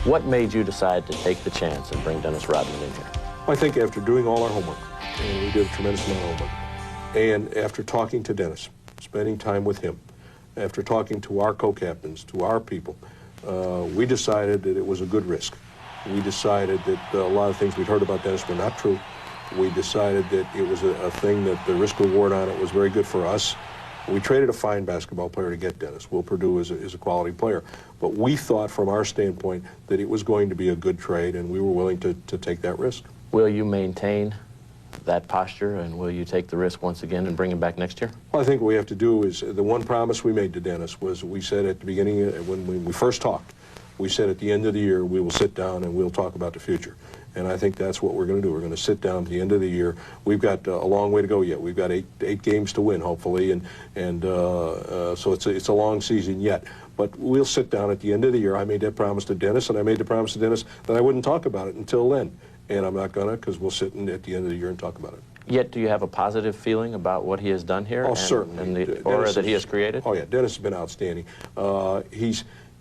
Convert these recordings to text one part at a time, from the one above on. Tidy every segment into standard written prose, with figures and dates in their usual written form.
What made you decide to take the chance and bring Dennis Rodman in here? I think after doing all our homework, and we did a tremendous amount of homework, and after talking to Dennis, spending time with him, after talking to our co-captains, to our people, we decided that it was a good risk. We decided that a lot of things we'd heard about Dennis were not true. We decided that it was a thing that the risk-reward on it was very good for us. We traded a fine basketball player to get Dennis. Will Perdue is a quality player. But we thought from our standpoint that it was going to be a good trade, and we were willing to take that risk. Will you maintain that posture, and will you take the risk once again and bring him back next year? Well, I think what we have to do is, the one promise we made to Dennis was, we said at the beginning, when we first talked, we said at the end of the year we will sit down and we'll talk about the future. And I think that's what we're going to do. We're going to sit down at the end of the year. We've got a long way to go yet. We've got eight games to win, hopefully, and so it's a long season yet. But we'll sit down at the end of the year. I made that promise to Dennis, and I made the promise to Dennis that I wouldn't talk about it until then. And I'm not going to, because we'll sit at the end of the year and talk about it. Yet, do you have a positive feeling about what he has done here? Oh, certainly. And the aura that he has created? Oh, yeah. Dennis has been outstanding.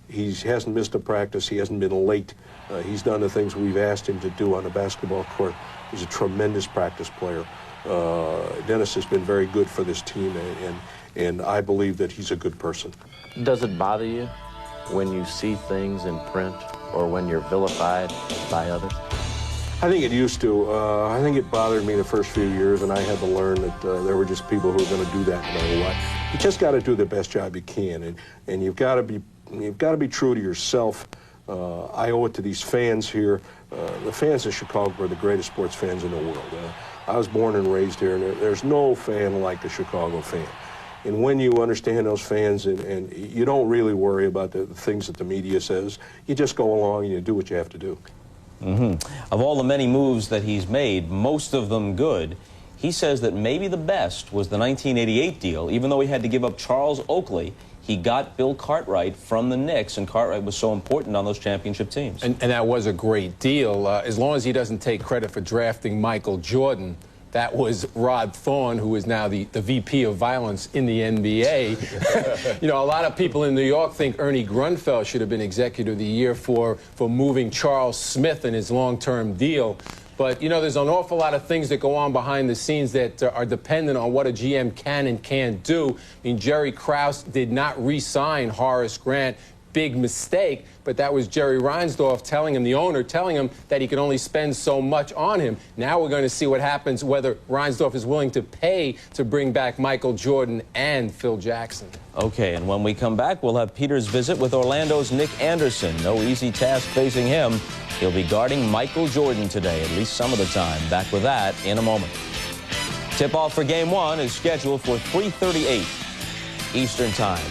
He hasn't missed a practice. He hasn't been late. He's done the things we've asked him to do on the basketball court. He's a tremendous practice player. Dennis has been very good for this team, and I believe that he's a good person. Does it bother you when you see things in print or when you're vilified by others? I think it used to. I think it bothered me the first few years, and I had to learn that there were just people who were going to do that no matter what. You just got to do the best job you can, and you've got to be true to yourself. I owe it to these fans here. The fans of Chicago are the greatest sports fans in the world. I was born and raised here, and there's no fan like a Chicago fan. And when you understand those fans and you don't really worry about the things that the media says, you just go along and you do what you have to do. Of all the many moves that he's made, most of them good, he says that maybe the best was the 1988 deal. Even though he had to give up Charles Oakley, he got Bill Cartwright from the Knicks, and Cartwright was so important on those championship teams. And that was a great deal. As long as he doesn't take credit for drafting Michael Jordan. That was Rod Thorne, who is now the VP of violence in the NBA. You know, a lot of people in New York think Ernie Grunfeld should have been Executive of the Year for moving Charles Smith in his long-term deal. But, you know, there's an awful lot of things that go on behind the scenes that are dependent on what a GM can and can't do. I mean, Jerry Krause did not re-sign Horace Grant. Big mistake, but that was Jerry Reinsdorf telling him, the owner, telling him that he could only spend so much on him. Now we're going to see what happens, whether Reinsdorf is willing to pay to bring back Michael Jordan and Phil Jackson. Okay, and when we come back, we'll have Peter's visit with Orlando's Nick Anderson. No easy task facing him. He'll be guarding Michael Jordan today, at least some of the time. Back with that in a moment. Tip-off for Game 1 is scheduled for 3:38 Eastern Time.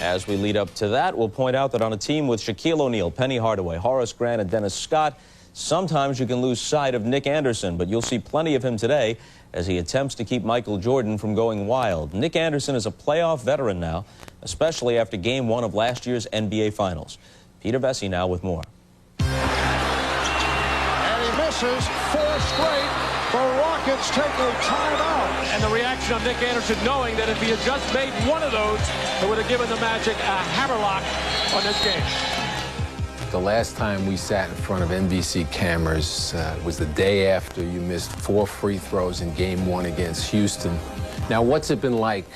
As we lead up to that, we'll point out that on a team with Shaquille O'Neal, Penny Hardaway, Horace Grant, and Dennis Scott, sometimes you can lose sight of Nick Anderson, but you'll see plenty of him today as he attempts to keep Michael Jordan from going wild. Nick Anderson is a playoff veteran now, especially after Game 1 of last year's NBA Finals. Peter Vesey now with more. And he misses 4 straight. The Rockets take a timeout. And the reaction of Nick Anderson, knowing that if he had just made one of those, it would have given the Magic a hammerlock on this game. The last time we sat in front of NBC cameras was the day after you missed 4 free throws in Game 1 against Houston. Now, what's it been like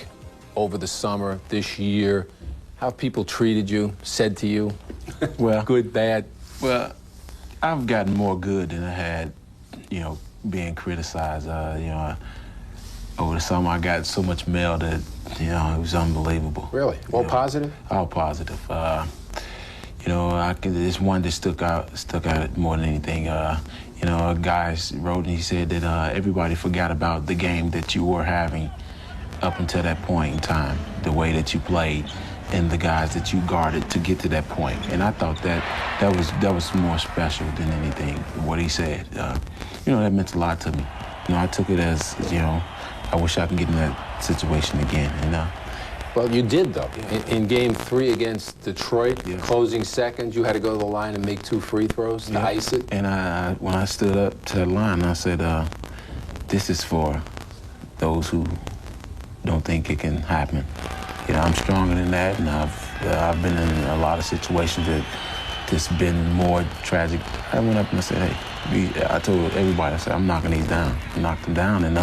over the summer, this year? How have people treated you, said to you? Well, good, bad? Well, I've gotten more good than I had, you know, being criticized. You know, over the summer I got so much mail that, you know, it was unbelievable. Really? All positive? All positive. You know, there's one that stuck out more than anything. You know, a guy wrote and he said that everybody forgot about the game that you were having up until that point in time, the way that you played and the guys that you guarded to get to that point. And I thought that was more special than anything, what he said. You know, that meant a lot to me. You know, I took it as, you know, I wish I could get in that situation again. And well, you did, though. In Game 3 against Detroit, closing seconds, you had to go to the line and make 2 free throws to ice it. And when I stood up to the line, I said, this is for those who don't think it can happen. You know, I'm stronger than that, and I've I've been in a lot of situations that's been more tragic. I went up and I said, hey, I told everybody, I said, I'm knocking these down. I knocked them down, and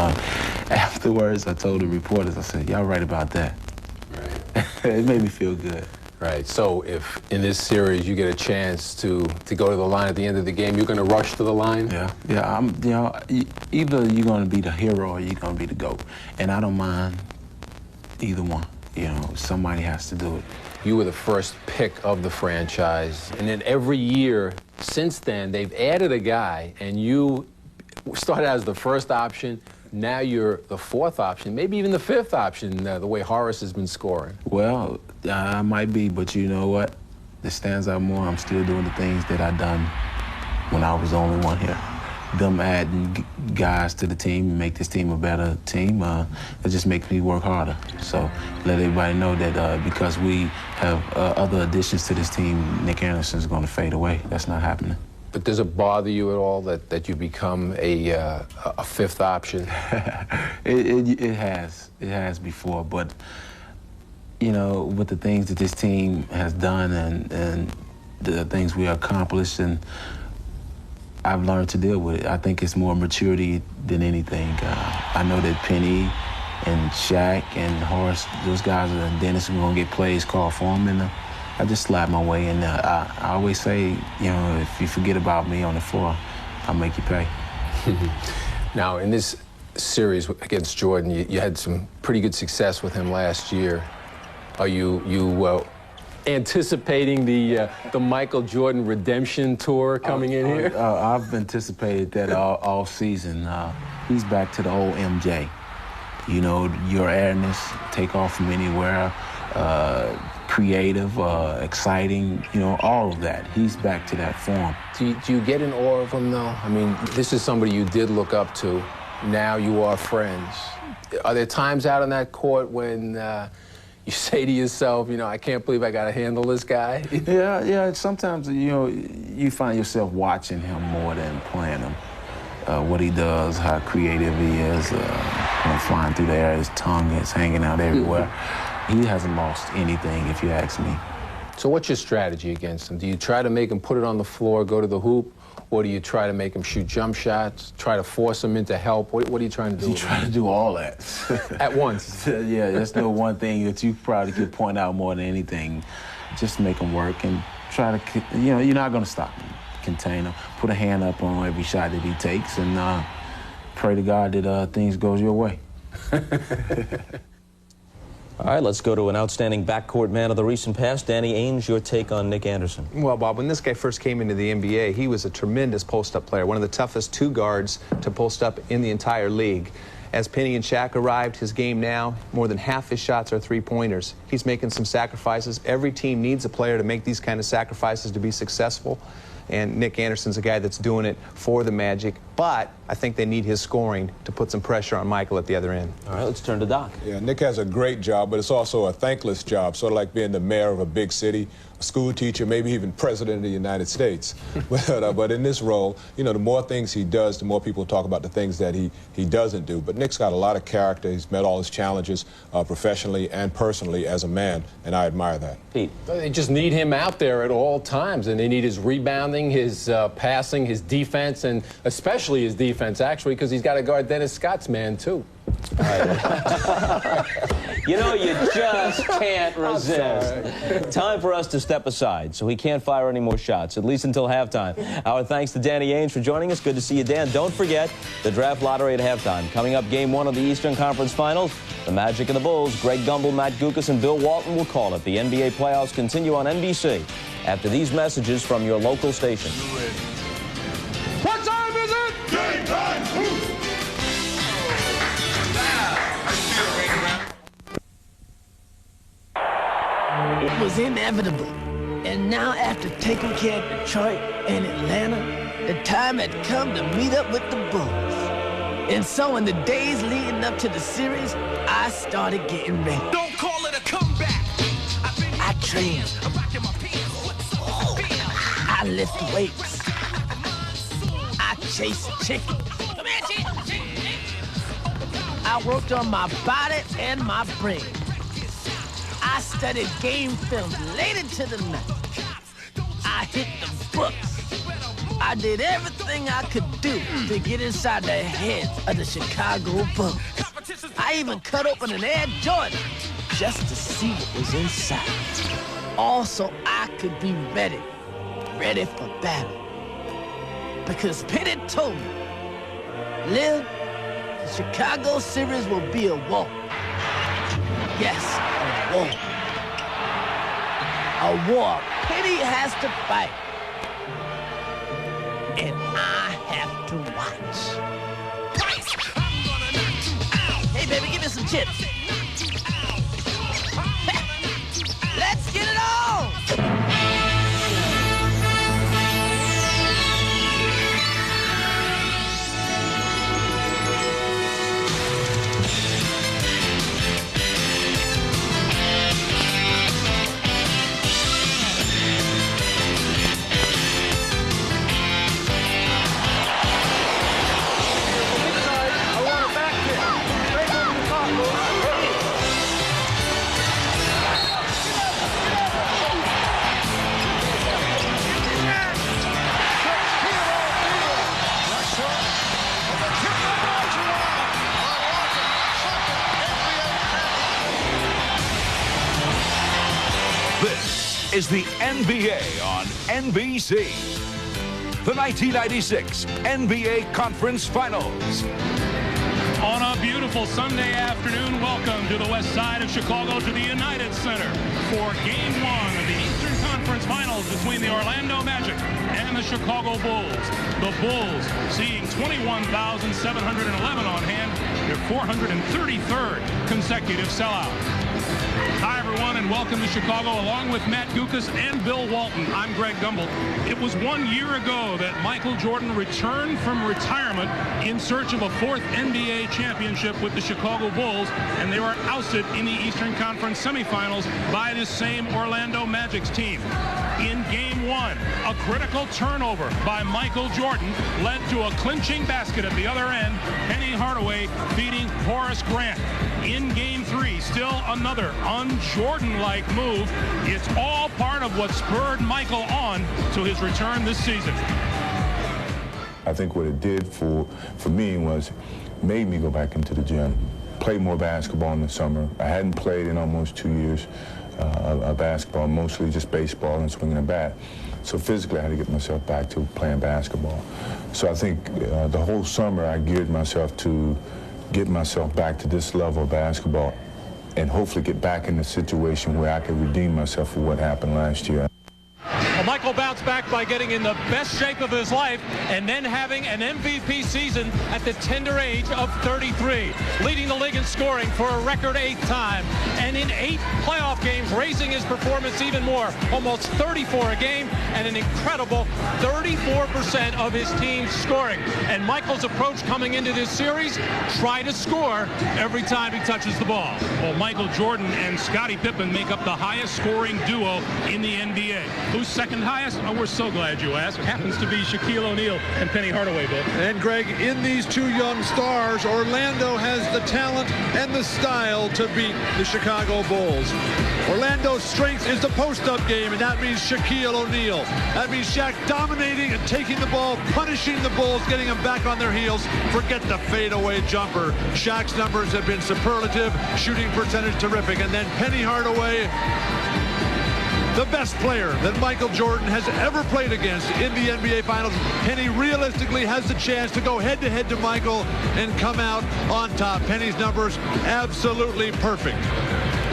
afterwards I told the reporters, I said, y'all right about that. Right. It made me feel good. Right. So if in this series you get a chance to go to the line at the end of the game, you're going to rush to the line? Yeah. Either you're going to be the hero or you're going to be the GOAT. And I don't mind either one. Somebody has to do it. You were the first pick of the franchise, and then every year since then, they've added a guy, and you started as the first option. Now you're the fourth option, maybe even the fifth option, the way Horace has been scoring. Well, I might be, but you know what? It stands out more. I'm still doing the things that I done when I was the only one here. Them adding guys to the team and make this team a better team, it just makes me work harder. So let everybody know that because we have other additions to this team, Nick Anderson's going to fade away. That's not happening. But does it bother you at all that you become a fifth option? It has before, but with the things that this team has done and the things we accomplished, and I've learned to deal with it. I think it's more maturity than anything. I know that Penny and Shaq and Horace, those guys, and Dennis are going to get plays called for them, and I just slide my way in there. I always say, if you forget about me on the floor, I'll make you pay. Now, in this series against Jordan, you had some pretty good success with him last year. Are you anticipating the Michael Jordan redemption tour coming in here? I've anticipated that all season. He's back to the old MJ. Your airness, take off from anywhere, creative, exciting, all of that. He's back to that form. Do you get in awe of him, though? I mean, this is somebody you did look up to. Now you are friends. Are there times out on that court when you say to yourself, I can't believe I got to handle this guy? Yeah. Sometimes, you find yourself watching him more than playing him. What he does, how creative he is, flying through the air, his tongue is hanging out everywhere. He hasn't lost anything, if you ask me. So what's your strategy against him? Do you try to make him put it on the floor, go to the hoop, or do you try to make him shoot jump shots, try to force him into help? What are you trying to do? You try to do all that. At once? Yeah, that's the one thing that you probably could point out more than anything. Just make him work and try to, you're not going to stop him. Contain him, put a hand up on every shot that he takes, and pray to God that things goes your way. All right, let's go to an outstanding backcourt man of the recent past. Danny Ainge, your take on Nick Anderson. Well, Bob, when this guy first came into the NBA, he was a tremendous post-up player, one of the toughest two guards to post up in the entire league. As Penny and Shaq arrived, his game now, more than half his shots are three-pointers. He's making some sacrifices. Every team needs a player to make these kind of sacrifices to be successful. And Nick Anderson's a guy that's doing it for the Magic. But I think they need his scoring to put some pressure on Michael at the other end. All right, let's turn to Doc. Yeah, Nick has a great job, but it's also a thankless job, sort of like being the mayor of a big city, a school teacher, maybe even president of the United States. But in this role, the more things he does, the more people talk about the things that he doesn't do. But Nick's got a lot of character. He's met all his challenges professionally and personally as a man, and I admire that. Pete. They just need him out there at all times, and they need his rebounding, his passing, his defense, and especially his defense, actually, because he's got to guard Dennis Scott's man, too. You just can't resist. Time for us to step aside, so he can't fire any more shots, at least until halftime. Our thanks to Danny Ainge for joining us. Good to see you, Dan. Don't forget the draft lottery at halftime. Coming up, Game 1 of the Eastern Conference Finals. The Magic and the Bulls. Greg Gumbel, Matt Guokas, and Bill Walton will call it. The NBA playoffs continue on NBC after these messages from your local station. What time is it? Game time! It was inevitable. And now, after taking care of Detroit and Atlanta, the time had come to meet up with the Bulls. And so in the days leading up to the series, I started getting ready. Don't call it a comeback. I trained. I lift weights. I chase chicken. I worked on my body and my brain. I studied game film late into the night. I hit the books. I did everything I could do to get inside the heads of the Chicago Bulls. I even cut open an Air Jordan just to see what was inside. Also, I could be ready for battle. Because Penny told me, Lil, the Chicago series will be a war. Yes, a war. A war Penny has to fight. And I have to watch. Hey, baby, give me some chips. Let's get it on! This is the NBA on NBC. The 1996 NBA Conference Finals. On a beautiful Sunday afternoon, welcome to the west side of Chicago, to the United Center for Game 1 of the Eastern Conference Finals between the Orlando Magic and the Chicago Bulls. The Bulls seeing 21,711 on hand, their 433rd consecutive sellout. Hi, everyone, and welcome to Chicago. Along with Matt Guokas and Bill Walton, I'm Greg Gumbel. It was 1 year ago that Michael Jordan returned from retirement in search of a fourth NBA championship with the Chicago Bulls, and they were ousted in the Eastern Conference semifinals by this same Orlando Magic's team. In Game 1, a critical turnover by Michael Jordan led to a clinching basket at the other end, Penny Hardaway beating Horace Grant. In Game 3, still another un-Jordan-like move. It's all part of what spurred Michael on to his return this season. I think what it did for me was made me go back into the gym, play more basketball in the summer. I hadn't played in almost 2 years of basketball, mostly just baseball and swinging a bat. So physically, I had to get myself back to playing basketball. So I think the whole summer, I geared myself to get myself back to this level of basketball and hopefully get back in a situation where I could redeem myself for what happened last year. Well, Michael bounced back by getting in the best shape of his life and then having an MVP season at the tender age of 33, leading the league in scoring for a record 8th time, and in 8 playoff games, raising his performance even more, almost 34 a game, and an incredible 34% of his team's scoring. And Michael's approach coming into this series, try to score every time he touches the ball. Well, Michael Jordan and Scottie Pippen make up the highest scoring duo in the NBA. Who's second highest? Oh, we're so glad you asked. It happens to be Shaquille O'Neal and Penny Hardaway, Bill. And Greg, in these two young stars, Orlando has the talent and the style to beat the Chicago Bulls. Orlando's strength is the post-up game, and that means Shaquille O'Neal. That means Shaq dominating and taking the ball, punishing the Bulls, getting them back on their heels. Forget the fadeaway jumper. Shaq's numbers have been superlative, shooting percentage terrific, and then Penny Hardaway, the best player that Michael Jordan has ever played against in the NBA Finals. Penny realistically has the chance to go head-to-head to Michael and come out on top. Penny's numbers absolutely perfect.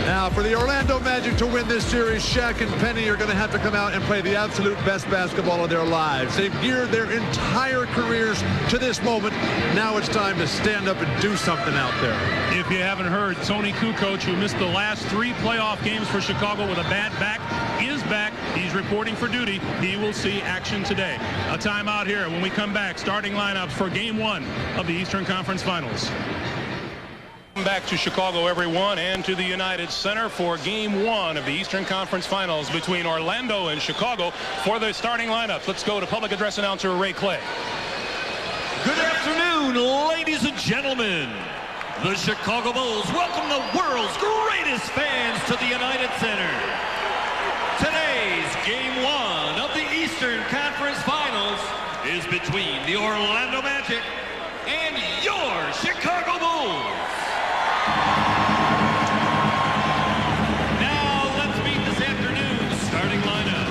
Now, for the Orlando Magic to win this series, Shaq and Penny are going to have to come out and play the absolute best basketball of their lives. They've geared their entire careers to this moment. Now it's time to stand up and do something out there. If you haven't heard, Tony Kukoc, who missed the last 3 playoff games for Chicago with a bad back, is back. He's reporting for duty. He will see action today. A timeout here. When we come back, starting lineups for Game 1 of the Eastern Conference Finals. Back to Chicago, everyone, and to the United Center for Game 1 of the Eastern Conference Finals between Orlando and Chicago. For the starting lineups, let's go to public address announcer Ray Clay. Good afternoon, ladies and gentlemen. The Chicago Bulls welcome the world's greatest fans to the United Center. Today's Game 1 of the Eastern Conference Finals is between the Orlando Magic and your Chicago Bulls. Now let's meet this afternoon's starting lineup.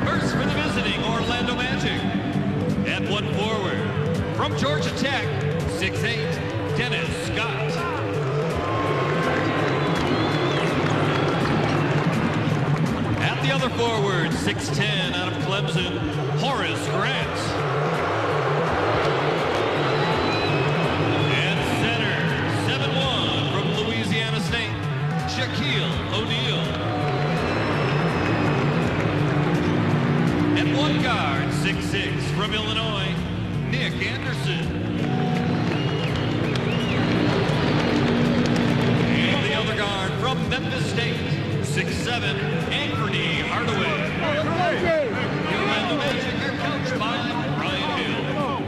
First for the visiting Orlando Magic. At one forward, from Georgia Tech, 6'8", Dennis Scott. At the other forward, 6'10", out of Clemson, Horace Grant. And center, 7'1", from Louisiana State, Shaquille O'Neal. At one guard, 6'6", from Illinois, Nick Anderson. And the other guard from Memphis State, 6'7", Anthony Hardaway. The Orlando Magic are coached by Brian Hill.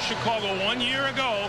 Chicago 1 year ago.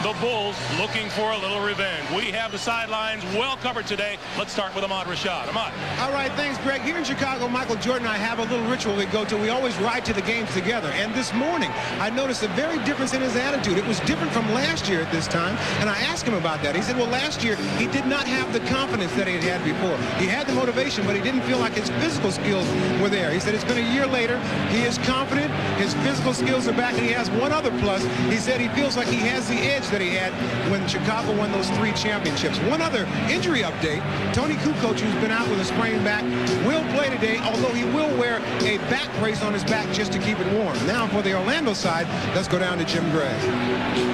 The Bulls looking for a little revenge. We have the sidelines well covered today. Let's start with Ahmad Rashad. Ahmad. All right, thanks, Greg. Here in Chicago, Michael Jordan and I have a little ritual we go to. We always ride to the games together. And this morning, I noticed a very difference in his attitude. It was different from last year at this time. And I asked him about that. He said, well, last year, he did not have the confidence that he had before. He had the motivation, but he didn't feel like his physical skills were there. He said it's been a year later. He is confident. His physical skills are back. And he has one other plus. He said he feels like he has the edge that he had when Chicago won those 3 championships. One other injury update, Tony Kukoc, who's been out with a sprained back, will play today, although he will wear a back brace on his back just to keep it warm. Now for the Orlando side, let's go down to Jim Gray.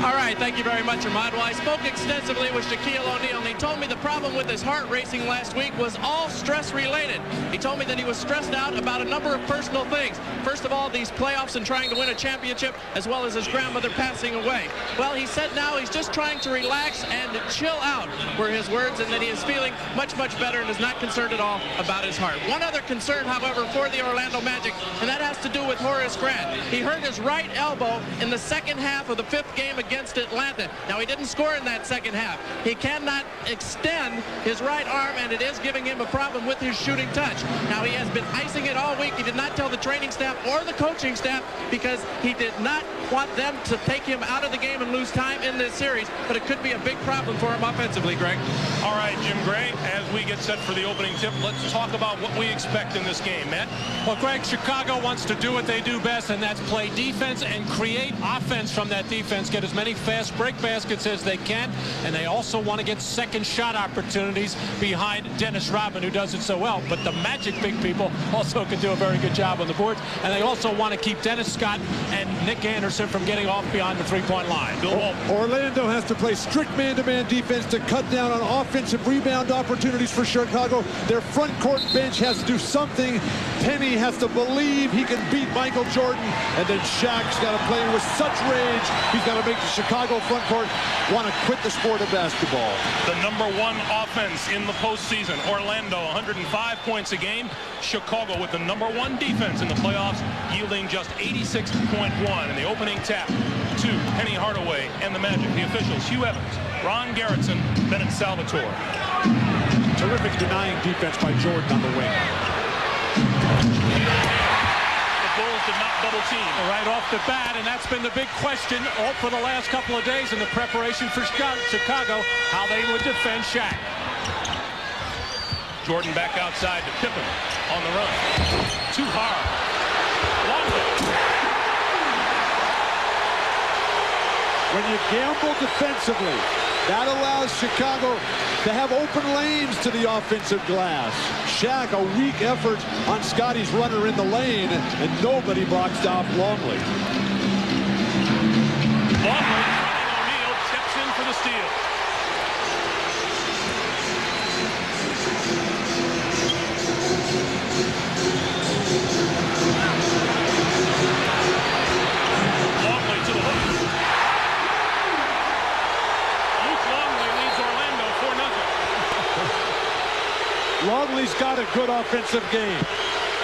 All right, thank you very much, Ahmad. Well, I spoke extensively with Shaquille O'Neal, and he told me the problem with his heart racing last week was all stress-related. He told me that he was stressed out about a number of personal things. First of all, these playoffs and trying to win a championship, as well as his grandmother passing away. Well, he said now he's just trying to relax and chill out, were his words, and that he is feeling much, much better and is not concerned at all about his heart. One other concern, however, for the Orlando Magic, and that has to do with Horace Grant. He hurt his right elbow in the second half of the 5th game against Atlanta. Now, he didn't score in that second half. He cannot extend his right arm, and it is giving him a problem with his shooting touch. Now, he has been icing it all week. He did not tell the training staff or the coaching staff because he did not want them to take him out of the game and lose time in this series, but it could be a big problem for him offensively, Greg. All right, Jim Gray, as we get set for the opening tip, let's talk about what we expect in this game. Matt? Well, Greg, Chicago wants to do what they do best, and that's play defense and create offense from that defense, get as many fast break baskets baskets as they can, and they also want to get second shot opportunities behind Dennis Rodman, who does it so well. But the Magic big people also can do a very good job on the boards, and they also want to keep Dennis Scott and Nick Anderson from getting off beyond the three-point line. Orlando has to play strict man-to-man defense to cut down on offensive rebound opportunities for Chicago. Their front court bench has to do something. Penny has to believe he can beat Michael Jordan, and then Shaq's got to play with such rage. He's got to make the Chicago front court want to quit the sport of basketball. The #1 offense in the postseason. Orlando, 105 points a game. Chicago with the #1 defense in the playoffs, yielding just 86.1 in the opening tap to Penny Hardaway and the Magic. The officials, Hugh Evans, Ron Garretson, Bennett Salvatore. Terrific denying defense by Jordan on the wing. The Bulls did not double team. Right off the bat, and that's been the big question all for the last couple of days in the preparation for Chicago, how they would defend Shaq. Jordan back outside to Pippen on the run. Too hard. Longley. When you gamble defensively, that allows Chicago to have open lanes to the offensive glass. Shaq, a weak effort on Scotty's runner in the lane, and nobody blocked off Longley. Longley, O'Neal steps in for the steal. Longley to the hook. Luke Longley leads Orlando 4-0. Longley's got a good offensive game.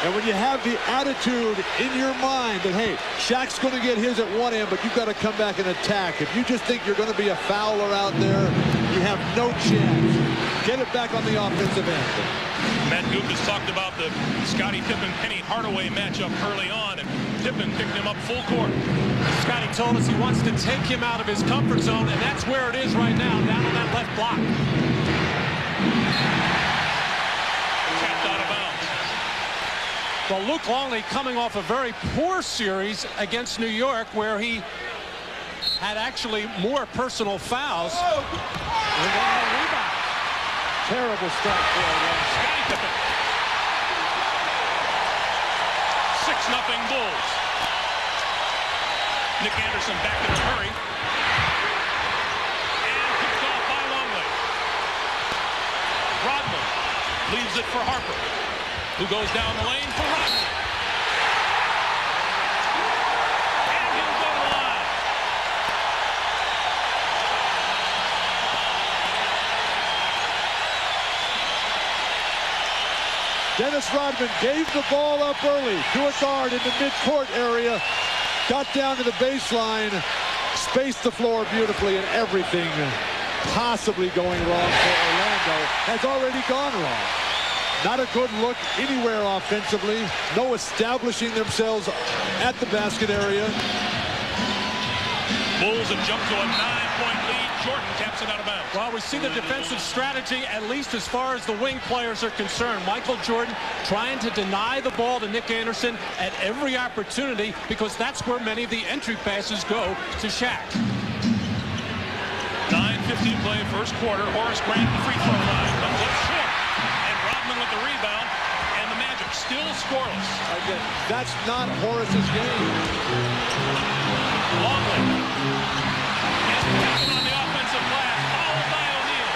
And when you have the attitude in your mind that, hey, Shaq's going to get his at one end, but you've got to come back and attack. If you just think you're going to be a fouler out there, you have no chance. Get it back on the offensive end. Matt Goop has talked about the Scottie Pippen-Penny Hardaway matchup early on, and Pippen picked him up full court. Scotty told us he wants to take him out of his comfort zone, and that's where it is right now, down on that left block. Tapped out of bounds. Well, Luke Longley coming off a very poor series against New York, where he had actually more personal fouls. And then a rebound. Terrible start for Orlando. Scottie Pippen. 6-0 Bulls. Nick Anderson back in a hurry. And picked off by Longley. Rodman leaves it for Harper, who goes down the lane for Rodman. And he'll go to the line. Dennis Rodman gave the ball up early to a guard in the midcourt area, got down to the baseline, spaced the floor beautifully, and everything possibly going wrong for Orlando has already gone wrong. Not a good look anywhere offensively. No establishing themselves at the basket area. Bulls have jumped to a 9-point lead. Jordan taps it out of bounds. Well, we see the defensive strategy, at least as far as the wing players are concerned. Michael Jordan trying to deny the ball to Nick Anderson at every opportunity, because that's where many of the entry passes go to Shaq. 9:15 play, first quarter. Horace Grant, the free throw line, comes up short. And Rodman with the rebound, and the Magic still scoreless. Again, that's not Horace's game. Longley. And on the offensive glass, fouled by O'Neal.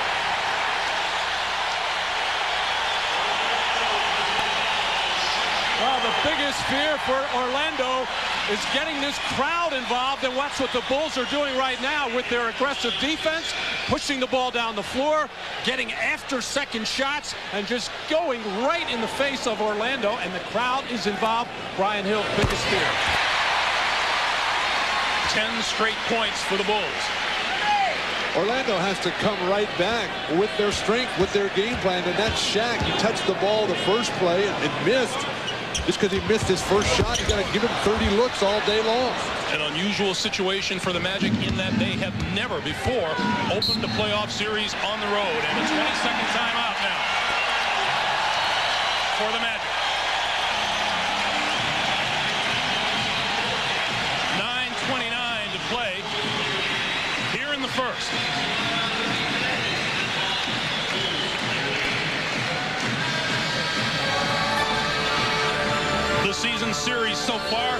Well, the biggest fear for Orlando is getting this crowd involved, and that's what the Bulls are doing right now with their aggressive defense, pushing the ball down the floor, getting after second shots, and just going right in the face of Orlando, and the crowd is involved. Brian Hill, biggest fear. 10 straight points for the Bulls. Orlando has to come right back with their strength, with their game plan, and that's Shaq. He touched the ball the first play and missed. Just because he missed his first shot, you got to give him 30 looks all day long. An unusual situation for the Magic in that they have never before opened a playoff series on the road, and a 22nd timeout now for the Magic. 9:29 to play here in the first. next. The season series so far,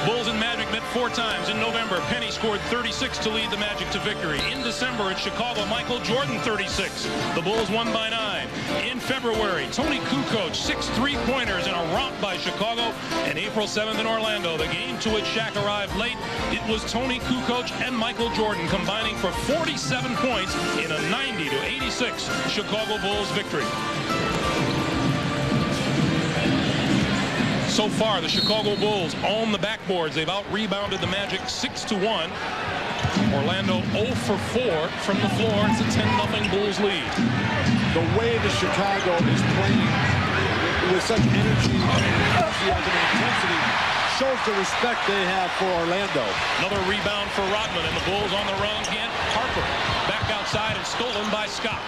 Bulls and Magic met 4 times. In November, Penny scored 36 to lead the Magic to victory. In December, in Chicago, Michael Jordan 36. The Bulls won by 9. In February, Tony Kukoc 6 3-pointers in a romp by Chicago. And April 7th in Orlando, the game to which Shaq arrived late, it was Tony Kukoc and Michael Jordan combining for 47 points in a 90-86 Chicago Bulls victory. So far, the Chicago Bulls own the backboards. They've out-rebounded the Magic 6-1. Orlando 0 for 4 from the floor. It's a 10-0 Bulls lead. The way that Chicago is playing with such energy and enthusiasm and intensity shows the respect they have for Orlando. Another rebound for Rodman, and the Bulls on the run again. Harper back outside and stolen by Scott.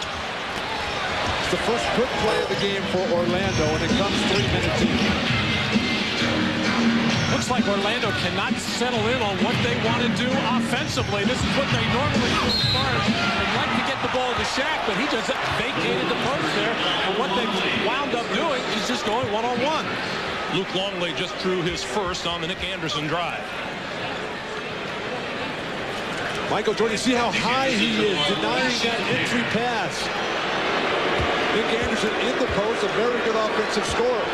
It's the first good play of the game for Orlando, and it comes 3 minutes in. Looks like Orlando cannot settle in on what they want to do offensively. This is what they normally do as far as they'd like to get the ball to Shaq, but he just vacated the post there. And what they wound up doing is just going one-on-one. Luke Longley just drew his first on the Nick Anderson drive. Michael Jordan, you see how high he is, denying that entry pass. Nick Anderson in the post, a very good offensive scorer.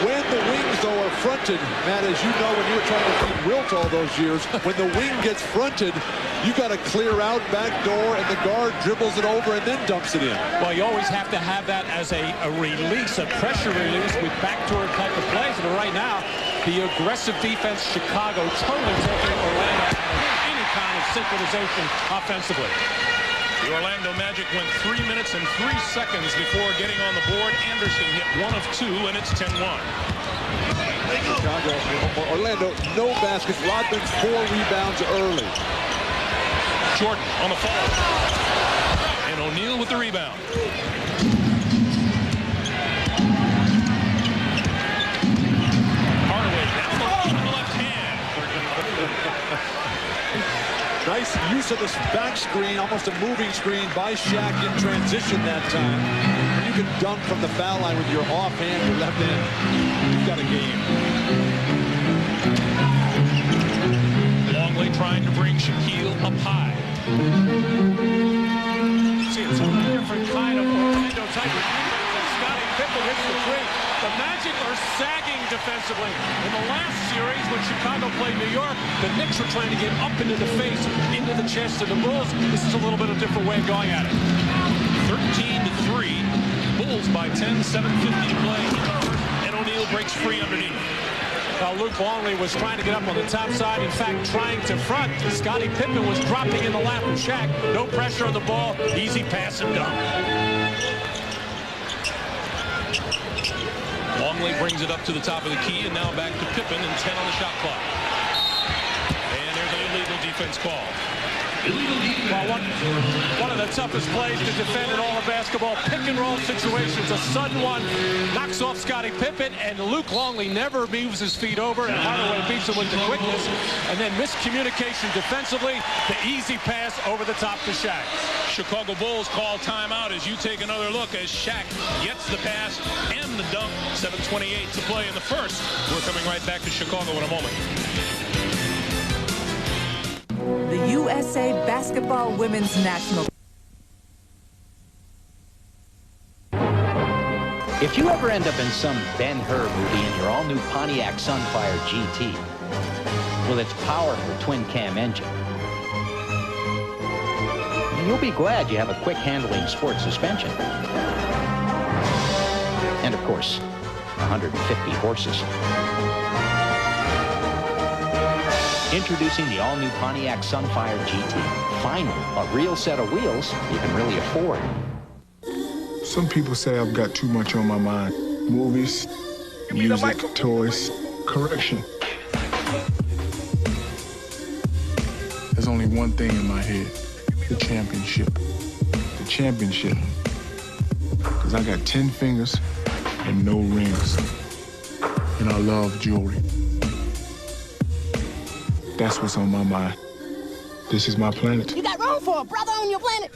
When the wings, though, are fronted, Matt, as you know, when you were trying to beat Wilt all those years, when the wing gets fronted, you got to clear out back door, and the guard dribbles it over and then dumps it in. Well, you always have to have that as a release, a pressure release with backdoor type of plays. And right now, the aggressive defense, Chicago, totally taking Orlando out of any kind of synchronization offensively. The Orlando Magic went 3 minutes and 3 seconds before getting on the board. Anderson hit 1 of 2, and it's 10-1. Chicago, Orlando, no baskets. Rodman's 4 rebounds early. Jordan on the follow. And O'Neal with the rebound. Hardaway down the left hand. Nice use of this back screen, almost a moving screen by Shaq in transition that time. When you can dunk from the foul line with your offhand, your left hand, you've got a game. Longley trying to bring Shaquille up high. See, it's a different kind of Orlando type of defense, and Scottie Pippen hits the three. The Magic are sagging defensively. In the last series, when Chicago played New York, the Knicks were trying to get up into the face, into the chest of the Bulls. This is a little bit of a different way of going at it. 13-3. Bulls by 10, 7:50 to play. And O'Neal breaks free underneath. Now, Luke Longley was trying to get up on the top side. In fact, trying to front. Scottie Pippen was dropping in the lap of Shaq. No pressure on the ball. Easy pass and dunk. Longley brings it up to the top of the key, and now back to Pippen and 10 on the shot clock. And there's an illegal defense call. Well, one of the toughest plays to defend in all of basketball. Pick and roll situations. A sudden one knocks off Scottie Pippen, and Luke Longley never moves his feet over, and Hardaway beats him with the quickness. And then miscommunication defensively. The easy pass over the top to Shaq. Chicago Bulls call timeout as you take another look as Shaq gets the pass and the dunk. 7:28 to play in the first. We're coming right back to Chicago in a moment. The USA Basketball Women's National. If you ever end up in some Ben-Hur movie in your all-new Pontiac Sunfire GT, with its powerful twin-cam engine, you'll be glad you have a quick-handling sport suspension. And, of course, 150 horses. Introducing the all-new Pontiac Sunfire GT. Finally, a real set of wheels you can really afford. Some people say I've got too much on my mind. Movies, music, toys. Correction. There's only one thing in my head. The championship. The championship. Because I got 10 fingers and no rings. And I love jewelry. That's what's on my mind. This is my planet. You got room for a brother on your planet?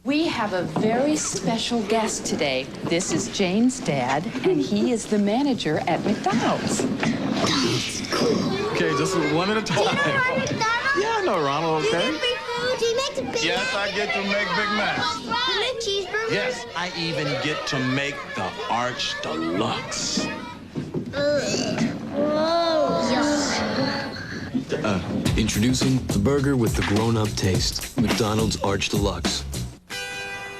We have a very special guest today. This is Jane's dad, and he is the manager at McDonald's. Okay, just one at a time. Do you know Ronald McDonald? Yeah, I know Ronald, Do you okay? get free food? Do you make the Big Yes, Mac? I get to make Big Macs. Do you make cheeseburgers? Yes, I even get to make the Arch Deluxe. Introducing the burger with the grown-up taste. McDonald's Arch Deluxe.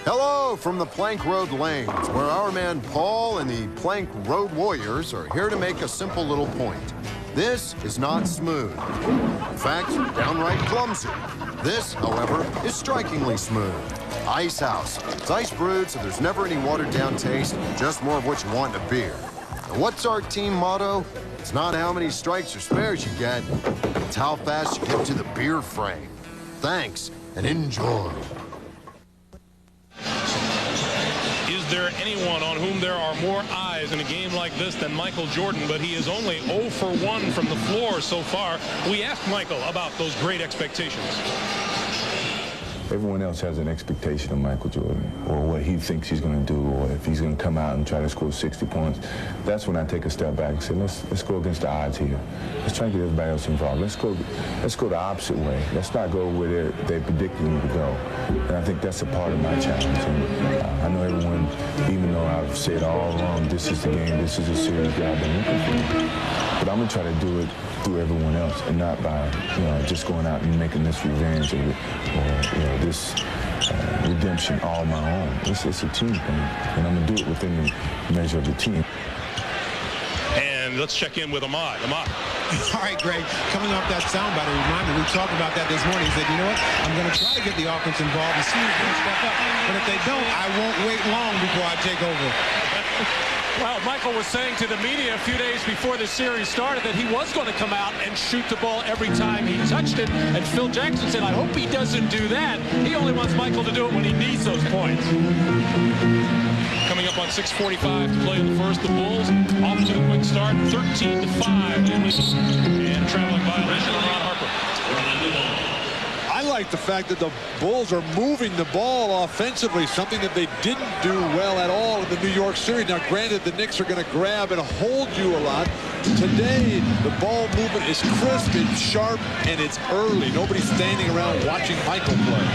Hello from the Plank Road Lanes, where our man Paul and the Plank Road Warriors are here to make a simple little point. This is not smooth. In fact, downright clumsy. This, however, is strikingly smooth. Ice House. It's ice brewed, so there's never any watered-down taste, just more of what you want in a beer. And what's our team motto? It's not how many strikes or spares you get, it's how fast you get to the beer frame. Thanks, and enjoy. Is there anyone on whom there are more eyes in a game like this than Michael Jordan? But he is only 0 for 1 from the floor so far. We asked Michael about those great expectations. Everyone else has an expectation of Michael Jordan, or what he thinks he's going to do, or if he's going to come out and try to score 60 points. That's when I take a step back and say, let's go against the odds here. Let's try to get everybody else involved. Let's go the opposite way. Let's not go where they predicted me to go. And I think that's a part of my challenge. And I know everyone, even though I've said all along, this is the game, this is a series that I've been looking for. But I'm going to try to do it through everyone else, and not by just going out and making this revenge or this redemption all my own. It's a team thing, and I'm going to do it within the measure of the team. And let's check in with Ahmad. Ahmad. All right, Greg, coming off that soundbite, it reminded me, we talked about that this morning. He said, you know what, I'm going to try to get the offense involved and see who's going to step up. But if they don't, I won't wait long before I take over. Well, Michael was saying to the media a few days before the series started that he was going to come out and shoot the ball every time he touched it. And Phil Jackson said, I hope he doesn't do that. He only wants Michael to do it when he needs those points. Coming up on 6:45 to play in the first, the Bulls off to a quick start, 13-5. And traveling violation on Ron Harper. I like the fact that the Bulls are moving the ball offensively, something that they didn't do well at all in the New York series. Now, granted, the Knicks are going to grab and hold you a lot. Today, the ball movement is crisp, it's sharp, and it's early. Nobody's standing around watching Michael play.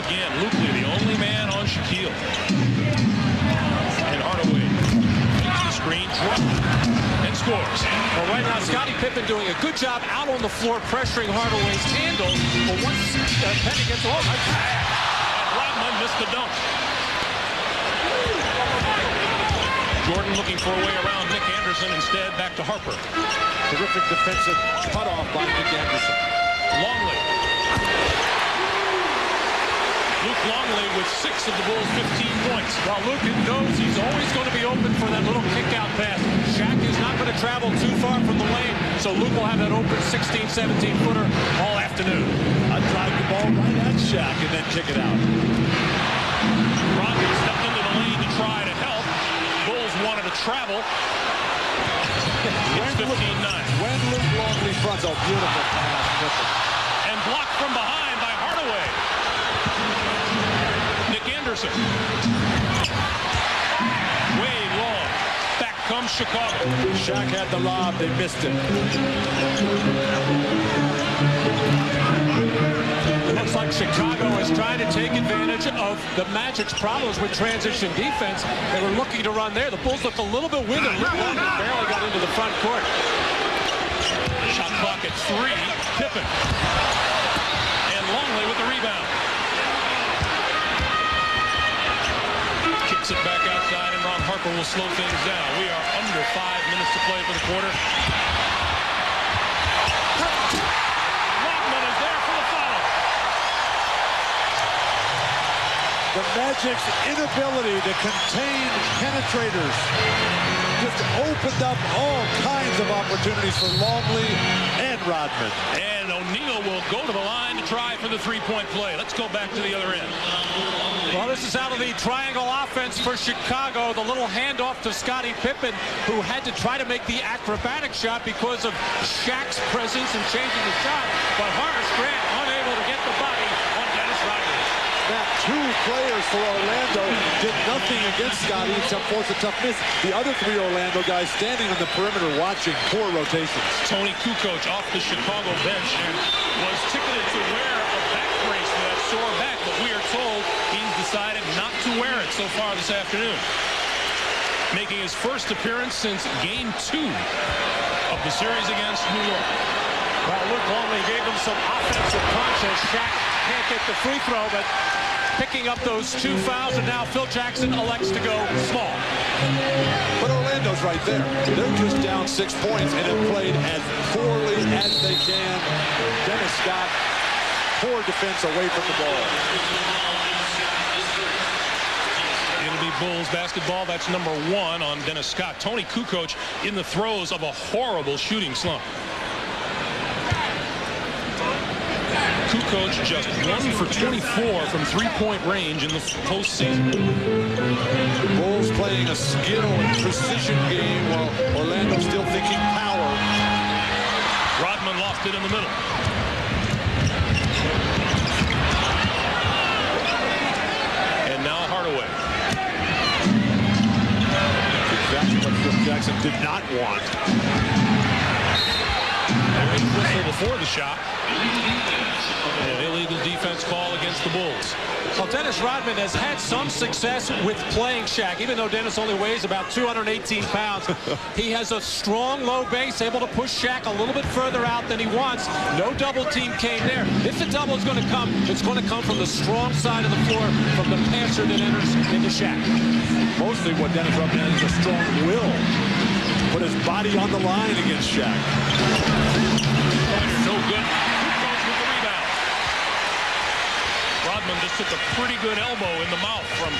Again, Lukley, the only man on Shaquille. And Hardaway makes the screen, and scores. Well, right now, Scottie Pippen doing a good job out on the floor, pressuring Hardaway's handle. But once Penny gets off, and Rodman missed the dunk. Jordan looking for a way around Nick Anderson. Instead, back to Harper. Terrific defensive cutoff by Nick Anderson. Longley. Luke Longley with 6 of the Bulls' 15 points. Well, Luke knows he's always going to be open for that little kick-out pass. Shaq is not going to travel too far from the lane, so Luke will have that open 16, 17-footer all afternoon. I'd drive the ball right at Shaq and then kick it out. Rodman stepped into the lane to try to help. Bulls wanted to travel. It's 15-9. When Luke Longley fronts, oh, beautiful pass. And blocked from behind by Hardaway. Nick Anderson. Way long. Back comes Chicago. Shaq had the lob. They missed it. It looks like Chicago is trying to take advantage of the Magic's problems with transition defense. They were looking to run there. The Bulls look a little bit winded. Barely got into the front court. Shot clock at 3. Pippen. And Longley with the rebound. Kicks it back outside, and Ron Harper will slow things down. We are under 5 minutes to play for the quarter. Rodman is there for the foul. The Magic's inability to contain penetrators just opened up all kinds of opportunities for Longley and Rodman. And O'Neal will go to the line to try try for the three-point play. Let's go back to the other end. Well, this is out of the triangle offense for Chicago. The little handoff to Scottie Pippen, who had to try to make the acrobatic shot because of Shaq's presence and changing the shot. But Horace Grant unable to get the body on Dennis Rodman. Now, two players for Orlando did nothing against Scottie except force a tough miss. The other three Orlando guys standing on the perimeter watching. Poor rotations. Tony Kukoc off the Chicago bench and was ticketed to wear a back brace for that sore back, but we are told he's decided not to wear it so far this afternoon. Making his first appearance since Game 2 of the series against New York. Well, Luke Longley gave him some offensive punch as Shaq can't get the free throw, but picking up those 2 fouls, and now Phil Jackson elects to go small. But Orlando's right there. They're just down 6 points and have played as poorly as they can. Dennis Scott, poor defense away from the ball. It'll be Bulls basketball. That's number 1 on Dennis Scott. Tony Kukoc in the throes of a horrible shooting slump. Kukoc just 1 for 24 from three-point range in the postseason. The Bulls playing a skill and precision game while Orlando still thinking power. Rodman lost it in the middle. And now Hardaway. That's exactly what Phil Jackson did not want. There is a whistle before the shot. An illegal defense call against the Bulls. Well, Dennis Rodman has had some success with playing Shaq. Even though Dennis only weighs about 218 pounds, he has a strong low base, able to push Shaq a little bit further out than he wants. No double team came there. If the double is going to come, it's going to come from the strong side of the floor, from the passer that enters into Shaq. Mostly what Dennis Rodman has is a strong will. Put his body on the line against Shaq. No good. Kukoc with the rebound. Rodman just took a pretty good elbow in the mouth from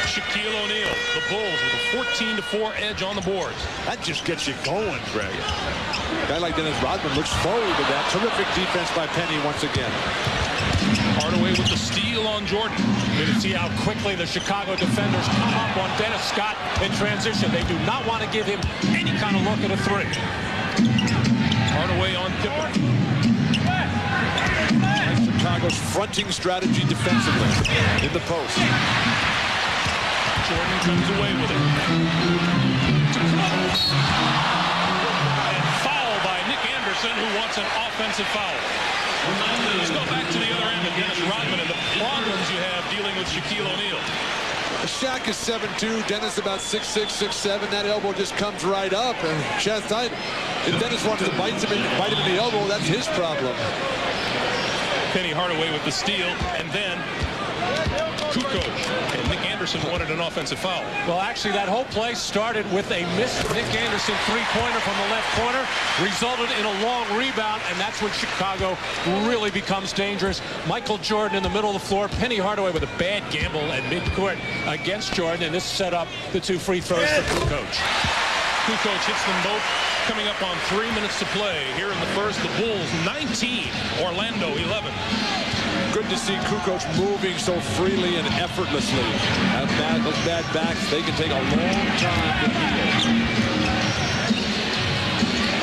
Shaquille O'Neal. The Bulls with a 14-4 edge on the boards. That just gets you going, Greg. A guy like Dennis Rodman looks forward to that. Terrific defense by Penny once again. Hardaway with the steal on Jordan. You can see how quickly the Chicago defenders come up on Dennis Scott in transition. They do not want to give him any kind of look at a three. Hardaway on Pippen. Chicago's fronting strategy defensively in the post. Jordan comes away with it. And foul by Nick Anderson, who wants an offensive foul. Let's go back to the other end of Dennis Rodman and the problems you have dealing with Shaquille O'Neal. Shaq is 7'2", Dennis about 6'6", 6'7". That elbow just comes right up and chest tight. If Dennis wants to bite him in the elbow, that's his problem. Penny Hardaway with the steal, and then Kukoc. And Nick Anderson wanted an offensive foul. Well, actually, that whole play started with a missed Nick Anderson three-pointer from the left corner, resulted in a long rebound, and that's when Chicago really becomes dangerous. Michael Jordan in the middle of the floor, Penny Hardaway with a bad gamble at midcourt against Jordan, and this set up the 2 free throws for Kukoc. Kukoc hits them both, coming up on 3 minutes to play. Here in the first, the Bulls 19, Orlando 11. Good to see Kukoc moving so freely and effortlessly. Those bad backs, they can take a long time to heal.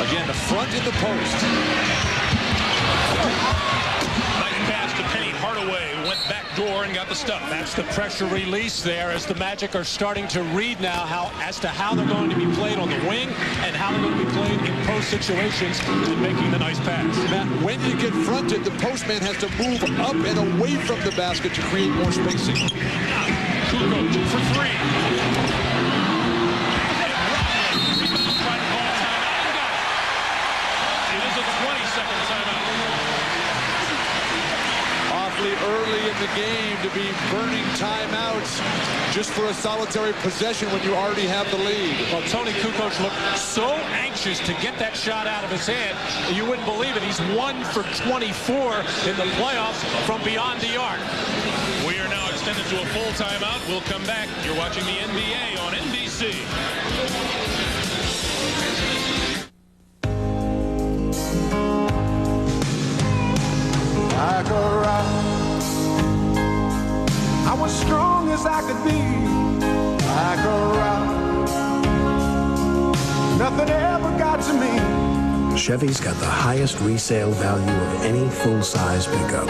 Again, the front in the post. Nice pass to Penny Hardaway, who went back door and got the stuff. That's the pressure release there as the Magic are starting to read now as to how they're going to be played on the wing and how they're going to be played in post situations and making the nice pass. Matt, when you get fronted, the postman has to move up and away from the basket to create more spacing. Kukoc for three. It is a 20-second timeout. Early in the game to be burning timeouts just for a solitary possession when you already have the lead. Well, Tony Kukoc looked so anxious to get that shot out of his hand. You wouldn't believe it. He's 1 for 24 in the playoffs from beyond the arc. We are now extended to a full timeout. We'll come back. You're watching the NBA on NBC. like a rock. I was strong as I could be, like a rock. Nothing ever got to me. Chevy's got the highest resale value of any full-size pickup.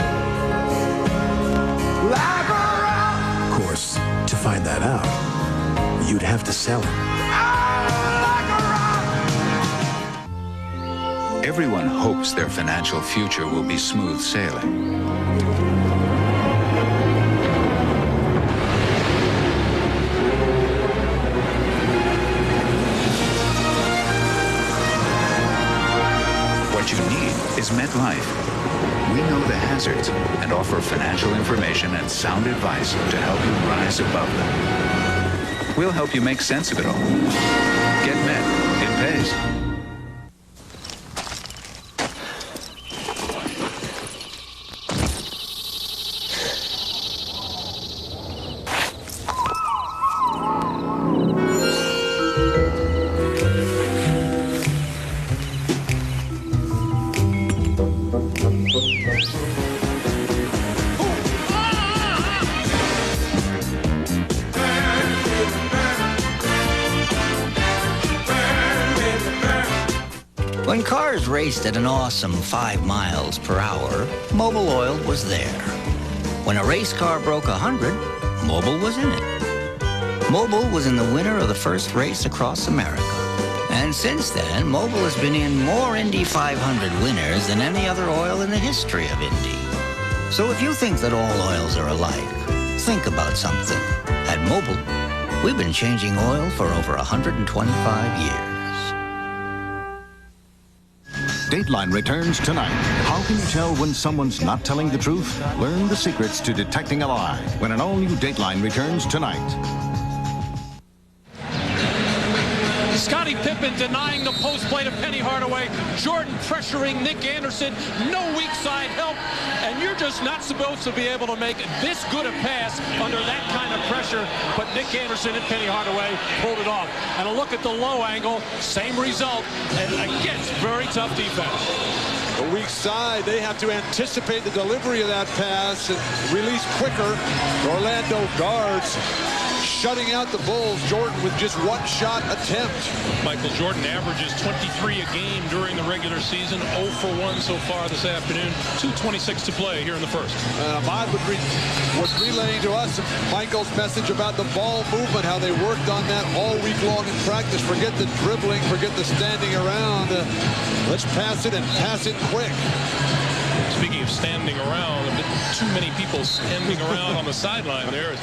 Like a rock. Of course, to find that out, you'd have to sell it. Everyone hopes their financial future will be smooth sailing. What you need is MetLife. We know the hazards and offer financial information and sound advice to help you rise above them. We'll help you make sense of it all. Get Met. It pays. When cars raced at an awesome 5 miles per hour, Mobil Oil was there. When a race car broke 100, Mobil was in it. Mobil was in the winner of the first race across America. And since then, Mobil has been in more Indy 500 winners than any other oil in the history of Indy. So if you think that all oils are alike, think about something. At Mobil, we've been changing oil for over 125 years. Dateline returns tonight. How can you tell when someone's not telling the truth? Learn the secrets to detecting a lie when an all-new Dateline returns tonight. Scottie Pippen denying the post play to Penny Hardaway. Jordan pressuring Nick Anderson. No weak side help. And you're just not supposed to be able to make this good a pass under that kind of pressure. But Nick Anderson and Penny Hardaway pulled it off. And a look at the low angle. Same result. And against very tough defense. The weak side, they have to anticipate the delivery of that pass and release quicker. The Orlando guards shutting out the Bulls. Jordan with just one shot attempt. Michael Jordan averages 23 a game during the regular season. 0 for 1 so far this afternoon. 2:26 to play here in the first. Ahmad was relaying to us Michael's message about the ball movement, how they worked on that all week long in practice. Forget the dribbling, forget the standing around. Let's pass it and pass it quick. Speaking of standing around, a bit too many people standing around on the sideline there.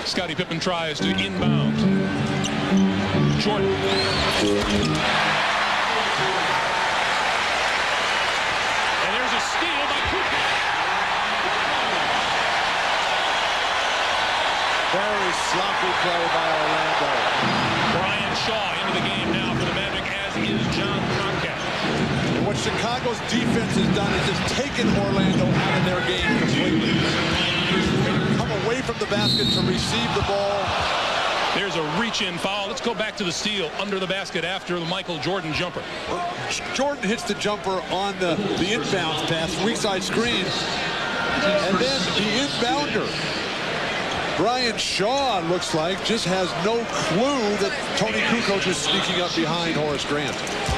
Scottie Pippen tries to inbound. Jordan. And there's a steal by Cooper. Very sloppy play by Orlando. Brian Shaw into the game now for the Magic, as is John Concat. And what Chicago's defense has done is just taken Orlando out of their game completely. Away from the basket to receive the ball. There's a reach-in foul. Let's go back to the steal under the basket after the Michael Jordan jumper. Jordan hits the jumper on the inbounds pass, weak side screen. And then the inbounder, Brian Shaw, looks like, just has no clue that Tony Kukoc is sneaking up behind Horace Grant.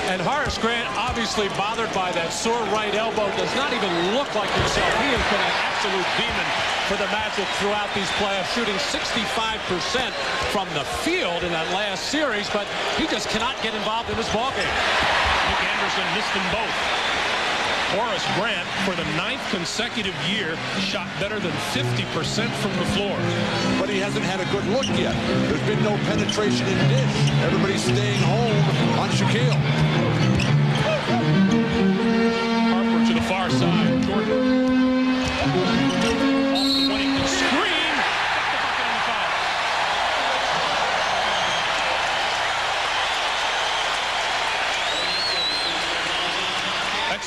And Horace Grant, obviously bothered by that sore right elbow, does not even look like himself. He has been an absolute demon for the Magic throughout these playoffs, shooting 65% from the field in that last series, but he just cannot get involved in this ballgame. Nick Anderson missed them both. Horace Grant, for the 9th consecutive year, shot better than 50% from the floor. But he hasn't had a good look yet. There's been no penetration in dish. Everybody's staying home on Shaquille. Harper to the far side. Jordan.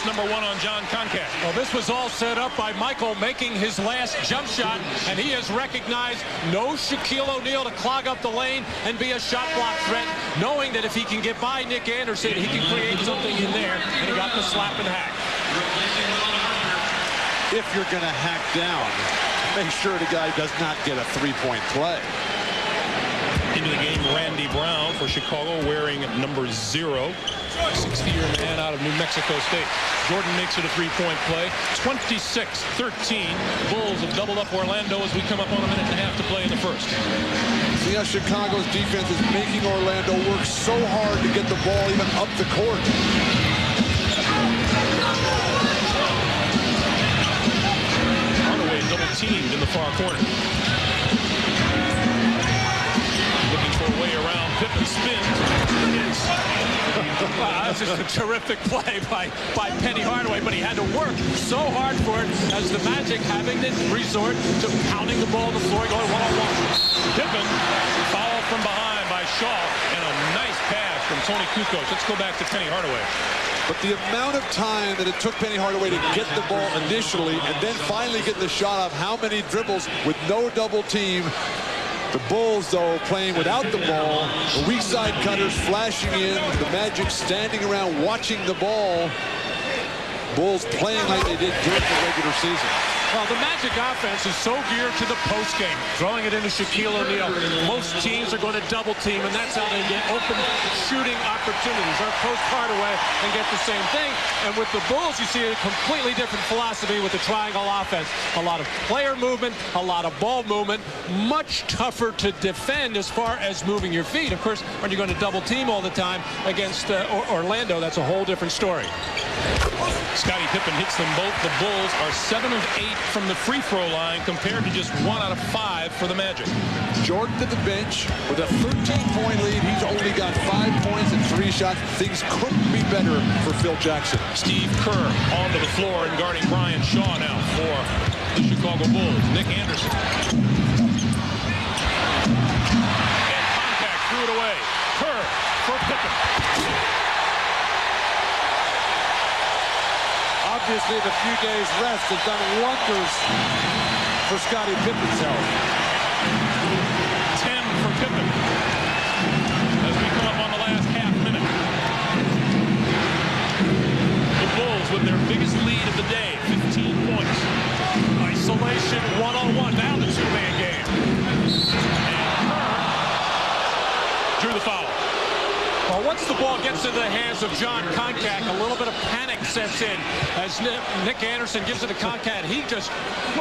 Number 1 on John Concat. Well, this was all set up by Michael making his last jump shot, and he has recognized no Shaquille O'Neal to clog up the lane and be a shot block threat, knowing that if he can get by Nick Anderson, he can create something in there, and he got the slap and hack. if you're going to hack down, make sure the guy does not get a three-point play. Into the game, Randy Brown for Chicago, wearing number 0. 60-year man out of New Mexico State. Jordan makes it a three-point play. 26-13. Bulls have doubled up Orlando as we come up on a minute and a half to play in the first. See how Chicago's defense is making Orlando work so hard to get the ball even up the court. Hardaway double-teamed in the far corner. Looking for a way around. Pippen spins. That's just a terrific play by Penny Hardaway, but he had to work so hard for it as the Magic having to resort to pounding the ball on the floor, going one-on-one. Pippen fouled from behind by Shaw, and a nice pass from Tony Kukoc. Let's go back to Penny Hardaway. But the amount of time that it took Penny Hardaway to get the ball initially and then finally get the shot off, how many dribbles with no double team. The Bulls, though, playing without the ball. The weak side cutters flashing in. The Magic standing around watching the ball. Bulls playing like they did during the regular season. Well, the Magic offense is so geared to the postgame, throwing it into Shaquille O'Neal. Most teams are going to double team, and that's how they get open shooting opportunities. Or post Hardaway and get the same thing. And with the Bulls, you see a completely different philosophy with the triangle offense. A lot of player movement, a lot of ball movement, much tougher to defend as far as moving your feet. Of course, when you're going to double team all the time against Orlando, that's a whole different story. Scottie Pippen hits them both. The Bulls are 7 of 8 from the free throw line compared to just 1 out of 5 for the Magic. Jordan to the bench with a 13-point lead. He's only got 5 points and 3 shots. Things couldn't be better for Phil Jackson. Steve Kerr onto the floor and guarding Brian Shaw now for the Chicago Bulls. Nick Anderson. And contact threw it away. Kerr for Pippen. Obviously, the few days rest has done wonders for Scottie Pippen's health. 10 for Pippen as we come up on the last half minute. The Bulls with their biggest lead of the day, 15 points. Isolation, one-on-one, now the two-man game. And Kerr drew the foul. Well, once the ball gets into the hands of John Concac, a little bit of panic sets in as Nick Anderson gives it to Concac. He just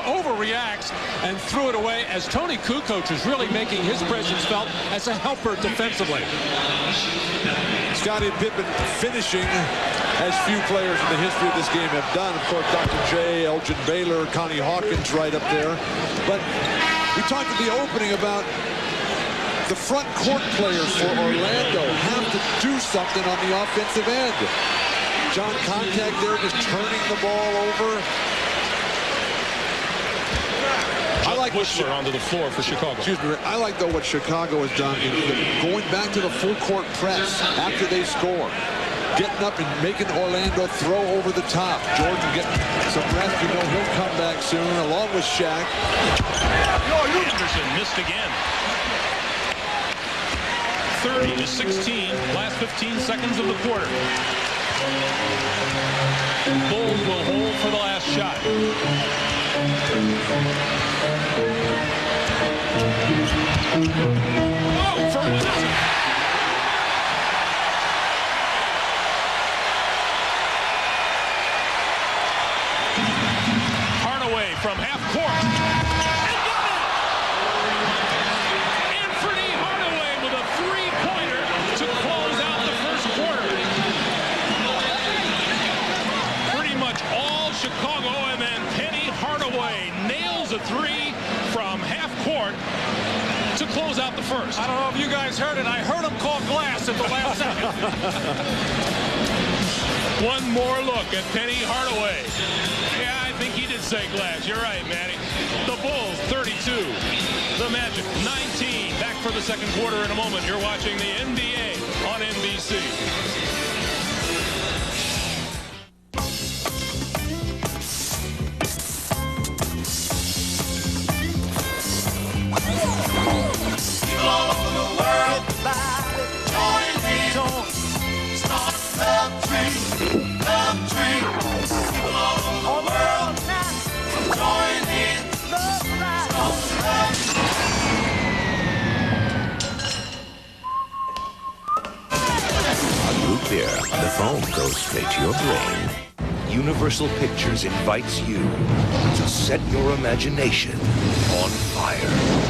overreacts and threw it away as Tony Kukoc is really making his presence felt as a helper defensively. Scottie Pippen finishing as few players in the history of this game have done. Of course, Dr. J, Elgin Baylor, Connie Hawkins right up there. But we talked at the opening about the front court players for Orlando have to do something on the offensive end. John Concac there just turning the ball over. I like Bushler onto the floor for Chicago. Excuse me. I like, though, what Chicago has done in going back to the full court press after they score. Getting up and making Orlando throw over the top. Jordan getting some rest. You know he'll come back soon, along with Shaq. Anderson missed again. 30-16, last 15 seconds of the quarter. Bulls will hold for the last shot. Oh, for Watson. Hardaway from half court. Chicago, and then Penny Hardaway nails a 3 from half court to close out the first. I don't know if you guys heard it. I heard him call glass at the last second. One more look at Penny Hardaway. Yeah, I think he did say glass. You're right, Matty. The Bulls 32, the Magic 19. Back for the second quarter in a moment. You're watching the NBA on NBC. straight to your brain. Universal Pictures invites you to set your imagination on fire.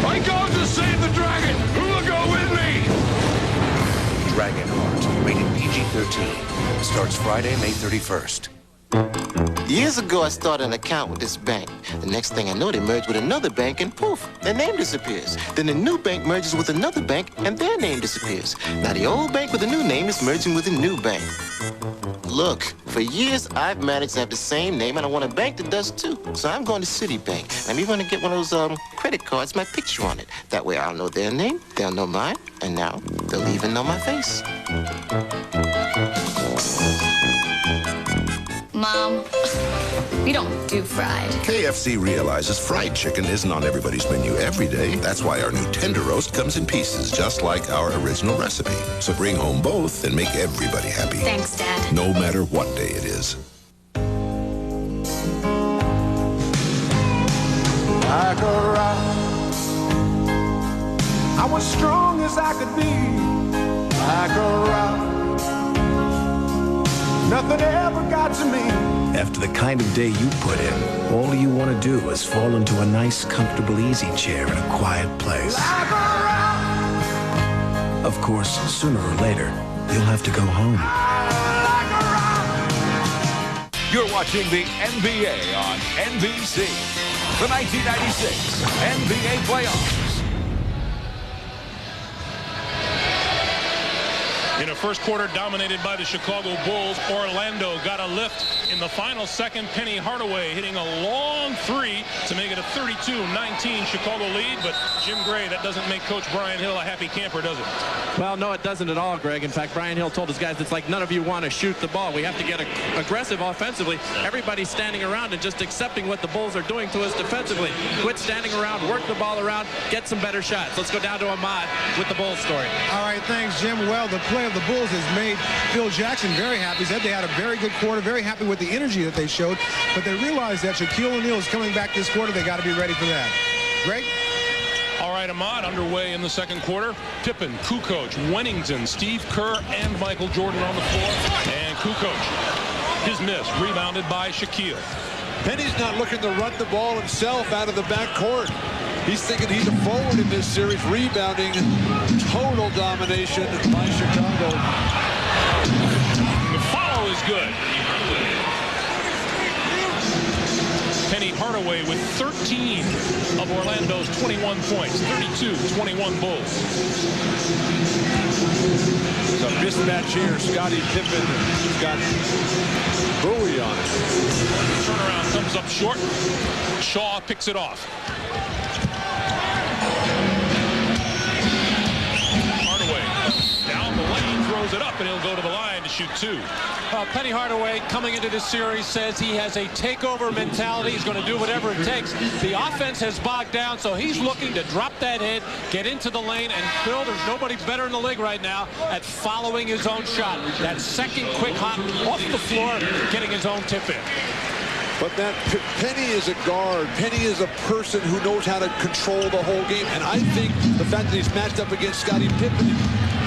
I go to save the dragon! Who will go with me? Dragonheart, rated PG-13, starts Friday, May 31st. Years ago, I started an account with this bank. The next thing I know, they merged with another bank, and poof, their name disappears. Then the new bank merges with another bank, and their name disappears. Now the old bank with a new name is merging with a new bank. Look, for years, I've managed to have the same name, and I want a bank that does too. So I'm going to Citibank. I'm even going to get one of those credit cards, my picture on it. That way I'll know their name, they'll know mine, and now they'll even know my face. Mom, we don't do fried. KFC realizes fried chicken isn't on everybody's menu every day. That's why our new tender roast comes in pieces, just like our original recipe. So bring home both and make everybody happy. Thanks, Dad. No matter what day it is. Like a rock, I was strong as I could be. Like a rock, nothing ever got to me. After the kind of day you put in, all you want to do is fall into a nice, comfortable easy chair in a quiet place. Like a rock. Of course, sooner or later, you'll have to go home. You're watching the NBA on NBC. The 1996 NBA playoffs. In a first quarter dominated by the Chicago Bulls, Orlando got a lift in the final second. Penny Hardaway hitting a long three to make it a 32-19 Chicago lead. But Jim Gray, that doesn't make Coach Brian Hill a happy camper, does it? Well, no, it doesn't at all, Greg. In fact, Brian Hill told his guys, it's like none of you want to shoot the ball. We have to get aggressive offensively. Everybody's standing around and just accepting what the Bulls are doing to us defensively. Quit standing around, work the ball around, get some better shots. Let's go down to Ahmad with the Bulls story. All right, thanks, Jim. Well, the play of the Bulls has made Phil Jackson very happy. He said they had a very good quarter, very happy with the energy that they showed, but they realized that Shaquille O'Neal is coming back this quarter. They got to be ready for that. Greg? All right, Ahmad, underway in the second quarter. Pippen, Kukoc, Wennington, Steve Kerr, and Michael Jordan on the floor. And Kukoc, his miss, rebounded by Shaquille. Penny's not looking to run the ball himself out of the backcourt. He's thinking he's a forward in this series, rebounding, total domination by Chicago. The follow is good. Penny Hardaway with 13 of Orlando's 21 points, 32-21 Bulls. It's a mismatch here. Scottie Pippen has got Bowie on it. Turnaround comes up short. Shaw picks it off. Hardaway down the lane, throws it up, and he'll go to the line to shoot two. Penny Hardaway coming into this series says he has a takeover mentality. He's going to do whatever it takes. The offense has bogged down, so he's looking to drop that head, get into the lane, and Phil, there's nobody better in the league right now at following his own shot. That second quick hop off the floor, getting his own tip in. But that Penny is a guard. Penny is a person who knows how to control the whole game. And I think the fact that he's matched up against Scottie Pippen,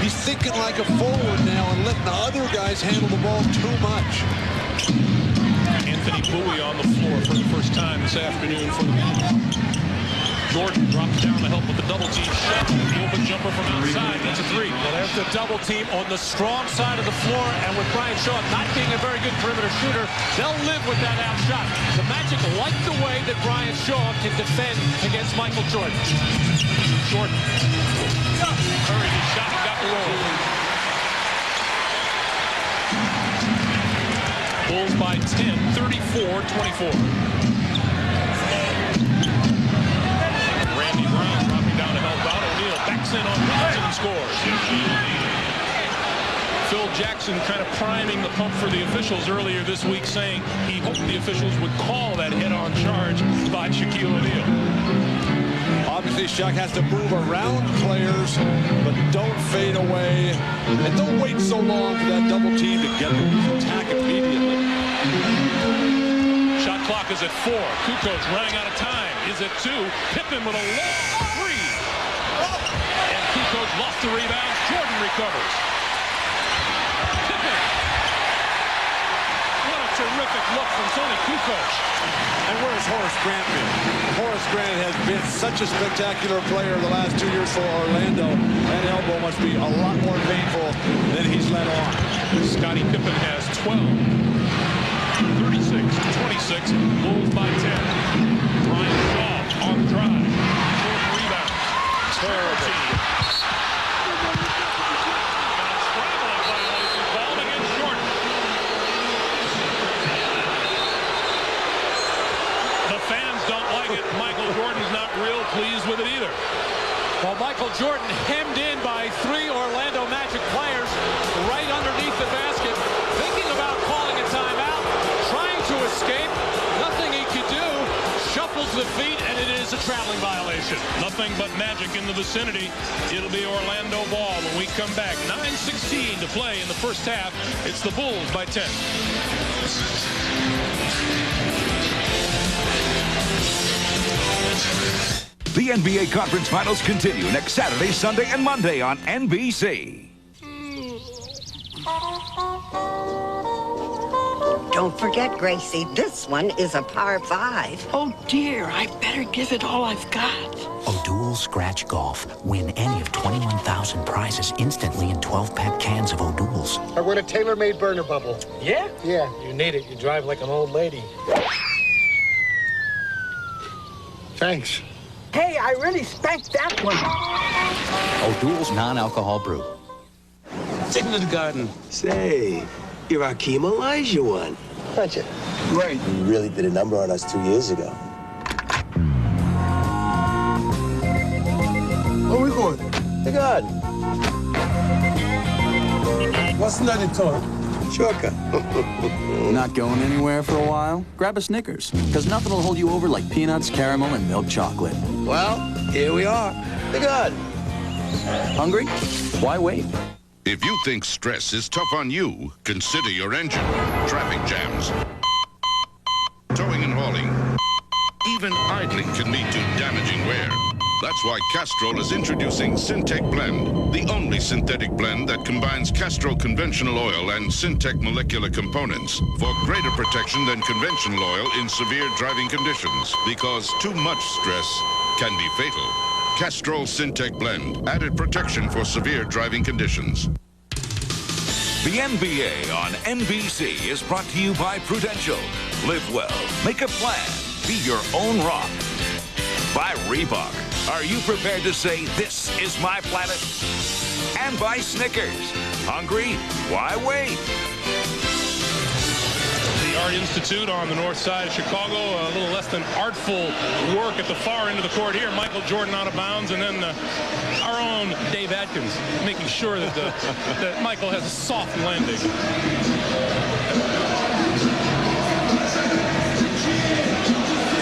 he's thinking like a forward now and letting the other guys handle the ball too much. Anthony Bowie on the floor for the first time this afternoon for the Bulls. Jordan drops down to help with the double team shot. The open jumper from outside. That's a three. Well, there's the double team on the strong side of the floor, and with Brian Shaw not being a very good perimeter shooter, they'll live with that out shot. The Magic like the way that Brian Shaw can defend against Michael Jordan. Jordan. Curry his shot, got the roll. Bulls by 10, 34-24. Randy Brown dropping down to help out. O'Neal backs in on Williams and scores. Phil Jackson kind of priming the pump for the officials earlier this week, saying he hoped the officials would call that head-on charge by Shaquille O'Neal. Obviously, Shaq has to move around players, but don't fade away. And don't wait so long for that double team to get the attack immediately. Shot clock is at 4. Kukoc running out of time. Is at 2. Pippen with a long three. And Kukoc lost the rebound. Jordan recovers. Pippen. terrific look from Tony Kukoc. And where's Horace Grant been? Horace Grant has been such a spectacular player the last 2 years for Orlando. That elbow must be a lot more painful than he's let on. Scottie Pippen has 12. 36-26. Bulls by 10. Brian Shaw on the drive. Short rebound. Terrible. Scrambling violation. Baldwin in short. The fans don't like it. Michael Jordan's not real pleased with it either. Well, Michael Jordan hemmed in by 3 Orlando Magic players right underneath the basket, thinking about calling a timeout, trying to escape. Nothing he could do. Shuffles the feet, and it is a traveling violation. Nothing but Magic in the vicinity. It'll be Orlando ball when we come back. 9:16 to play in the first half. It's the Bulls by 10. The NBA Conference Finals continue next Saturday, Sunday, and Monday on NBC. Don't forget, Gracie, this one is a par 5. Oh, dear, I better give it all I've got. O'Doul Scratch Golf. Win any of 21,000 prizes instantly in 12-pack cans of O'Doul's. I want a tailor-made burner bubble. Yeah? Yeah, you need it. You drive like an old lady. Thanks. Hey, I really spanked that one. O'Doul's non-alcohol brew. Take me to the garden. Say, you're Hakeem Olajuwon. Touch it. Right. You really did a number on us 2 years ago. Where we going? The garden. What's another toy? Shortcut. Not going anywhere for a while? Grab a Snickers, because nothing will hold you over like peanuts, caramel, and milk chocolate. Well, here we are. The garden. Hungry? Why wait? If you think stress is tough on you, consider your engine. Traffic jams, towing and hauling, even idling can lead to damaging wear. That's why Castrol is introducing Syntec Blend, the only synthetic blend that combines Castrol conventional oil and Syntec molecular components for greater protection than conventional oil in severe driving conditions, because too much stress can be fatal. Castrol Syntec Blend, added protection for severe driving conditions. The NBA on NBC is brought to you by Prudential. Live well, make a plan, be your own rock. By Reebok. Are you prepared to say, this is my planet? And by Snickers. Hungry? Why wait? The Art Institute on the north side of Chicago. A little less than artful work at the far end of the court here. Michael Jordan out of bounds, and then our own Dave Atkins making sure that, that Michael has a soft landing.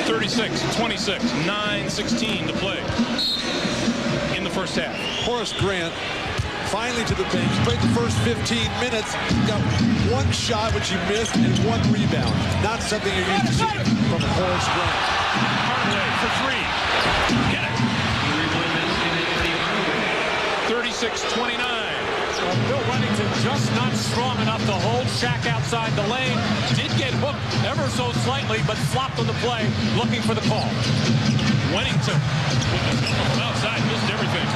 36-26, 9:16 to play in the first half. Horace Grant finally to the bench. Played the first 15 minutes. Got one shot, which he missed, and one rebound. Not something you're used to seeing from Horace Grant. Hardaway for 3. Get it. 36-29. Bill Wennington just not strong enough to hold Shaq outside the lane. Did get hooked ever so slightly, but flopped on the play, looking for the call. Wennington from outside, missed everything.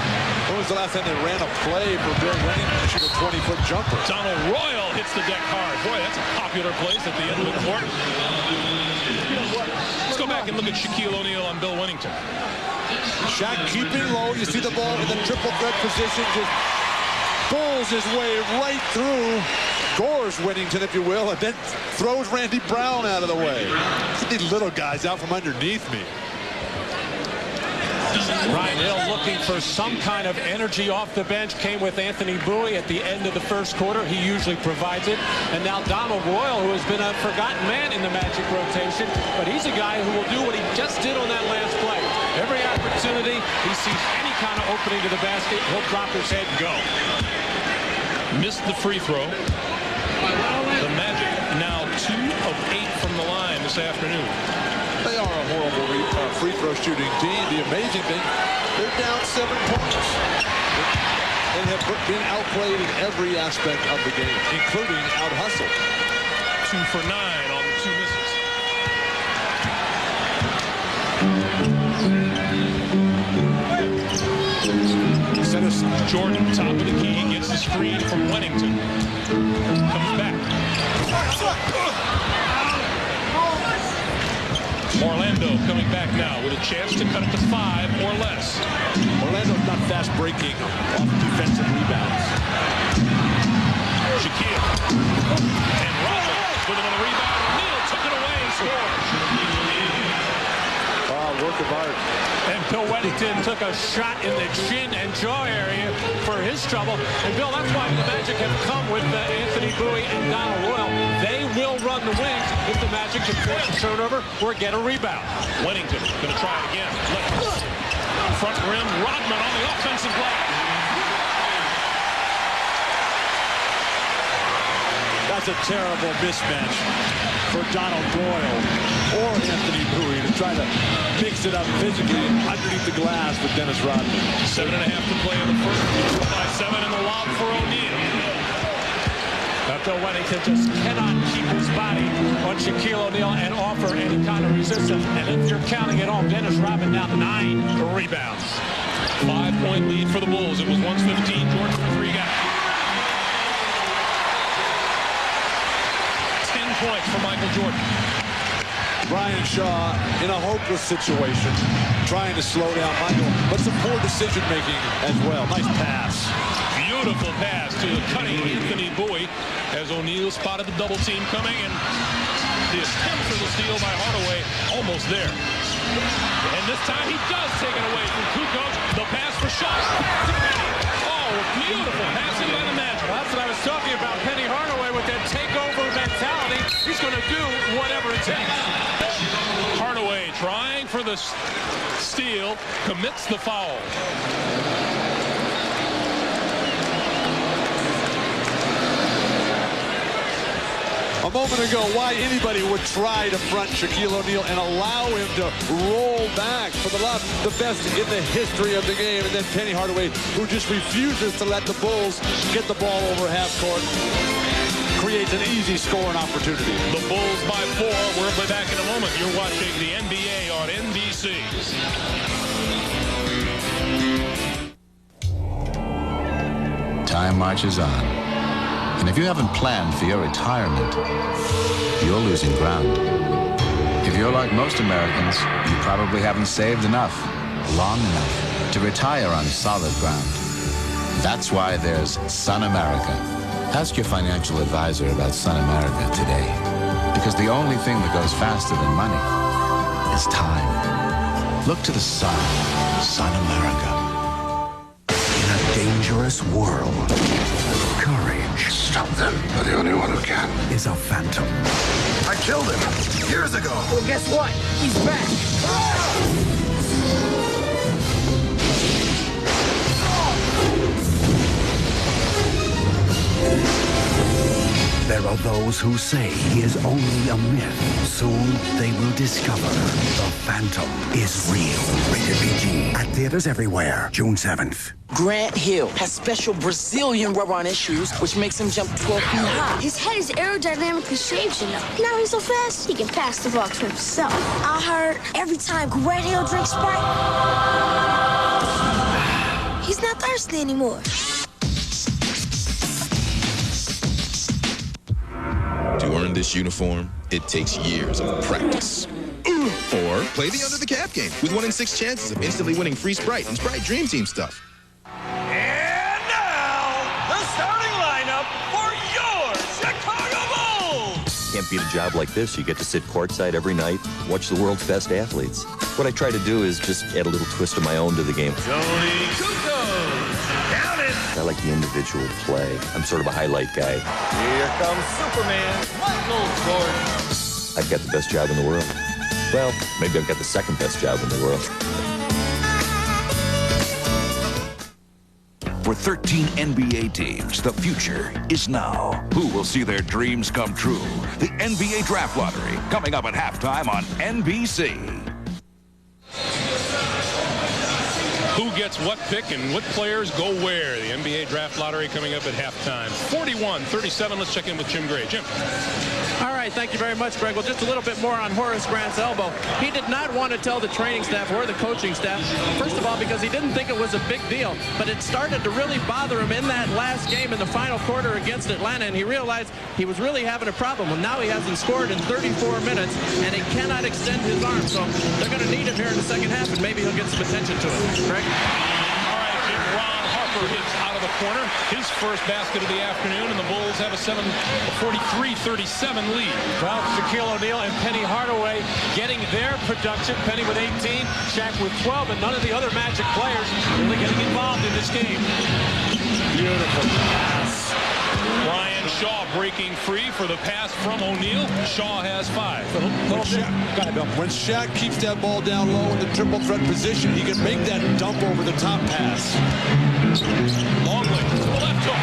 When was the last time they ran a play for Bill Wennington to shoot a 20-foot jumper? Donald Royal hits the deck hard. Boy, that's a popular place at the end of the court. Let's go back and look at Shaquille O'Neal on Bill Wennington. Shaq keeping low. You see the ball in the triple threat position. Just pulls his way right through, gores Wennington, if you will, and then throws Randy Brown out of the way. These little guys out from underneath me. Ryan Hill looking for some kind of energy off the bench. Came with Anthony Bowie at the end of the first quarter. He usually provides it. And now Donald Royal, who has been a forgotten man in the Magic rotation, but he's a guy who will do what he just did on that last play. Every opportunity he sees any kind of opening to the basket, he'll drop his head and go. Missed the free throw. The Magic now 2 of 8 from the line this afternoon. They are a horrible free throw shooting team. The amazing thing, they're down 7 points. They have been outplayed in every aspect of the game, including out-hustled. 2 for 9 on the 2 misses. Centers Jordan, top of the key, gets the screen from Wennington. Comes back. Orlando coming back now with a chance to cut it to 5 or less. Orlando's not fast breaking off defensive rebounds. Shaquille and Robert with another rebound. O'Neal took it away and scored. Work of art. And Bill Wennington took a shot in the chin and jaw area for his trouble. And Bill, that's why the Magic have come with Anthony Bowie and Donald Royal. They will run the wings if the Magic can force a turnover or get a rebound. Wennington going to try it again. Left. Front rim, Rodman on the offensive glass. That's a terrible mismatch for Donald Royal or Anthony Bowie to try to mix it up physically underneath the glass with Dennis Rodman. 7.5 to play in the first. By 7 in the lob for O'Neal. Bill Wennington just cannot keep his body on Shaquille O'Neal and offer any kind of resistance. And if you're counting it all, Dennis Rodman down to 9 rebounds. 5-point lead for the Bulls. It was 115. Jordan for 3 guys. 10 points for Michael Jordan. Brian Shaw in a hopeless situation, trying to slow down Michael, but some poor decision-making as well. Nice pass. Beautiful pass to the cutting Anthony Bowie as O'Neal spotted the double team coming, and the attempt for the steal by Hardaway almost there. And this time he does take it away from Kukoc. The pass for Shaw. Oh, beautiful passing by the Magic. Well, that's what I was talking about. Penny Hardaway with that takeover mentality. He's going to do whatever it takes. Hardaway trying for the steal, commits the foul. A moment ago, why anybody would try to front Shaquille O'Neal and allow him to roll back for the best in the history of the game. And then Penny Hardaway, who just refuses to let the Bulls get the ball over half court, creates an easy scoring opportunity. The Bulls by 4. We'll be back in a moment. You're watching the NBA on NBC. Time marches on. And if you haven't planned for your retirement, you're losing ground. If you're like most Americans, you probably haven't saved enough, long enough, to retire on solid ground. That's why there's Sun America. Ask your financial advisor about Sun America today. Because the only thing that goes faster than money is time. Look to the sun. Sun America. In a dangerous world, courage. Stop them. You're the only one who can. Is a phantom. I killed him years ago. Well, guess what? He's back. There are those who say he is only a myth. Soon they will discover the Phantom is real. Rated PG. At theaters everywhere, June 7th. Grant Hill has special Brazilian rubber-on shoes, which makes him jump 12 feet high. His head is aerodynamically shaped, you know. Now he's so fast, he can pass the ball to himself. I heard every time Grant Hill drinks Sprite, he's not thirsty anymore. To earn this uniform, it takes years of practice. Or play the Under the Cap game with 1 in 6 chances of instantly winning free Sprite and Sprite Dream Team stuff. And now, the starting lineup for your Chicago Bulls! Can't beat a job like this. You get to sit courtside every night, watch the world's best athletes. What I try to do is just add a little twist of my own to the game. Tony Kukoc, down it! I like the individual play. I'm sort of a highlight guy. Here comes Superman, Michael Jordan. I've got the best job in the world. Well, maybe I've got the second best job in the world. For 13 NBA teams, the future is now. Who will see their dreams come true? The NBA Draft Lottery, coming up at halftime on NBC. who gets what pick and what players go where. The NBA draft lottery coming up at halftime. 41-37. Let's check in with Jim Gray. Jim. All right, thank you very much, Greg. Well, just a little bit more on Horace Grant's elbow. He did not want to tell the training staff or the coaching staff, first of all, because he didn't think it was a big deal, but it started to really bother him in that last game in the final quarter against Atlanta, and he realized he was really having a problem. Well, now he hasn't scored in 34 minutes, and he cannot extend his arm, so they're going to need him here in the second half, and maybe he'll get some attention to it. Greg? All right, Jim. Ron Harper hits out of the corner. His first basket of the afternoon, and the Bulls have a 43-37 lead. Well, Shaquille O'Neal and Penny Hardaway getting their production. Penny with 18, Shaq with 12, and none of the other Magic players really getting involved in this game. Beautiful pass. Ryan Shaw breaking free for the pass from O'Neal. Shaw has 5. When Shaq keeps that ball down low in the triple threat position, he can make that dump over the top pass. Longley to the left hook.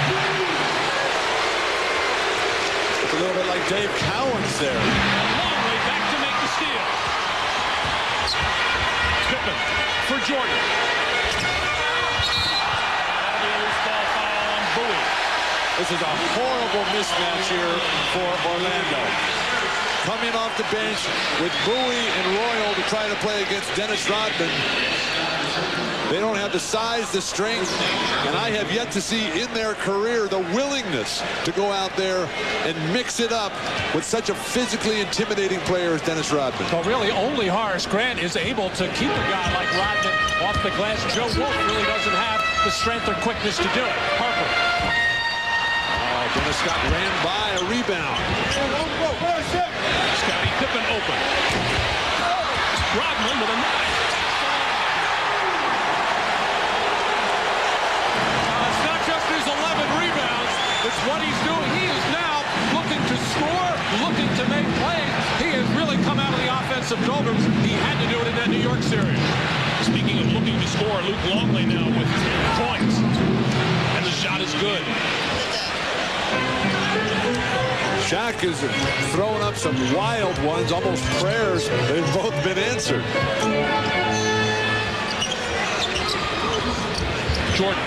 It's a little bit like Dave Cowens there. Longley back to make the steal. Pippen for Jordan. That'll be a loose ball foul on Bowie. This is a horrible mismatch here for Orlando. Coming off the bench with Bowie and Royal to try to play against Dennis Rodman. They don't have the size, the strength, and I have yet to see in their career the willingness to go out there and mix it up with such a physically intimidating player as Dennis Rodman. Well, really, only Horace Grant is able to keep a guy like Rodman off the glass. Joe Wolf really doesn't have the strength or quickness to do it. Harper. Dennis Scott ran by a rebound. Scottie Pippen open. Rodman with a knife. It's not just his 11 rebounds. It's what he's doing. He is now looking to score, looking to make plays. He has really come out of the offensive doldrums. He had to do it in that New York series. Speaking of looking to score, Luke Longley now with 10 points. And the shot is good. Shaq is throwing up some wild ones, almost prayers. They've both been answered. Jordan.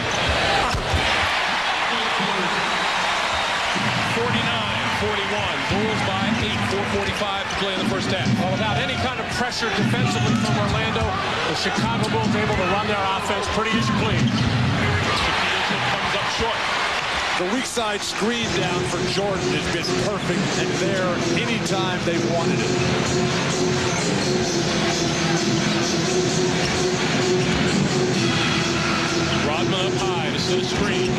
49-41. Bulls by 8. 4:45 to play in the first half. Well, without any kind of pressure defensively from Orlando, the Chicago Bulls able to run their offense pretty as you please. Shaquille comes up short. The weak side screen down for Jordan has been perfect and there anytime they've wanted it. Rodman up high to set a screen.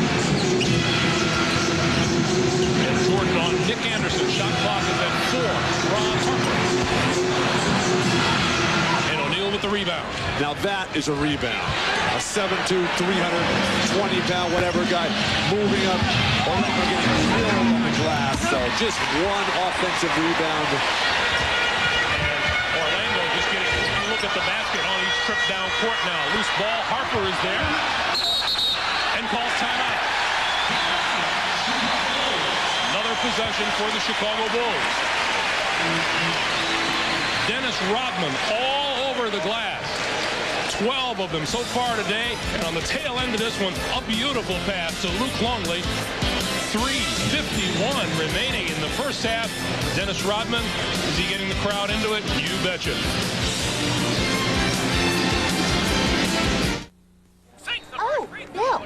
And Jordan on Nick Anderson. Shot clock is at 4. Ron Harper. And O'Neal with the rebound. Now that is a rebound. A 7'2", 320-pound, whatever guy moving up. Orlando getting killed on the glass. So just one offensive rebound. And Orlando just getting a look at the basket. Oh, he's tripped down court now. Loose ball. Harper is there. And calls timeout. Another possession for the Chicago Bulls. Dennis Rodman all over the glass. 12 of them so far today, and on the tail end of this one, a beautiful pass to Luke Longley. 3:51 remaining in the first half. Dennis Rodman, is he getting the crowd into it? You betcha. Oh, Bill,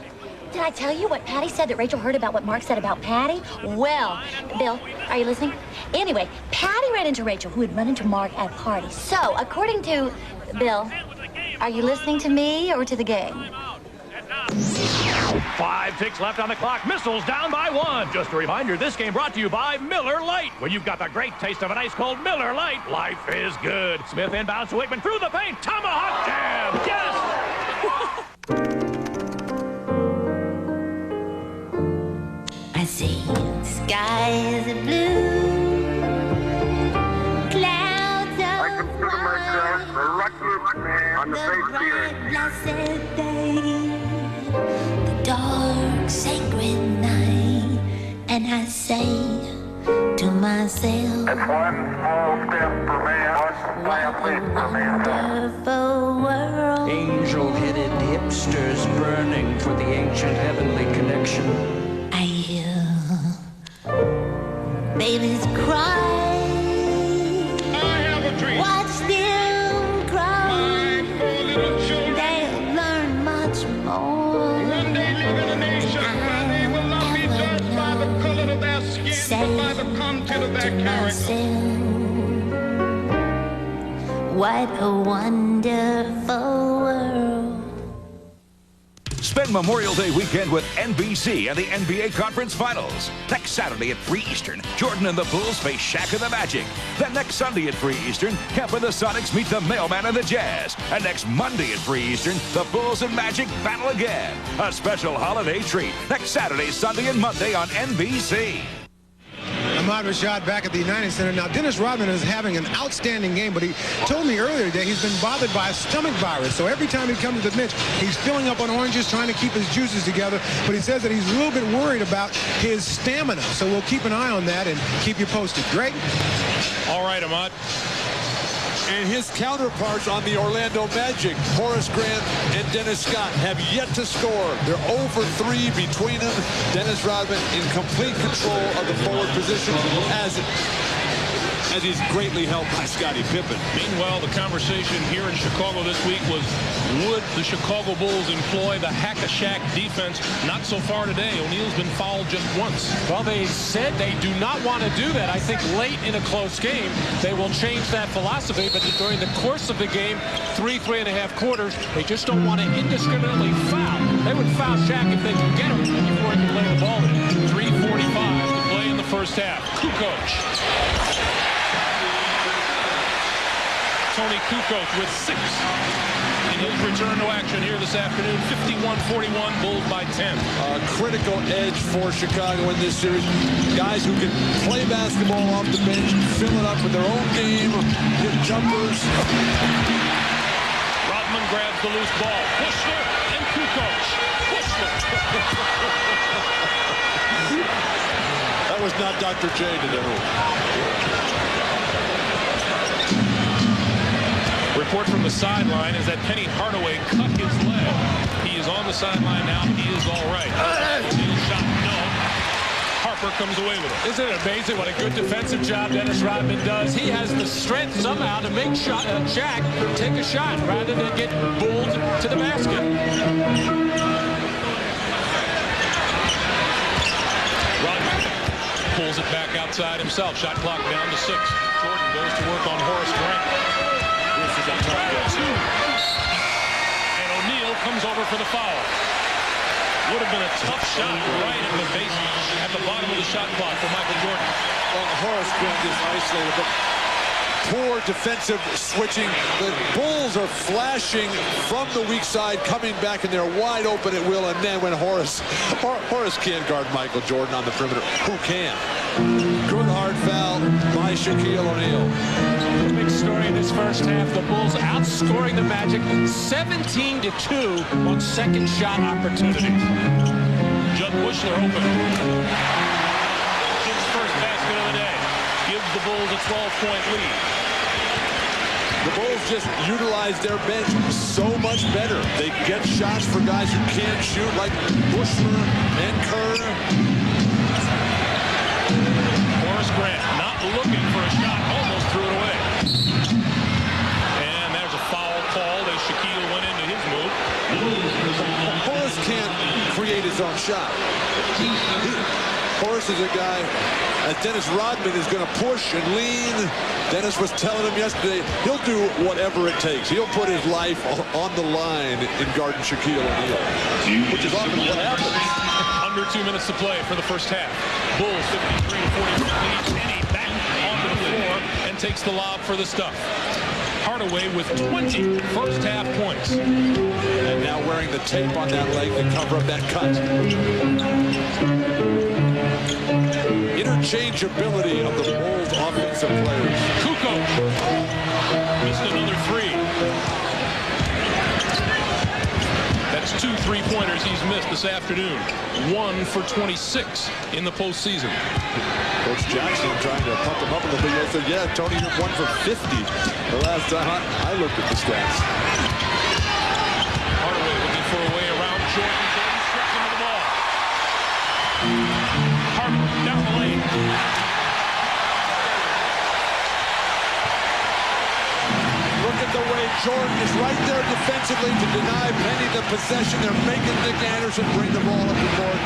did I tell you what Patty said that Rachel heard about what Mark said about Patty? Well, Bill, are you listening? Anyway, Patty ran into Rachel, who had run into Mark at a party. So, according to Bill, are you listening to me or to the game? 5 ticks left on the clock. Missiles down by 1. Just a reminder, this game brought to you by Miller Lite. When you've got the great taste of an ice-cold Miller Lite, life is good. Smith inbounds to Wakeman through the paint. Tomahawk jam. Yes! I see skies are blue, clouds are white, the luckiest man on the face here. Blessed day, the dark sacred night, and I say to myself, it's one small step for man, one giant leap for mankind. wonderful world. Angel-headed Webster's burning for the ancient heavenly connection. I hear babies cry. I have a dream. Watch them cry. My poor little children. They'll learn much more. One day live in a nation where they will not be judged by the color of their skin, but by the content of their character. What a wonderful world. Spend Memorial Day weekend with NBC and the NBA Conference Finals. Next Saturday at 3 Eastern, Jordan and the Bulls face Shaq and the Magic. Then next Sunday at 3 Eastern, Kemp and the Sonics meet the Mailman and the Jazz. And next Monday at 3 Eastern, the Bulls and Magic battle again. A special holiday treat next Saturday, Sunday, and Monday on NBC. Ahmad Rashad back at the United Center. Now, Dennis Rodman is having an outstanding game, but he told me earlier today he's been bothered by a stomach virus. So every time he comes to the bench, he's filling up on oranges, trying to keep his juices together. But he says that he's a little bit worried about his stamina. So we'll keep an eye on that and keep you posted. Great. All right, Ahmad. And his counterparts on the Orlando Magic, Horace Grant and Dennis Scott, have yet to score. They're 0 for 3 between them. Dennis Rodman in complete control of the forward position as he's greatly helped by Scottie Pippen. Meanwhile, the conversation here in Chicago this week was, would the Chicago Bulls employ the hack-a-shack defense? Not so far today. O'Neal's been fouled just once. Well, they said they do not want to do that. I think late in a close game, they will change that philosophy. But during the course of the game, 3.5 quarters, they just don't want to indiscriminately foul. They would foul Shaq if they could get him before he could lay the ball in. 3:45 to play in the first half. Kukoc. Tony Kukoc with 6 in his return to action here this afternoon. 51-41, Bulls by 10. A critical edge for Chicago in this series. Guys who can play basketball off the bench, fill it up with their own game, hit jumpers. Rodman grabs the loose ball. Bushler and Kukoc. Bushler. That was not Dr. J today. Report from the sideline is that Penny Hardaway cut his leg. He is on the sideline now. He is all right. O'Neal shot, no. Harper comes away with it. Isn't it amazing what a good defensive job Dennis Rodman does? He has the strength somehow to make Shaq take a shot rather than get bulled to the basket. Rodman pulls it back outside himself. Shot clock down to 6. Jordan goes to work on Horace Grant. And O'Neal comes over for the foul. Would have been a tough shot right in the face at the bottom of the shot clock for Michael Jordan. Well, Horace Grant is isolated, but poor defensive switching. The Bulls are flashing from the weak side, coming back, and they're wide open at will. And then when Horace can't guard Michael Jordan on the perimeter, who can? Good hard foul by Shaquille O'Neal. The big story in this first half, the Bulls outscoring the Magic 17-2 on second shot opportunities. Judd Bushler open. His first basket of the day gives the Bulls a 12-point lead. The Bulls just utilize their bench so much better. They get shots for guys who can't shoot, like Bushler and Kerr. Horace Grant not looking for a shot, almost threw it away. And there's a foul call as Shaquille went into his move. Horace can't create his own shot. Horace is a guy, as Dennis Rodman is going to push and lean. Dennis was telling him yesterday, he'll do whatever it takes. He'll put his life on the line in guarding Shaquille O'Neal, which is often what happens. Under 2 minutes to play for the first half. Bulls 53-41 lead. Penny back onto the floor and takes the lob for the stuff. Hardaway with 20 first half points. And now wearing the tape on that leg to cover up that cut. Interchangeability of the Bulls offensive players. Kukoc missed another 3. That's 2 3-pointers he's missed this afternoon. 1 for 26 in the postseason. Coach Jackson trying to pump him up a little bit. He said, yeah, Tony, you're 1 for 50 the last time I looked at the stats. Hardaway looking for a Jordan is right there defensively to deny Penny the possession. They're making Nick Anderson bring the ball up the court.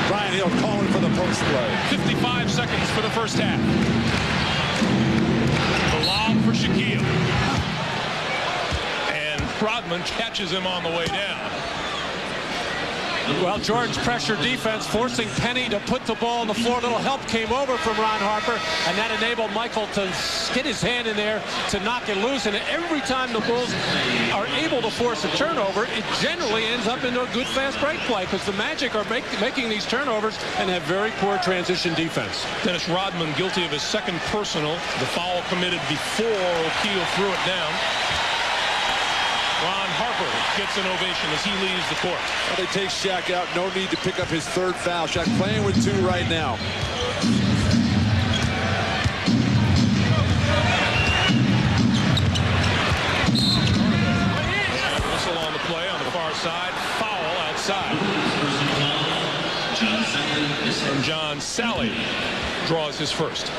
Brian Hill calling for the post play. 55 seconds for the first half. The lob for Shaquille. And Rodman catches him on the way down. Well, Jordan's pressure defense forcing Penny to put the ball on the floor. A little help came over from Ron Harper, and that enabled Michael to get his hand in there to knock it loose. And every time the Bulls are able to force a turnover, it generally ends up into a good fast break play because the Magic are making these turnovers and have very poor transition defense. Dennis Rodman guilty of his second personal. The foul committed before O'Keefe threw it down. Ron Harper gets an ovation as he leaves the court. Well, they take Shaq out. No need to pick up his third foul. Shaq playing with 2 right now. Whistle on the play on the far side. Foul outside. And John Sally draws his first.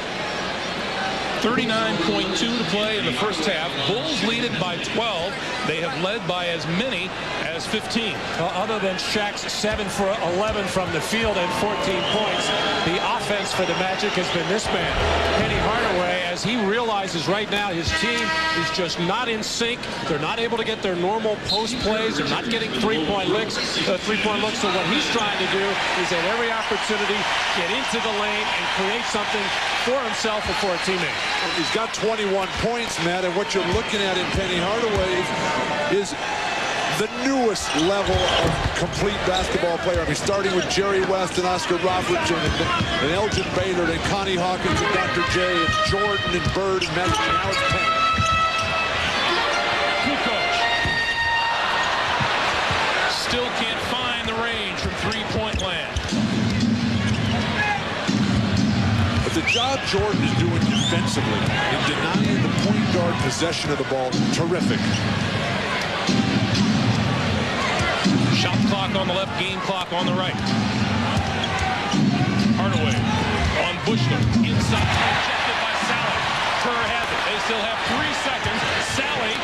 39.2 to play in the first half. Bulls lead it by 12. They have led by as many as 15. Well, other than Shaq's 7 for 11 from the field and 14 points, the offense for the Magic has been this man, Penny Hardaway, as he realizes right now his team is just not in sync. They're not able to get their normal post plays. They're not getting three-point looks. So what he's trying to do is at every opportunity get into the lane and create something for himself or for a teammate. He's got 21 points, Matt, and what you're looking at in Penny Hardaway is the newest level of complete basketball player. I mean, starting with Jerry West and Oscar Robertson and Elgin Baylor and Connie Hawkins and Dr. J and Jordan and Bird and Magic, and now it's Penny. Kukoc still can't find the range from three-point land. But the job Jordan is doing defensively in denying the point guard possession of the ball, terrific. Shot clock on the left, game clock on the right. Hardaway on Bushler. Inside, rejected by Sally. Kerr has it. They still have 3 seconds. Sally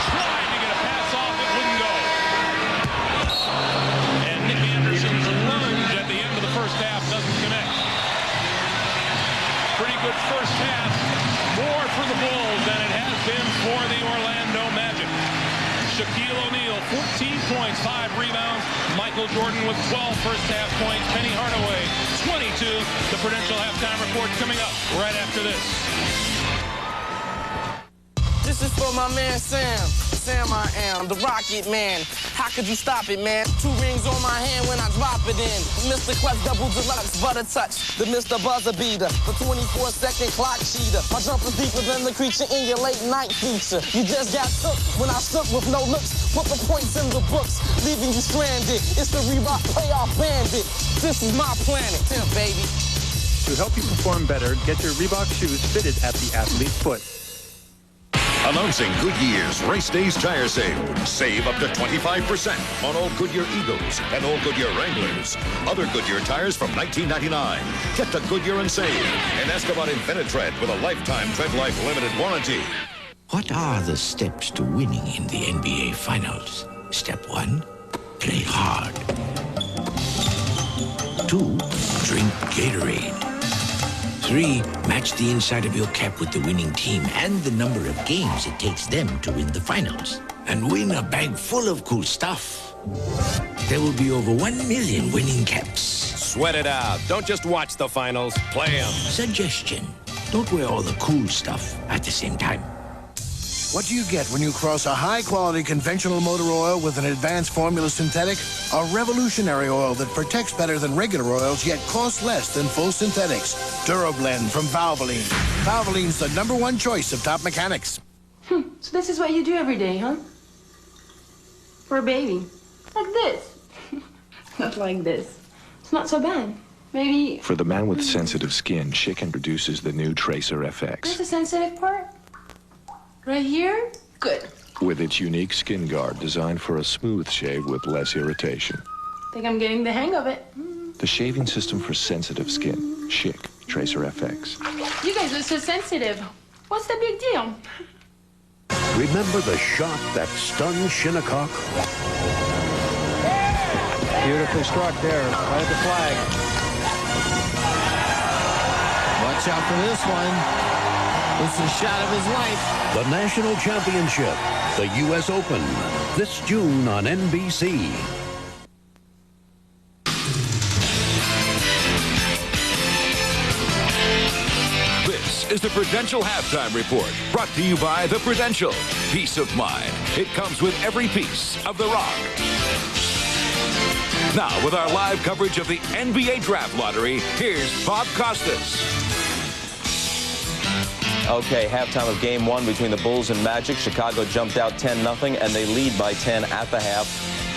trying to get a pass off. It wouldn't go. And Nick Anderson's lunge at the end of the first half doesn't connect. Pretty good first half. More for the Bulls than it has been for the Orlando Magic. Shaquille O'Neal, 14 points, 5 rebounds. Michael Jordan with 12 first half points. Penny Hardaway, 22. The Prudential halftime report coming up right after this. This is for my man Sam. Sam I am, the Rocket Man. How could you stop it, man? 2 rings on my hand when I drop it in. Mr. Clutch Double Deluxe, Butter Touch. The Mr. Buzzer Beater, the 24-second clock cheater. My jumper's deeper than the creature in your late night feature. You just got took when I shook with no looks. Put the points in the books, leaving you stranded. It's the Reebok Playoff Bandit. This is my planet, Tim, baby. To help you perform better, get your Reebok shoes fitted at the athlete's foot. Announcing Goodyear's Race Days Tire Sale. Save up to 25% on all Goodyear Eagles and all Goodyear Wranglers. Other Goodyear tires from $19.99. Get to Goodyear and save. And ask about InfiniTread with a lifetime Tread Life limited warranty. What are the steps to winning in the NBA Finals? Step 1, play hard. 2, drink Gatorade. 3, match the inside of your cap with the winning team and the number of games it takes them to win the finals. And win a bag full of cool stuff. There will be over 1 million winning caps. Sweat it out. Don't just watch the finals. Play them. Suggestion. Don't wear all the cool stuff at the same time. What do you get when you cross a high-quality conventional motor oil with an advanced formula synthetic? A revolutionary oil that protects better than regular oils, yet costs less than full synthetics. DuraBlend from Valvoline. Valvoline's the #1 choice of top mechanics. So this is what you do every day, huh? For a baby. Like this. Not like this. It's not so bad. Maybe... For the man with sensitive skin, Schick introduces the new Tracer FX. Where's the sensitive part? Right here? Good. With its unique skin guard designed for a smooth shave with less irritation. Think I'm getting the hang of it. The shaving system for sensitive skin. Schick Tracer FX. You guys are so sensitive. What's the big deal? Remember the shot that stunned Shinnecock? Beautifully struck there, right at the flag. Watch out for this one. It's a shot of his life. The National Championship, the U.S. Open, this June on NBC. This is the Prudential Halftime Report, brought to you by the Prudential. Peace of mind. It comes with every piece of the rock. Now, with our live coverage of the NBA Draft Lottery, here's Bob Costas. Okay, halftime of Game 1 between the Bulls and Magic. Chicago jumped out 10-0, and they lead by 10 at the half,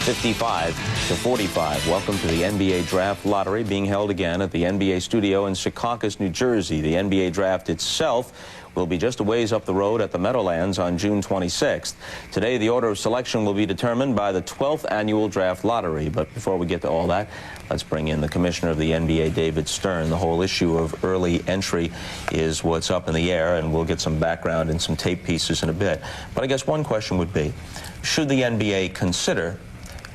55-45. Welcome to the NBA Draft Lottery, being held again at the NBA studio in Secaucus, New Jersey. The NBA Draft itself will be just a ways up the road at the Meadowlands on June 26th. Today, the order of selection will be determined by the 12th annual Draft Lottery. But before we get to all that, let's bring in the commissioner of the NBA, David Stern. The whole issue of early entry is what's up in the air, and we'll get some background and some tape pieces in a bit. But I guess one question would be, should the NBA consider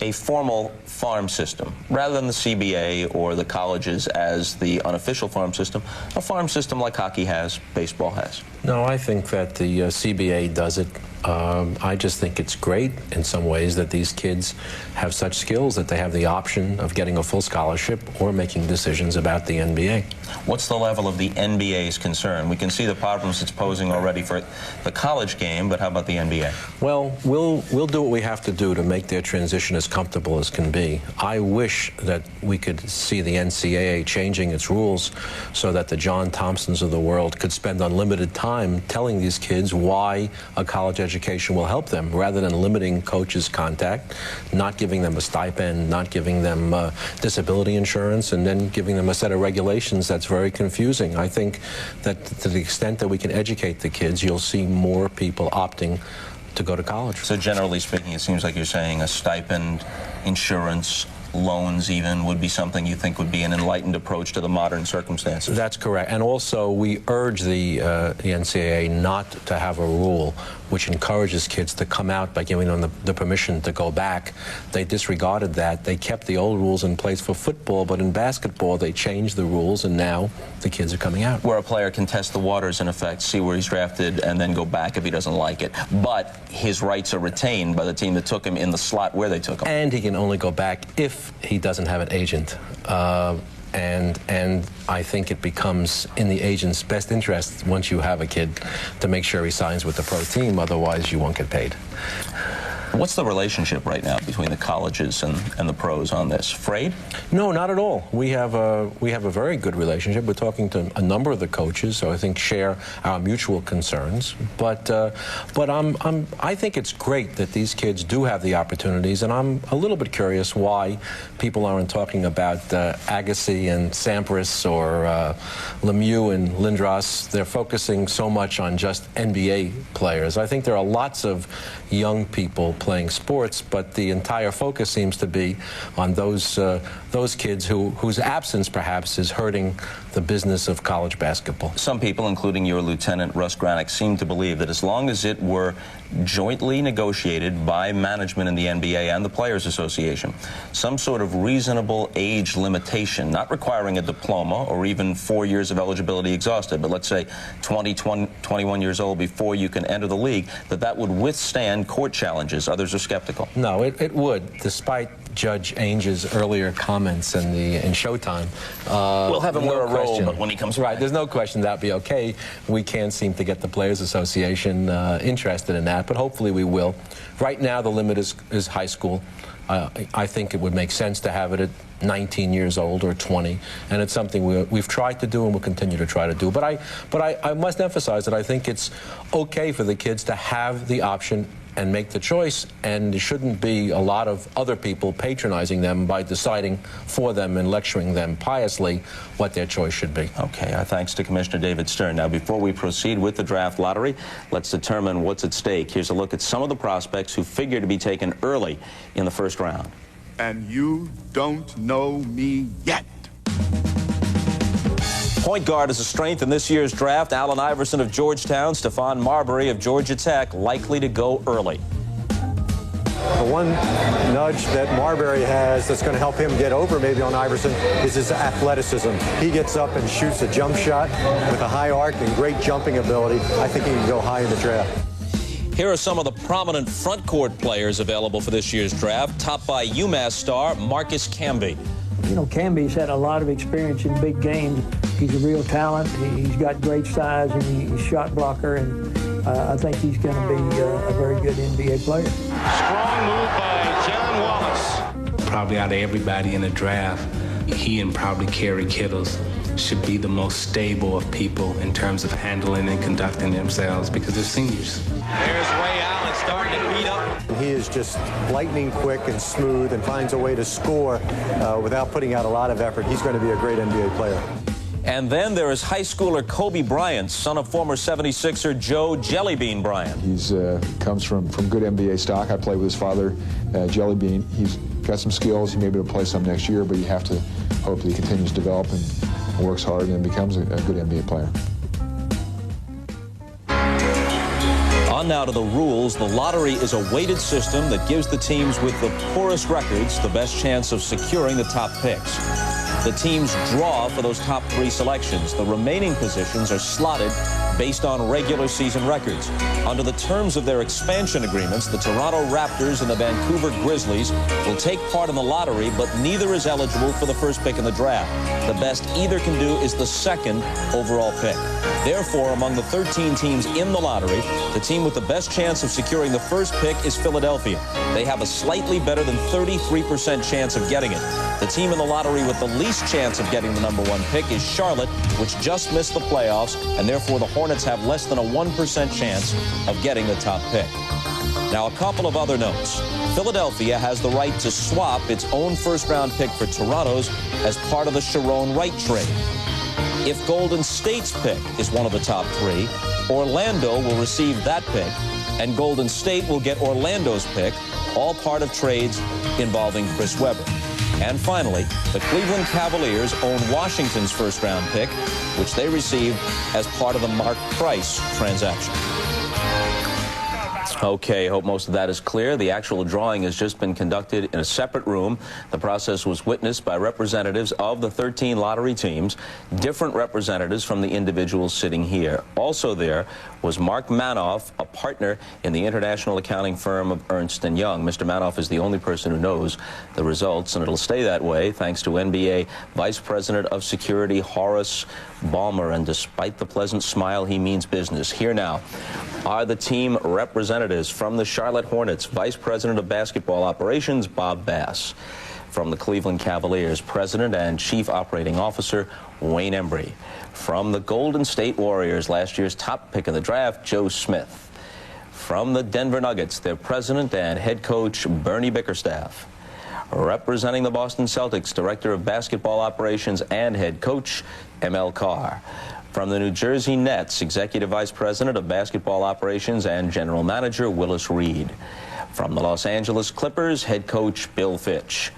a formal farm system, rather than the CBA or the colleges as the unofficial farm system, a farm system like hockey has, baseball has? No, I think that the CBA does it. I just think it's great in some ways that these kids have such skills that they have the option of getting a full scholarship or making decisions about the NBA. What's the level of the NBA's concern? We can see the problems it's posing already for the college game, but how about the NBA? Well, we'll do what we have to do to make their transition as comfortable as can be. I wish that we could see the NCAA changing its rules so that the John Thompsons of the world could spend unlimited time telling these kids why a college education will help them, rather than limiting coaches' contact, not giving them a stipend, not giving them disability insurance, and then giving them a set of regulations that's very confusing. I think that to the extent that we can educate the kids, you'll see more people opting to go to college. So generally speaking, it seems like you're saying a stipend, insurance, loans even would be something you think would be an enlightened approach to the modern circumstances. That's correct. And also, we urge the NCAA not to have a rule which encourages kids to come out by giving them the permission to go back. They disregarded that. They kept the old rules in place for football, but in basketball, they changed the rules, and now the kids are coming out. Where a player can test the waters, in effect, see where he's drafted, and then go back if he doesn't like it. But his rights are retained by the team that took him in the slot where they took him. And he can only go back if he doesn't have an agent. And I think it becomes in the agent's best interest, once you have a kid, to make sure he signs with the pro team, otherwise you won't get paid. What's the relationship right now between the colleges and the pros on this? Frayed? No, not at all. We have a very good relationship. We're talking to a number of the coaches, who I think share our mutual concerns. But I think it's great that these kids do have the opportunities, and I'm a little bit curious why people aren't talking about Agassi and Sampras or Lemieux and Lindros. They're focusing so much on just NBA players. I think there are lots of young people playing sports, but the entire focus seems to be on those kids whose absence perhaps is hurting the business of college basketball. Some people, including your lieutenant Russ Granick, seem to believe that as long as it were jointly negotiated by management in the NBA and the Players Association, some sort of reasonable age limitation, not requiring a diploma or even 4 years of eligibility exhausted, but let's say 21 years old before you can enter the league, that would withstand court challenges. Others are skeptical. No, it would, despite Judge Ainge's earlier comments in Showtime. We'll have him wear a robe when he comes back. Right, there's no question that'd be okay. We can't seem to get the Players Association interested in that, but hopefully we will. Right now, the limit is high school. I think it would make sense to have it at 19 years old or 20, and it's something we've tried to do and we'll continue to try to do. But I must emphasize that I think it's okay for the kids to have the option and make the choice, and there shouldn't be a lot of other people patronizing them by deciding for them and lecturing them piously what their choice should be. Okay, our thanks to Commissioner David Stern. Now, before we proceed with the draft lottery, let's determine what's at stake. Here's a look at some of the prospects who figure to be taken early in the first round. And you don't know me yet. Point guard is a strength in this year's draft. Allen Iverson of Georgetown, Stephon Marbury of Georgia Tech likely to go early. The one nudge that Marbury has that's going to help him get over maybe on Iverson is his athleticism. He gets up and shoots a jump shot with a high arc and great jumping ability. I think he can go high in the draft. Here are some of the prominent front court players available for this year's draft, topped by UMass star Marcus Camby. You know, Camby's had a lot of experience in big games. He's a real talent. He's got great size, and he's a shot blocker, and I think he's going to be a very good NBA player. Strong move by John Wallace. Probably out of everybody in the draft, he and probably Kerry Kittles should be the most stable of people in terms of handling and conducting themselves because they're seniors. There's Ray Allen starting to beat up. He is just lightning quick and smooth and finds a way to score without putting out a lot of effort. He's going to be a great NBA player. And then there is high schooler Kobe Bryant, son of former 76er Joe Jellybean Bryant. He's comes from good NBA stock. I played with his father, Jellybean. He's got some skills. He may be able to play some next year, but you have to hope that he continues to develop and works hard and becomes a good NBA player. On now to the rules. The lottery is a weighted system that gives the teams with the poorest records the best chance of securing the top picks. The teams draw for those top 3 selections. The remaining positions are slotted based on regular season records. Under the terms of their expansion agreements, the Toronto Raptors and the Vancouver Grizzlies will take part in the lottery, but neither is eligible for the first pick in the draft. The best either can do is the second overall pick. Therefore, among the 13 teams in the lottery, the team with the best chance of securing the first pick is Philadelphia. They have a slightly better than 33% chance of getting it. The team in the lottery with the least chance of getting the #1 pick is Charlotte, which just missed the playoffs, and therefore the Hornets have less than a 1% chance of getting the top pick. Now, a couple of other notes. Philadelphia has the right to swap its own first-round pick for Toronto's as part of the Sharon Wright trade. If Golden State's pick is one of the top 3, Orlando will receive that pick, and Golden State will get Orlando's pick, all part of trades involving Chris Webber. And finally, the Cleveland Cavaliers own Washington's first-round pick, which they received as part of the Mark Price transaction. Okay, hope most of that is clear. The actual drawing has just been conducted in a separate room. The process was witnessed by representatives of the 13 lottery teams, different representatives from the individuals sitting here. Also there was Mark Manoff, a partner in the international accounting firm of Ernst & Young. Mr. Manoff is the only person who knows the results, and it'll stay that way thanks to NBA Vice President of Security Horace Balmer, and despite the pleasant smile, he means business. Here now are the team representatives. From the Charlotte Hornets, Vice President of Basketball Operations, Bob Bass. From the Cleveland Cavaliers, President and Chief Operating Officer, Wayne Embry. From the Golden State Warriors, last year's top pick in the draft, Joe Smith. From the Denver Nuggets, their President and Head Coach, Bernie Bickerstaff. Representing the Boston Celtics, Director of Basketball Operations and Head Coach, M.L. Carr. From the New Jersey Nets, Executive Vice President of Basketball Operations and General Manager Willis Reed. From the Los Angeles Clippers, Head Coach Bill Fitch.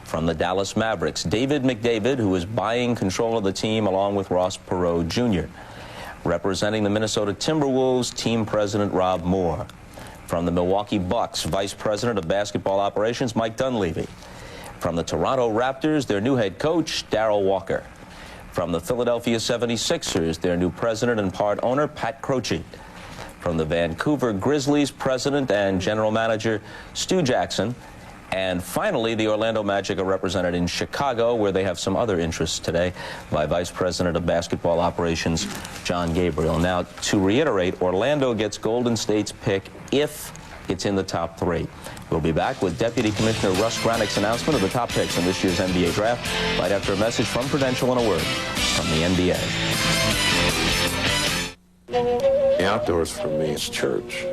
From the Dallas Mavericks, David McDavid, who is buying control of the team along with Ross Perot Jr. Representing the Minnesota Timberwolves, Team President Rob Moore. From the Milwaukee Bucks, Vice President of Basketball Operations Mike Dunleavy. From the Toronto Raptors, their new head coach, Darrell Walker. From the Philadelphia 76ers, their new president and part owner, Pat Croce. From the Vancouver Grizzlies, president and general manager, Stu Jackson. And finally, the Orlando Magic are represented in Chicago, where they have some other interests today, by Vice President of Basketball Operations, John Gabriel. Now, to reiterate, Orlando gets Golden State's pick if it's in the top 3. We'll be back with Deputy Commissioner Russ Granick's announcement of the top picks in this year's NBA draft right after a message from Prudential and a word from the NBA. The outdoors for me is church.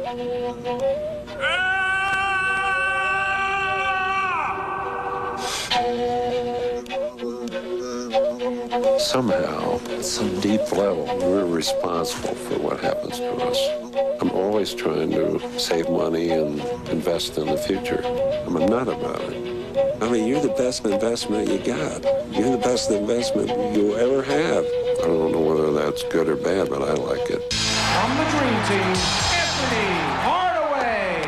Somehow, at some deep level, we're responsible for what happens to us. I'm always trying to save money and invest in the future. I'm a nut about it. I mean, you're the best investment you got. You're the best investment you'll ever have. I don't know whether that's good or bad, but I like it. From the Dream Team, Anthony Hardaway.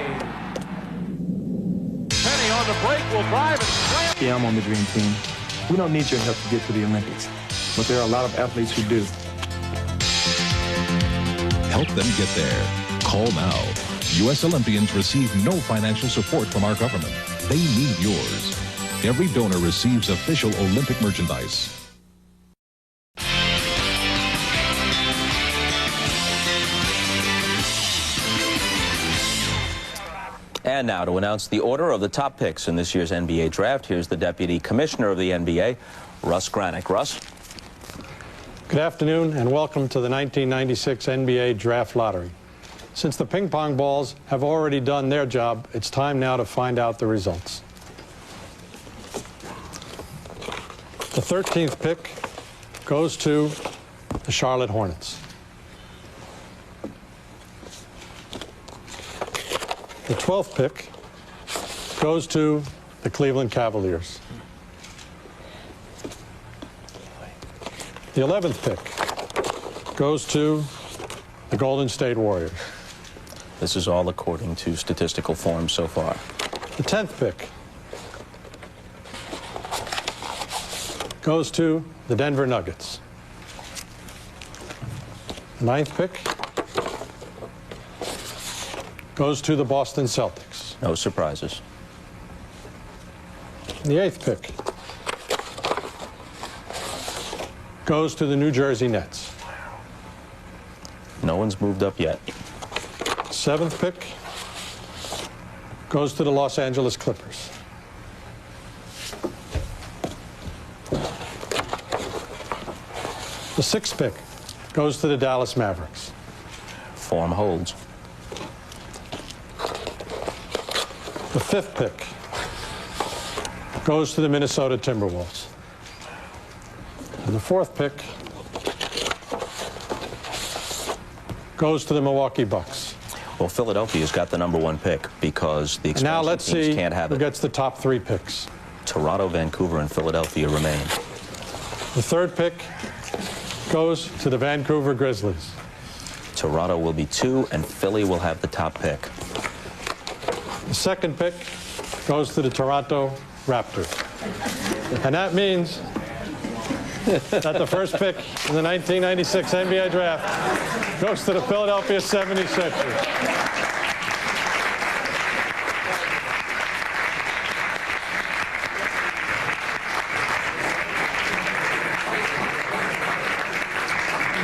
Penny on the break will drive and slam. Yeah, I'm on the Dream Team. We don't need your help to get to the Olympics, but there are a lot of athletes who do. Help them get there. Call now. U.S. Olympians receive no financial support from our government. They need yours. Every donor receives official Olympic merchandise. And now to announce the order of the top picks in this year's NBA draft, here's the Deputy Commissioner of the NBA, Russ Granick. Russ? Good afternoon and welcome to the 1996 NBA Draft Lottery. Since the ping pong balls have already done their job, it's time now to find out the results. The 13th pick goes to the Charlotte Hornets. The 12th pick goes to the Cleveland Cavaliers. The 11th pick goes to the Golden State Warriors. This is all according to statistical forms so far. The 10th pick goes to the Denver Nuggets. The 9th pick goes to the Boston Celtics. No surprises. The 8th pick goes to the New Jersey Nets. No one's moved up yet. 7th pick goes to the Los Angeles Clippers. The 6th pick goes to the Dallas Mavericks. Form holds. The 5th pick goes to the Minnesota Timberwolves. And the 4th pick goes to the Milwaukee Bucks. Well, Philadelphia's got the #1 pick because the Now expansion let's teams see can't have who it. gets the top 3 picks. Toronto, Vancouver, and Philadelphia remain. The 3rd pick goes to the Vancouver Grizzlies. Toronto will be 2, and Philly will have the top pick. The 2nd pick goes to the Toronto Raptors. And that means that the first pick in the 1996 NBA Draft goes to the Philadelphia 76ers.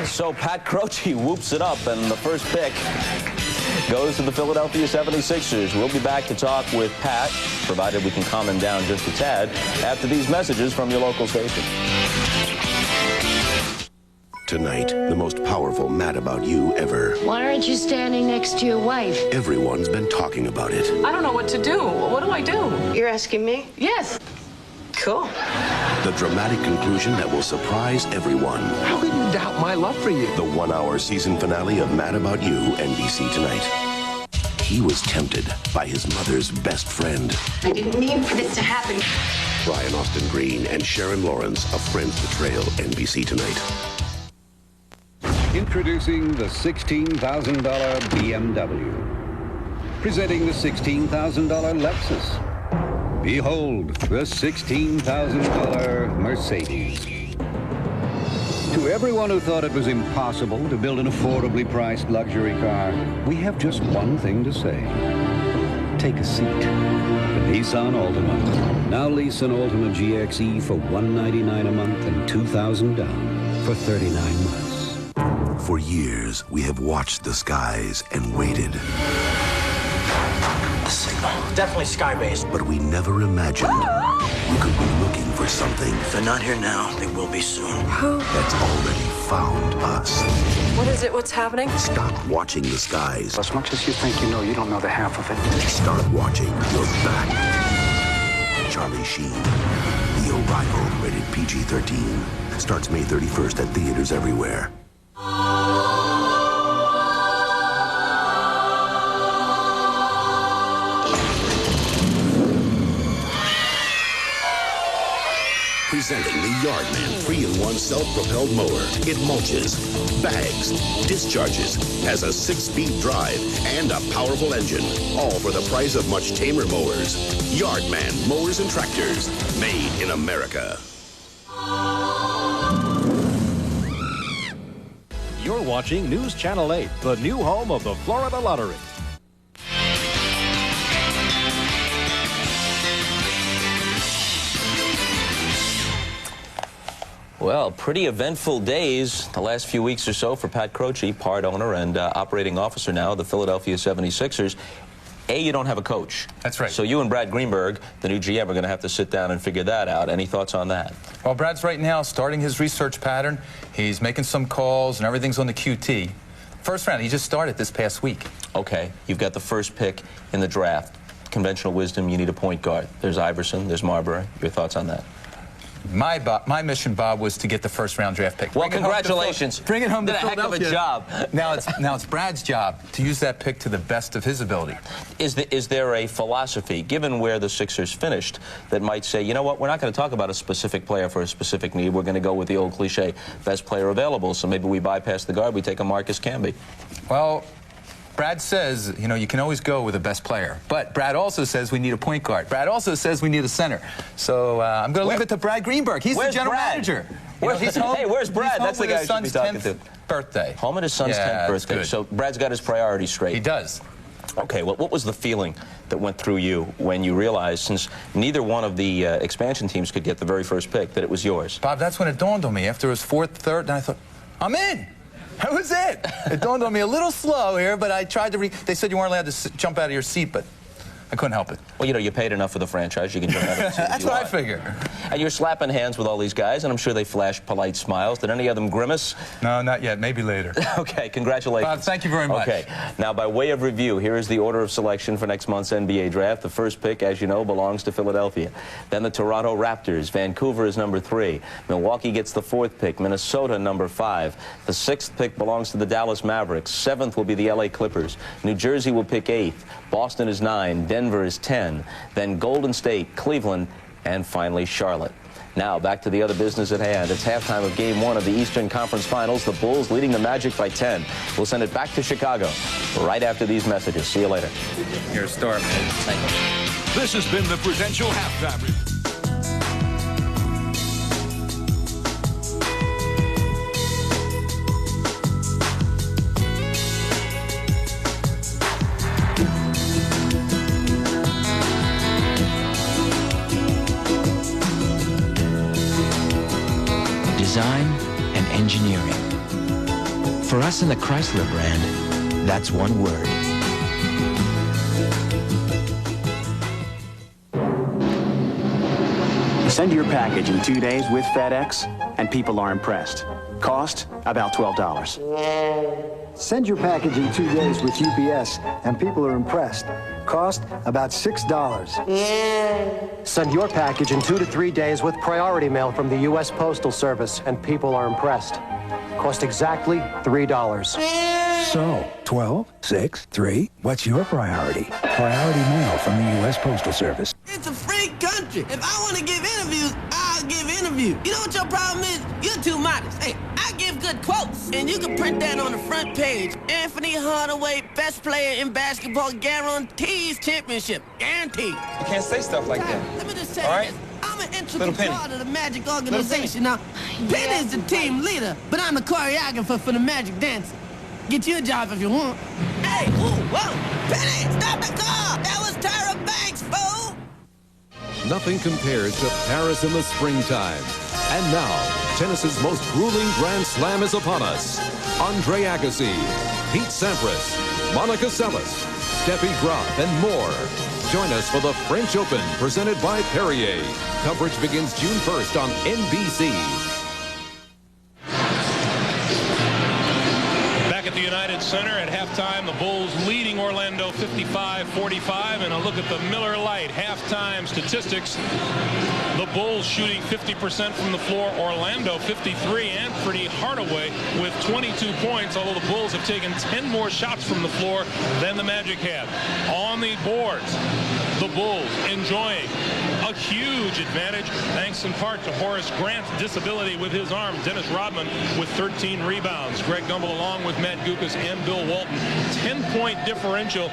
So Pat Croce whoops it up, and the first pick goes to the Philadelphia 76ers. We'll be back to talk with Pat, provided we can calm him down just a tad, after these messages from your local station. Tonight, the most powerful Mad About You ever. Why aren't you standing next to your wife? Everyone's been talking about it. I don't know what to do. What do I do? You're asking me? Yes. Cool. The dramatic conclusion that will surprise everyone. How can you doubt my love for you? The 1-hour season finale of Mad About You, NBC Tonight. He was tempted by his mother's best friend. I didn't mean for this to happen. Brian Austin Green and Sharon Lawrence, A Friend's Betrayal, NBC Tonight. Introducing the $16,000 BMW. Presenting the $16,000 Lexus. Behold, the $16,000 Mercedes. To everyone who thought it was impossible to build an affordably priced luxury car, we have just one thing to say. Take a seat. The Nissan Altima. Now lease an Altima GXE for $199 a month and $2,000 down for 39 months. For years, we have watched the skies and waited. The signal. Definitely sky-based. But we never imagined we could be looking for something. If they're not here now, they will be soon. Who? That's already found us. What is it? What's happening? Stop watching the skies. As much as you think you know, you don't know the half of it. Start watching your back. Charlie Sheen. The Arrival, rated PG-13. Starts May 31st at theaters everywhere. Presenting the Yardman 3-in-1 self-propelled mower. It mulches, bags, discharges, has a 6-speed drive, and a powerful engine. All for the price of much tamer mowers. Yardman Mowers and Tractors. Made in America. You're watching News Channel 8, the new home of the Florida Lottery. Well, pretty eventful days the last few weeks or so for Pat Croce, part owner and operating officer now of the Philadelphia 76ers. You don't have a coach. That's right. So you and Brad Greenberg, the new GM, are going to have to sit down and figure that out. Any thoughts on that? Well, Brad's right now starting his research pattern. He's making some calls, and everything's on the QT. First round, he just started this past week. Okay, you've got the first pick in the draft. Conventional wisdom, you need a point guard. There's Iverson, there's Marbury. Your thoughts on that? My mission, Bob, was to get the first-round draft pick. Well, congratulations. Bring it home to Philadelphia. Did a heck of a Now job. it's Brad's job to use that pick to the best of his ability. Is there a philosophy, given where the Sixers finished, that might say, you know what, we're not going to talk about a specific player for a specific need. We're going to go with the old cliche, best player available. So maybe we bypass the guard, we take a Marcus Camby. Well, Brad says, you know, you can always go with the best player. But Brad also says we need a point guard. Brad also says we need a center. So I'm going to leave it to Brad Greenberg. He's the general manager. He's home. Hey, where's Brad? That's the guy I should be talking to. Birthday. Home at his son's 10th birthday. So Brad's got his priorities straight. He does. Okay, well, what was the feeling that went through you when you realized, since neither one of the expansion teams could get the very first pick, that it was yours? Bob, that's when it dawned on me. After his fourth, third, and I thought, I'm in. That was it. It dawned on me a little slow here, but I tried to they said you weren't allowed to jump out of your seat, but I couldn't help it. Well, you know, you paid enough for the franchise. You can jump out of the seat. That's what I figure. And you're slapping hands with all these guys, and I'm sure they flash polite smiles. Did any of them grimace? No, not yet. Maybe later. Okay, congratulations. Bob, thank you very much. Okay, now by way of review, here is the order of selection for next month's NBA draft. The first pick, as you know, belongs to Philadelphia. Then the Toronto Raptors. Vancouver is number 3. Milwaukee gets the 4th pick. Minnesota, number 5. The 6th pick belongs to the Dallas Mavericks. 7th will be the LA Clippers. New Jersey will pick 8th. Boston is 9. Denver is 10. Then Golden State, Cleveland, and finally Charlotte. Now back to the other business at hand. It's halftime of Game 1 of the Eastern Conference Finals. The Bulls leading the Magic by 10. We'll send it back to Chicago right after these messages. See you later. You're a star, man. Thank you. This has been the Prudential Halftime Report. Design and engineering. For us in the Chrysler brand, that's one word. Send your package in 2 days with FedEx, and people are impressed. Cost, about $12. Send your package in 2 days with UPS, and people are impressed. Cost, about $6. Send your package in 2 to 3 days with priority mail from the U.S. Postal Service, and people are impressed. Cost exactly $3. So, 12, 6, 3, what's your priority? Priority mail from the U.S. Postal Service. It's a free country. If I want to give interviews, I'll give interviews. You know what your problem is? You're too modest. Hey, I give good quotes, and you can print that on the front page. Anthony Hardaway, best player in basketball, guarantees championship. Guaranteed. You can't say stuff like that. Let me just say all right? this. I'm an integral part of the Magic organization. Now, Penny is the team leader, but I'm the choreographer for the Magic dancing. Get you a job if you want. Hey, whoa, Penny, stop the car! That was Tyra Banks, fool! Nothing compares to Paris in the springtime. And now, tennis's most grueling Grand Slam is upon us. Andre Agassi, Pete Sampras, Monica Seles, Steffi Graf, and more. Join us for the French Open, presented by Perrier. Coverage begins June 1st on NBC. Back at the United Center at halftime, the Bulls leading Orlando 55-45. And a look at the Miller Lite halftime statistics. The Bulls shooting 50% from the floor, Orlando 53, and Freddie Hardaway with 22 points, although the Bulls have taken 10 more shots from the floor than the Magic have. On the boards, The Bulls enjoying a huge advantage thanks in part to Horace Grant's disability with his arm. Dennis Rodman with 13 rebounds. Greg Gumbel along with Matt Guokas and Bill Walton. 10-point differential.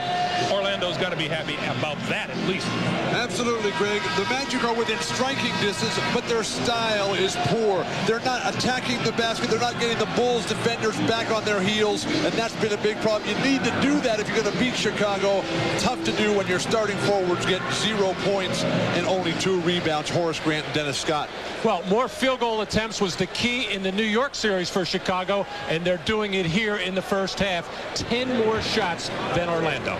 Orlando's got to be happy about that at least. Absolutely, Greg. The Magic are within striking distance, but their style is poor. They're not attacking the basket. They're not getting the Bulls defenders back on their heels, and that's been a big problem. You need to do that if you're going to beat Chicago. Tough to do when your starting forwards get 0 points and only 2 rebounds. Horace Grant and Dennis Scott. Well, more field goal attempts was the key in the New York series for Chicago, and they're doing it here in the first half. 10 more shots than Orlando.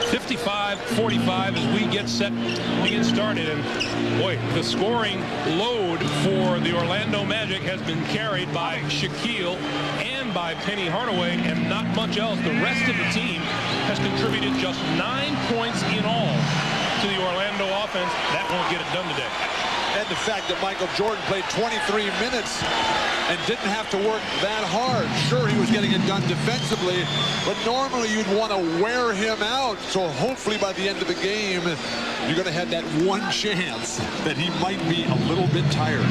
55-45 as we get set to get started. And boy, the scoring load for the Orlando Magic has been carried by Shaquille and by Penny Hardaway, and not much else. The rest of the team has contributed just 9 points in all to the Orlando offense. That won't get it done today. And the fact that Michael Jordan played 23 minutes and didn't have to work that hard. Sure, he was getting it done defensively, but normally you'd want to wear him out. So hopefully by the end of the game, you're going to have that one chance that he might be a little bit tired.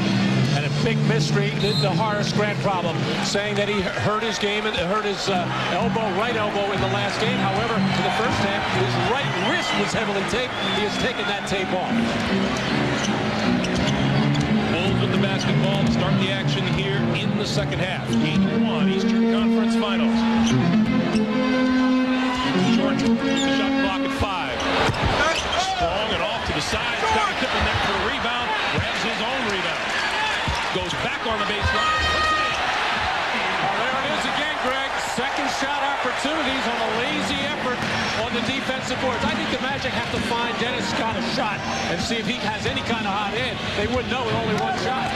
And a big mystery, the Horace Grant problem, saying that he hurt his game and hurt his right elbow in the last game. However, in the first half, his right wrist was heavily taped. He has taken that tape off. Bulls with the basketball to start the action here in the second half. Game 1, Eastern Conference Finals. Jordan, the shot clock at 5. Strong and off to the side. Scottie Pippen there for the rebound. Grabs his own rebound. Goes back on the baseline. There it is again, Greg. Second shot opportunities on a lazy effort on the defensive boards. I think the Magic have to find Dennis Scott a shot and see if he has any kind of hot hand. They wouldn't know with only one shot.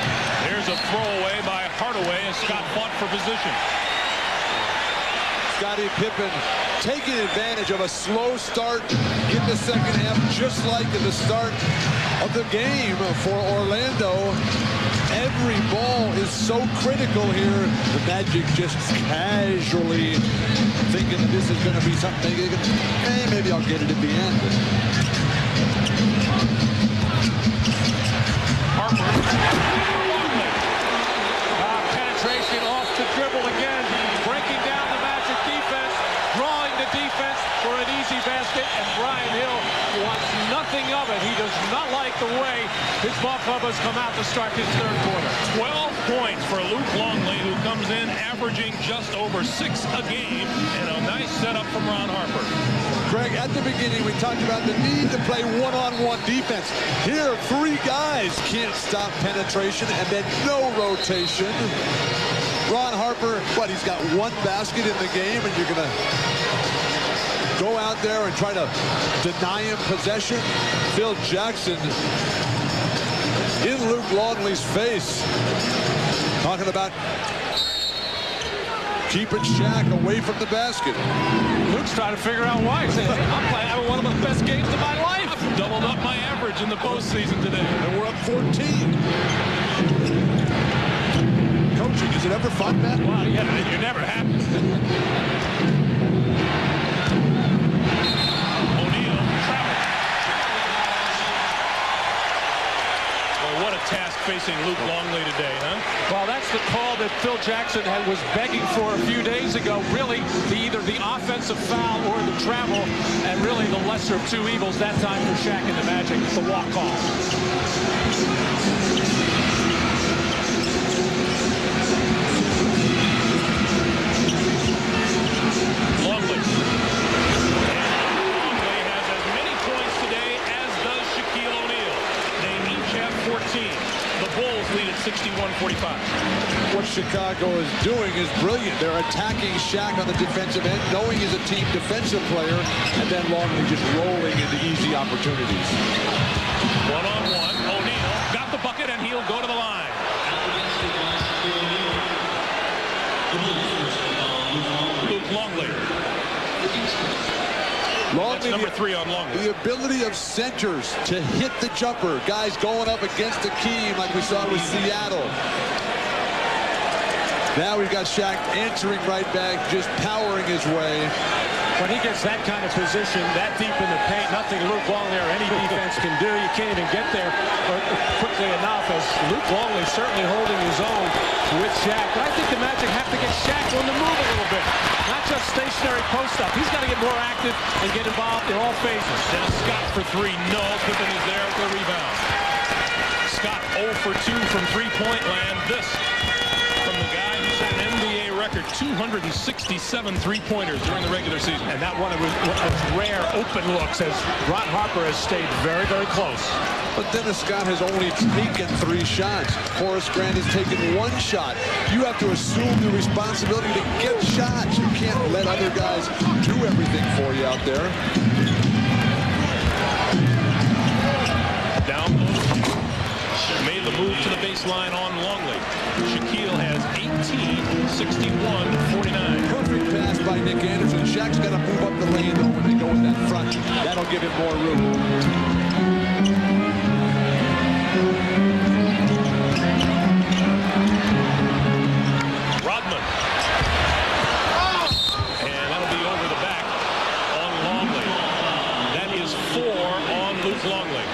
There's a throwaway by Hardaway as Scott fought for position. Scottie Pippen taking advantage of a slow start in the second half, just like in the start of the game for Orlando. Every ball is so critical here. The Magic just casually thinking that this is going to be something. Maybe I'll get it at the end. Harper. Penetration off the dribble again. Breaking down the Magic defense. Drawing the defense for an easy basket. And Brian Hill wants nothing of it. He does not like the way his ball club has come out to start his third quarter. 12 points for Luke Longley, who comes in averaging just over 6 a game, and a nice setup from Ron Harper. Greg, at the beginning, we talked about the need to play one-on-one defense. Here, 3 guys can't stop penetration, and then no rotation. Ron Harper, he's got 1 basket in the game, and you're going to go out there and try to deny him possession. Phil Jackson in Luke Longley's face, talking about keeping Shaq away from the basket. Luke's trying to figure out why. He's saying, hey, I'm playing having one of the best games of my life. I've doubled up my average in the postseason today. And we're up 14. Coaching, is it ever fun, Matt? Well, yeah, you're never happy. What a task facing Luke Longley today, huh? Well, that's the call that Phil Jackson was begging for a few days ago. Really, either the offensive foul or the travel, and really the lesser of 2 evils that time for Shaq and the Magic, the walk call. Longley has as many points today as does Shaquille O'Neal. They each have 14. The Bulls lead at 61-45. What Chicago is doing is brilliant. They're attacking Shaq on the defensive end, knowing he's a team defensive player, and then Longley just rolling into easy opportunities. One-on-one. O'Neal got the bucket, and he'll go to the line. Luke Longley. That's number 3 on Longley. The ability of centers to hit the jumper. Guys going up against Akeem like we saw with Seattle. Now we've got Shaq answering right back, just powering his way. When he gets that kind of position, that deep in the paint, nothing Luke Longley or any defense can do. You can't even get there quickly enough, as Luke Longley certainly holding his own with Shaq. But I think the Magic have to get Shaq on the move a little bit. Not just stationary post-up. He's got to get more active and get involved in all phases. Dennis Scott for three. No. Pippen is there with the rebound. Scott 0 for 2 from three-point land. This from the guy who set an NBA record 267 three-pointers during the regular season. And that one was rare open looks, as Ron Harper has stayed very, very close. But Dennis Scott has only taken 3 shots. Horace Grant has taken 1 shot. You have to assume the responsibility to get shots. You can't let other guys do everything for you out there. Down made the move to the baseline on Longley. Shaquille has 18, 61, 49. Perfect pass by Nick Anderson. Shaq's got to move up the lane, though, when they go in that front. That'll give him more room. Rodman. And that'll be over the back on Longley. That is 4 on Luke Longley.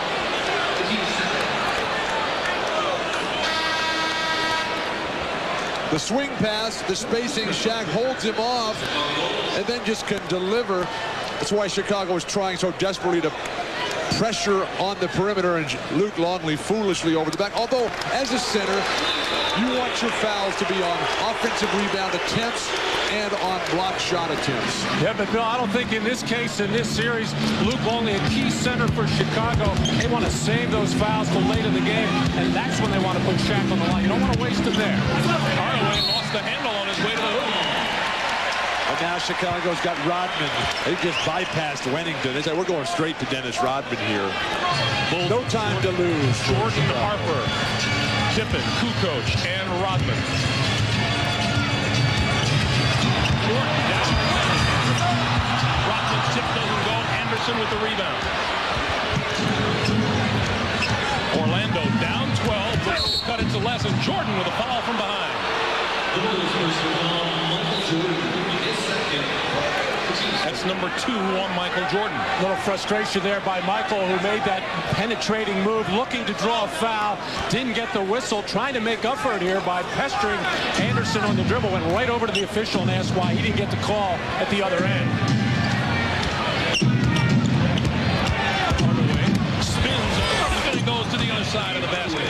The swing pass, the spacing, Shaq holds him off and then just can deliver. That's why Chicago is trying so desperately to pressure on the perimeter, and Luke Longley foolishly over the back. Although, as a center, you want your fouls to be on offensive rebound attempts and on block shot attempts. Yeah, but Bill, I don't think in this case, in this series, Luke Longley, a key center for Chicago, they want to save those fouls till late in the game, and that's when they want to put Shaq on the line. You don't want to waste them there. Hardaway lost the handle on his way to the hoop. And now Chicago's got Rodman. They just bypassed Wennington. They said, we're going straight to Dennis Rodman here. No time to lose. Jordan, Harper, Pippen, Kukoc, and Rodman. Jordan down. Rodman's tip doesn't go. Anderson with the rebound. Orlando down 12. Looks to cut into less, and Jordan with a foul from behind. That's number 2 on Michael Jordan. A little frustration there by Michael, who made that penetrating move, looking to draw a foul. Didn't get the whistle, trying to make up for it here by pestering Anderson on the dribble. Went right over to the official and asked why he didn't get the call at the other end. Hardaway spins over and goes to the other side of the basket.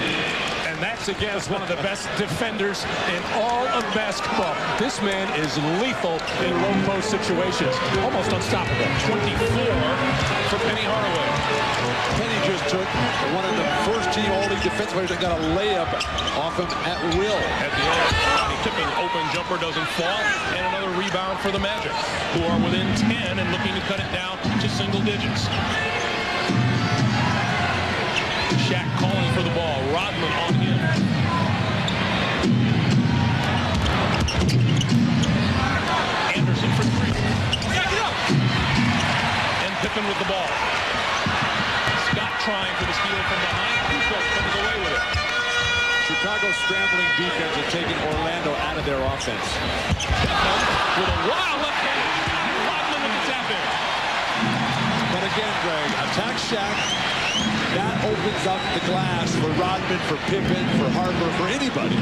And that's against one of the best defenders in all of basketball. This man is lethal in low post situations. Almost unstoppable. 24 for Penny Hardaway. Penny just took one of the first-team All-League defensive players and got a layup off him at will. At the end, Scottie Pippen open jumper doesn't fall, and another rebound for the Magic, who are within 10 and looking to cut it down to single digits. Shaq calling for the ball. Rodman on him. Anderson for 3. And Pippen with the ball. Scott trying for the steal from behind. Kukoc comes away with it. Chicago's scrambling defense is taking Orlando out of their offense. Pippen with a wild left hand. Rodman with the tap in. But again, Greg, attack Shaq. That opens up the glass for Rodman, for Pippen, for Harper, for anybody.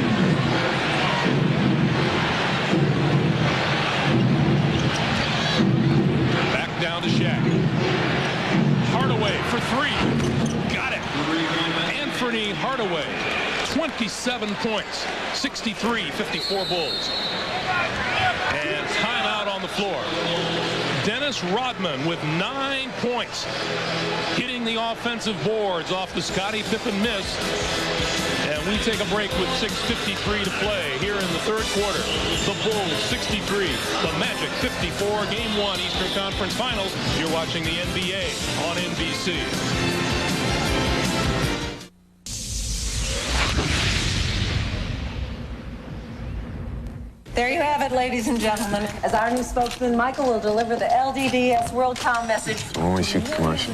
Back down to Shaq. Hardaway for 3. Got it. Anthony Hardaway, 27 points, 63-54 Bulls. And timeout on the floor. Dennis Rodman with 9 points, hitting the offensive boards off the Scottie Pippen miss. And we take a break with 6:53 to play here in the third quarter. The Bulls 63, the Magic 54, Game 1 Eastern Conference Finals. You're watching the NBA on NBC. There you have it, ladies and gentlemen. As our new spokesman, Michael will deliver the LDDS WorldCom message. When we shoot commercial.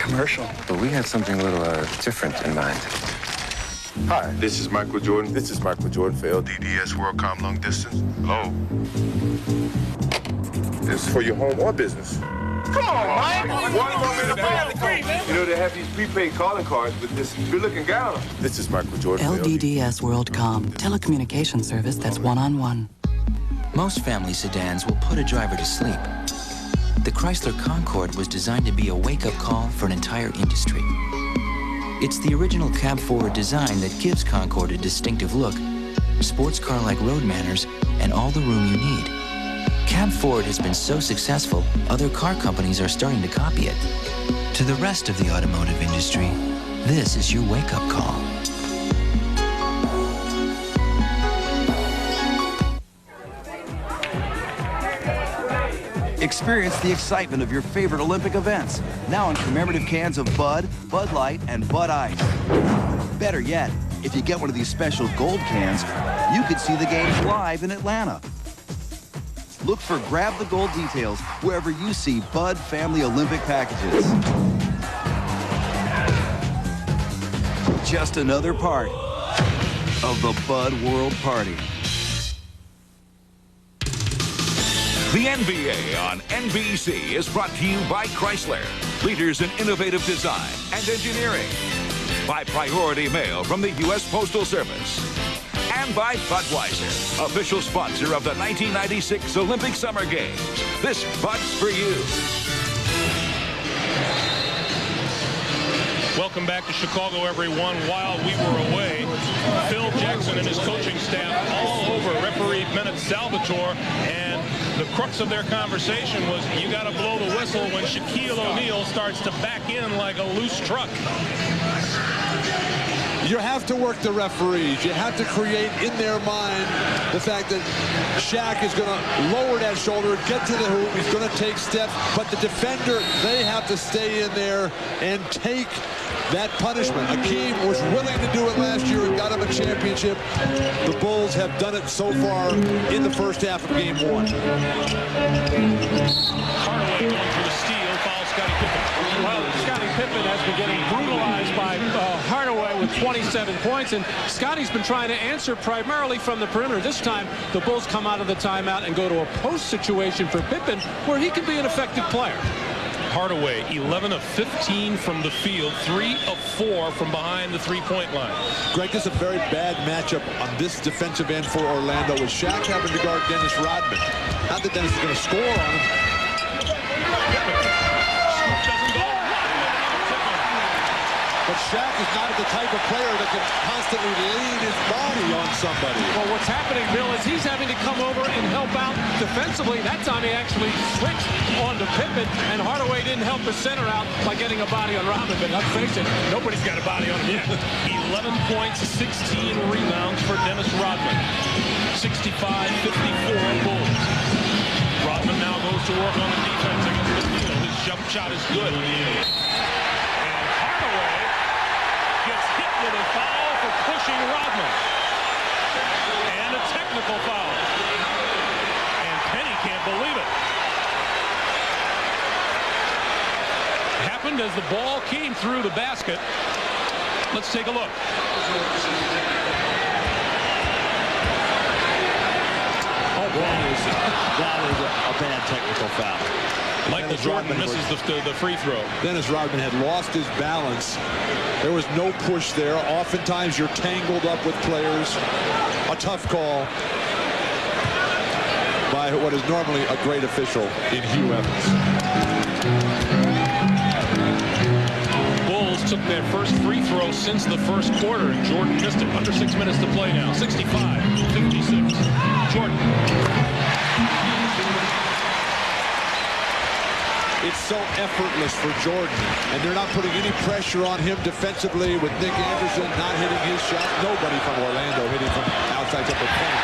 Commercial? But we had something a little different in mind. Hi, this is Michael Jordan. This is Michael Jordan for LDDS WorldCom Long Distance. Hello. This is for your home or business. Come on, Mike. You know, they have these prepaid calling cards with this good-looking gal. This is Michael Jordan. LDDS WorldCom, telecommunication service that's one-on-one. Most family sedans will put a driver to sleep. The Chrysler Concorde was designed to be a wake-up call for an entire industry. It's the original cab-forward design that gives Concorde a distinctive look, sports car-like road manners, and all the room you need. Cab Forward has been so successful, other car companies are starting to copy it. To the rest of the automotive industry, this is your wake-up call. Experience the excitement of your favorite Olympic events, now in commemorative cans of Bud, Bud Light, and Bud Ice. Better yet, if you get one of these special gold cans, you could see the games live in Atlanta. Look for Grab the Gold details wherever you see Bud Family Olympic packages. Just another part of the Bud World Party. The NBA on NBC is brought to you by Chrysler, leaders in innovative design and engineering. By Priority Mail from the U.S. Postal Service. And by Budweiser, official sponsor of the 1996 Olympic Summer Games. This Bud's for you. Welcome back to Chicago, everyone. While we were away, Phil Jackson and his coaching staff all over referee Bennett Salvatore, and the crux of their conversation was you got to blow the whistle when Shaquille O'Neal starts to back in like a loose truck. You have to work the referees. You have to create in their mind the fact that Shaq is going to lower that shoulder, get to the hoop, he's going to take steps, but the defender, they have to stay in there and take that punishment. Hakeem was willing to do it last year and got him a championship. The Bulls have done it so far in the first half of game one. Hardaway going for the steal, foul Scottie Pippen. Well, Scottie Pippen has been getting brutalized by Hardaway with 27 points, and Scottie's been trying to answer primarily from the perimeter. This time, the Bulls come out of the timeout and go to a post situation for Pippen where he can be an effective player. Hardaway, 11 of 15 from the field, 3 of 4 from behind the three-point line. Greg, this is a very bad matchup on this defensive end for Orlando, with Shaq having to guard Dennis Rodman. Not that Dennis is going to score on him. But Shaq is not the type of player that can constantly lean his body on somebody. Well, what's happening, Bill, is he's having to come over and help out defensively. That time he actually switched onto Pippen, and Hardaway didn't help the center out by getting a body on Rodman. But let's face it, nobody's got a body on him yet. 11 points, 16 rebounds for Dennis Rodman. 65-54 Bulls. Rodman now goes to work on the defense against the field. His jump shot is good. With a foul for pushing Rodman. And a technical foul. And Penny can't believe it. Happened as the ball came through the basket. Let's take a look. Oh, boy, that is a bad technical foul. Michael Jordan misses the free throw. Dennis Rodman had lost his balance. There was no push there. Oftentimes you're tangled up with players. A tough call by what is normally a great official in Hugh Evans. Bulls took their first free throw since the first quarter, and Jordan missed it. Under 6 minutes to play now. 65-56. Jordan. It's so effortless for Jordan, and they're not putting any pressure on him defensively with Nick Anderson not hitting his shot. Nobody from Orlando hitting from outside upper corner.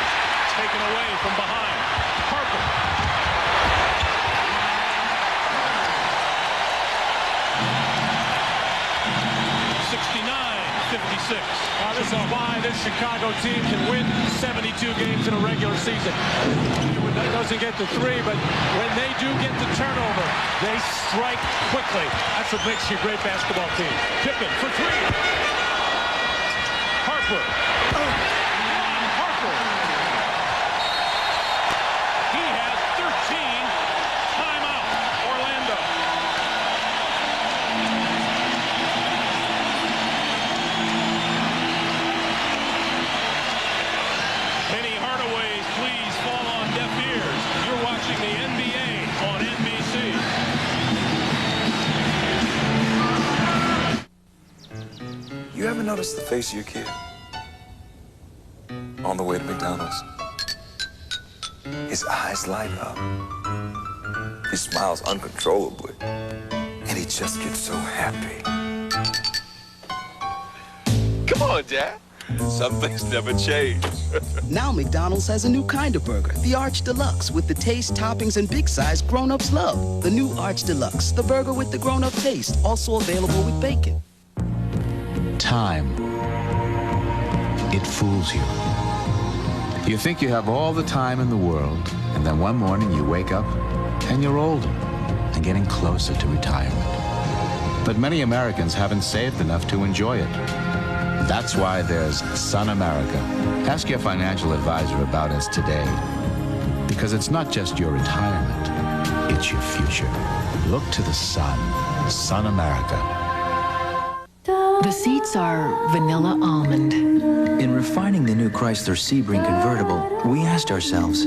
Taken away from behind. Harper. This is why this Chicago team can win 72 games in a regular season. That doesn't get to 3, but when they do get the turnover, they strike quickly. That's what makes you a great basketball team. Pippen for 3. Harper Harper. Ron Harper. He has 13. Timeout, Orlando. Penny Hardaway's pleas fall on deaf ears. You're watching the NBA on NBC. You ever notice the face of your kid on the way to McDonald's? His eyes light up. He smiles uncontrollably. And he just gets so happy. Come on, Dad. Some things never change. Now McDonald's has a new kind of burger, the Arch Deluxe, with the taste, toppings, and big size grown-ups love. The new Arch Deluxe, the burger with the grown-up taste, also available with bacon. Time. It fools you. You think you have all the time in the world, and then one morning you wake up and you're older and getting closer to retirement. But many Americans haven't saved enough to enjoy it. That's why there's Sun America. Ask your financial advisor about us today. Because it's not just your retirement, it's your future. Look to the sun. Sun America. The seats are vanilla almond. In refining the new Chrysler Sebring convertible, we asked ourselves,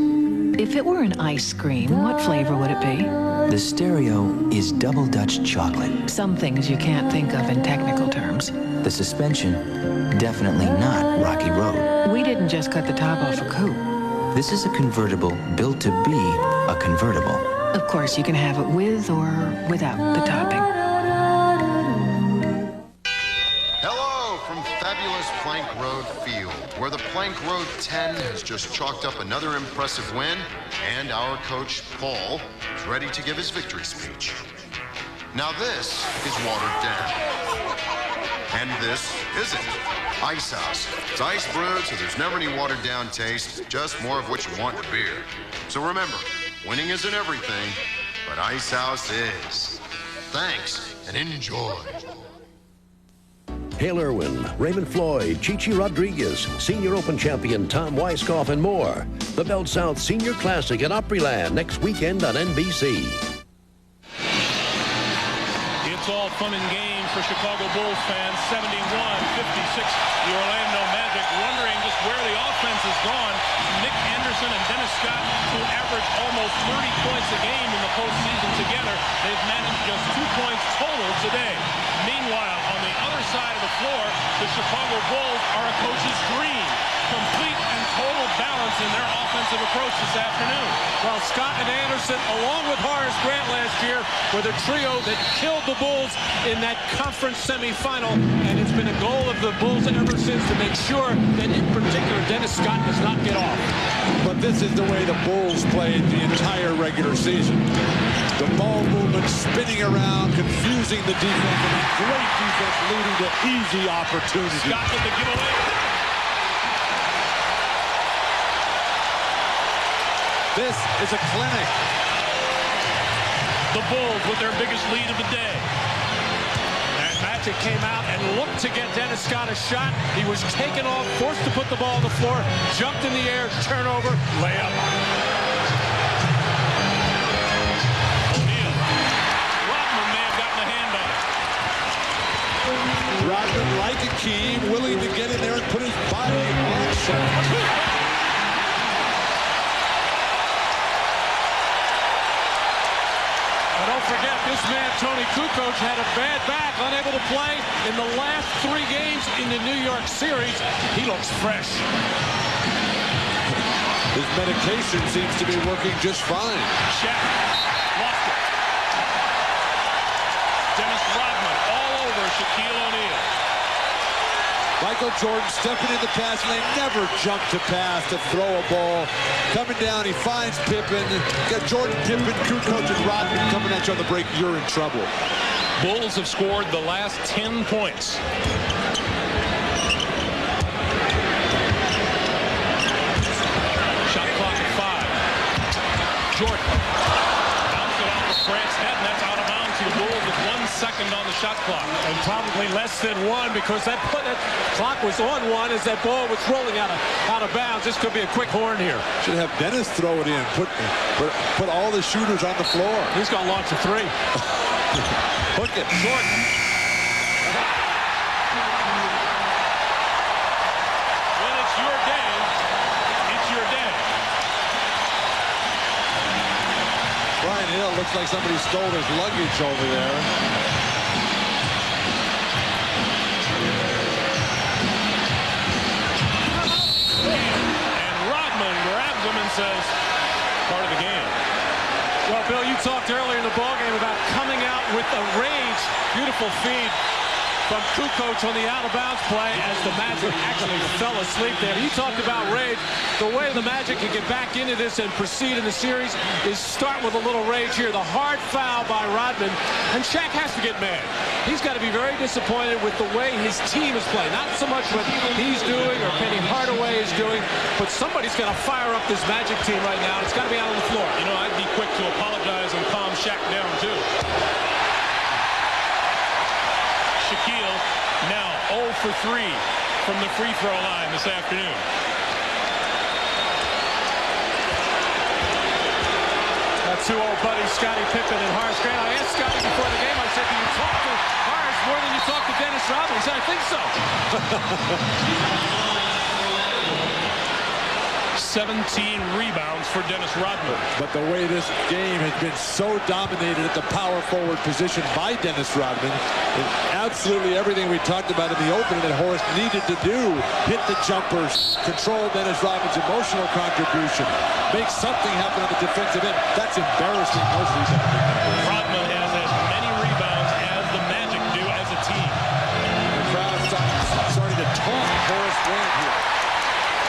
If it were an ice cream, what flavor would it be? the stereo is double Dutch chocolate. Some things you can't think of in technical terms. The suspension, definitely not Rocky Road. We didn't just cut the top off a coupe. This is a convertible built to be a convertible. Of course, you can have it with or without the topping. Hello from fabulous Plank Road Field, where the Plank Road 10 has just chalked up another impressive win, and our coach, Paul, is ready to give his victory speech. Now this is watered down. And this isn't. Ice House. It's ice brewed, so there's never any watered down taste, just more of what you want in beer. So remember, winning isn't everything, but Ice House is. Thanks, and enjoy. Hale Irwin, Raymond Floyd, Chichi Rodriguez, Senior Open Champion Tom Weiskopf, and more. The Belt South Senior Classic at Opryland next weekend on NBC. It's all fun and games for Chicago Bulls fans. 71-56. The Orlando Magic wondering just where the offense has gone. Nick Anderson and Dennis Scott, who average almost 30 points a game in the postseason together, they've managed just 2 points total today. Meanwhile, on the other side of the floor, the Chicago Bulls are a coach's dream. Complete and total balance in their offensive approach this afternoon. Well, Scott and Anderson, along with Horace Grant last year, were the trio that killed the Bulls in that conference semifinal, and it's been a goal of the Bulls ever since to make sure that, in particular, Dennis Scott does not get off. But this is the way the Bulls played the entire regular season. The ball movement, spinning around, confusing the defense, and great defense leading to easy opportunities. Scott with the giveaway. This is a clinic. The Bulls with their biggest lead of the day. And Magic came out and looked to get Dennis Scott a shot. He was taken off, forced to put the ball on the floor, jumped in the air, turnover, layup. O'Neal. Rodman may have gotten a hand on it. Rodman, like Akeem, willing to get in there and put his body on shot. Don't forget, this man, Tony Kukoc, had a bad back, unable to play in the last 3 games in the New York series. He looks fresh. His medication seems to be working just fine. Shaq lost it. Dennis Rodman all over Shaquille O'Neal. Michael Jordan stepping in the pass lane, never jumped to pass to throw a ball. Coming down, he finds Pippen. Got Jordan, Pippen, Kukoc, and Rodman coming at you on the break. You're in trouble. Bulls have scored the last 10 points. Shot clock at 5. Jordan. Bounce it off the Grant's head, and that's out of bounds. The Bulls with 1 second on the shot clock. And probably less than one because that clock was on one as that ball was rolling out of bounds. This could be a quick horn here. Should have Dennis throw it in. Put all the shooters on the floor. He's going to launch a three. Hook it. Short. When it's your game, it's your day. Brian Hill looks like somebody stole his luggage over there. And Rodman grabs him and says, part of the game. Well, Bill, you talked earlier in the ballgame about coming out with a rage. Beautiful feed from Kukoc on the out-of-bounds play as the Magic actually fell asleep there. You talked about rage. The way the Magic can get back into this and proceed in the series is start with a little rage here. The hard foul by Rodman, and Shaq has to get mad. He's got to be very disappointed with the way his team is playing. Not so much what he's doing or Penny Hardaway is doing, but somebody's got to fire up this Magic team right now. It's got to be out on the floor. You know, I'd be quick to apologize and calm Shaq down, too. Shaquille now 0 for 3 from the free throw line this afternoon. That's two old buddies, Scottie Pippen and Horace Grant. I asked Scottie before the game, I said, do you talk to Horace more than you talk to Dennis Rodman? He said, I think so. 17 rebounds for Dennis Rodman. But the way this game has been so dominated at the power forward position by Dennis Rodman, and absolutely everything we talked about in the opening that Horace needed to do, hit the jumpers, control Dennis Rodman's emotional contribution, make something happen on the defensive end. That's embarrassing most of these numbers. Rodman has as many rebounds as the Magic do as a team. The crowd starting to taunt Horace Grant here.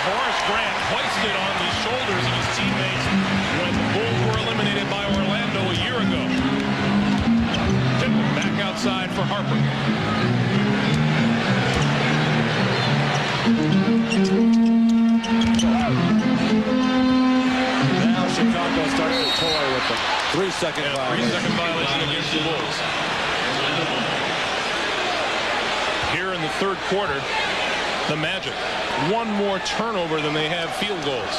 Horace Grant hoisted on the shoulders of his teammates when the Bulls were eliminated by Orlando a year ago. Pippen back outside for Harper. Now Chicago starting to toy with them. 3-second violation. 3-second violation against the Bulls. Here in the third quarter, the Magic, one more turnover than they have field goals.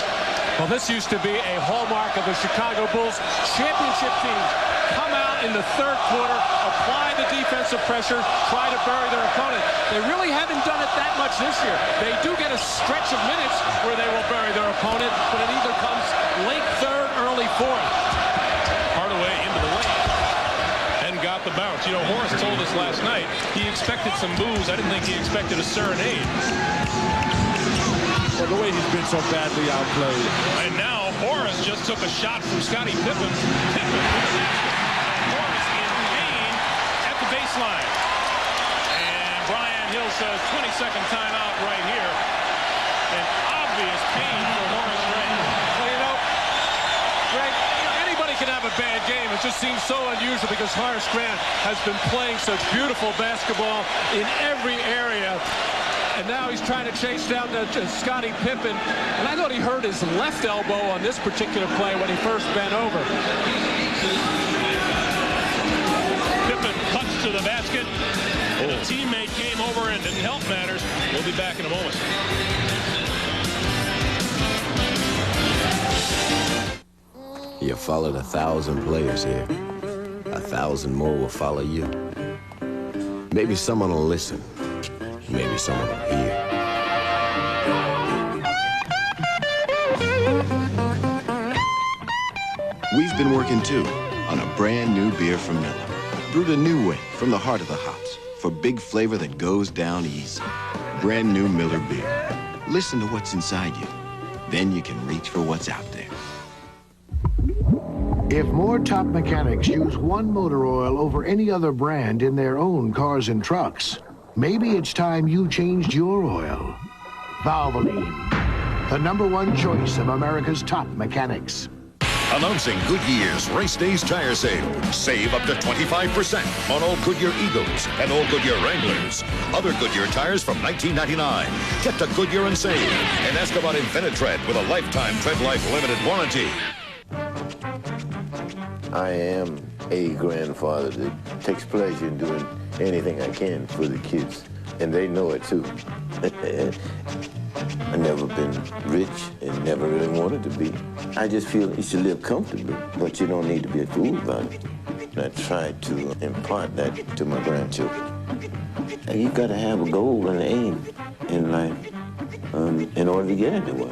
Well, this used to be a hallmark of the Chicago Bulls championship team. Come out in the third quarter, apply the defensive pressure, try to bury their opponent. They really haven't done it that much this year. They do get a stretch of minutes where they will bury their opponent, but it either comes late third, early fourth. Hardaway into the lane and got the bounce. You know, Horace told us last night he expected some boos. I didn't think he expected a serenade. Well, the way he's been so badly outplayed. And now Horace just took a shot from Scottie Pippen. Pippen with the basket. Horace in pain at the baseline. And Brian Hill says 20-second timeout right here. An obvious pain for Horace Grant. Well, you know, Greg, anybody can have a bad game. It just seems so unusual because Horace Grant has been playing such beautiful basketball in every area. And now he's trying to chase down Scottie Pippen. And I thought he hurt his left elbow on this particular play when he first bent over. Pippen cuts to the basket. And a teammate came over and didn't help matters. We'll be back in a moment. You followed 1,000 players here. 1,000 more will follow you. Maybe someone will listen. Maybe someone will hear. We've been working too on a brand new beer from Miller. Brewed a new way from the heart of the hops for big flavor that goes down easy. Brand new Miller beer. Listen to what's inside you. Then you can reach for what's out there. If more top mechanics use one motor oil over any other brand in their own cars and trucks, maybe it's time you changed your oil. Valvoline, the #1 choice of America's top mechanics. Announcing Goodyear's Race Days Tire Sale. Save up to 25% on all Goodyear Eagles and all Goodyear Wranglers. Other Goodyear tires from $19.99. Get to Goodyear and save. And ask about Infinite Tread with a lifetime Tread Life limited warranty. I am a grandfather that takes pleasure in doing anything I can for the kids, and they know it too. I've never been rich and never really wanted to be. I just feel you should live comfortably, but you don't need to be a fool about it. And I try to impart that to my grandchildren. And you got to have a goal and an aim in life in order to get anywhere.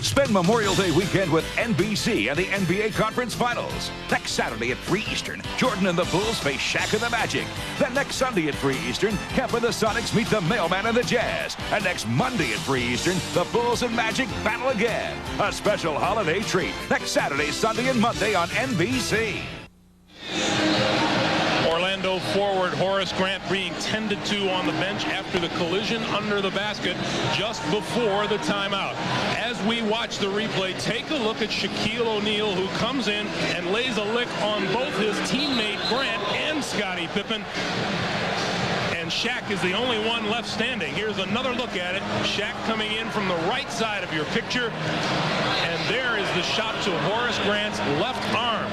Spend Memorial Day weekend with NBC and the NBA Conference Finals. Next Saturday at 3 Eastern, Jordan and the Bulls face Shaq and the Magic. Then next Sunday at 3 Eastern, Kemp and the Sonics meet the Mailman and the Jazz. And next Monday at 3 Eastern, the Bulls and Magic battle again. A special holiday treat next Saturday, Sunday, and Monday on NBC. Orlando forward Horace Grant being tended to on the bench after the collision under the basket just before the timeout. As we watch the replay, take a look at Shaquille O'Neal, who comes in and lays a lick on both his teammate Grant and Scottie Pippen. And Shaq is the only one left standing. Here's another look at it. Shaq coming in from the right side of your picture. And there is the shot to Horace Grant's left arm.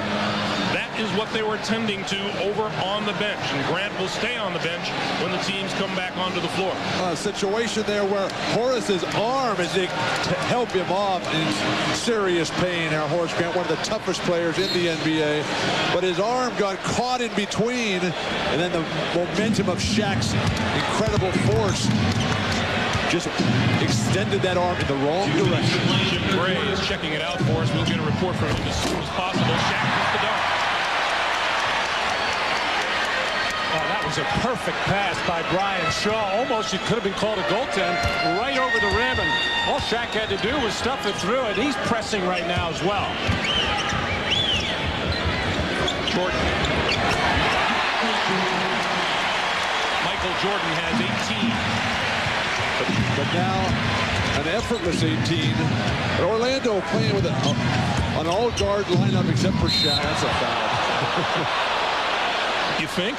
That is what they were tending to over on the bench. And Grant will stay on the bench when the teams come back onto the floor. A situation there where Horace's arm, as they help him off, in serious pain. Now, Horace Grant, one of the toughest players in the NBA. But his arm got caught in between. And then the momentum of Shaq's incredible force just extended that arm in the wrong direction. Jim Gray is checking it out for us. We'll get a report from him as soon as possible. Shaq with the dunk. Oh, that was a perfect pass by Brian Shaw. Almost it could have been called a goaltend right over the rim, and all Shaq had to do was stuff it through, and he's pressing right now as well. Jordan. Michael Jordan has 18. But now an effortless 18. But Orlando playing with an all-guard lineup except for Shaq. That's a foul. You think?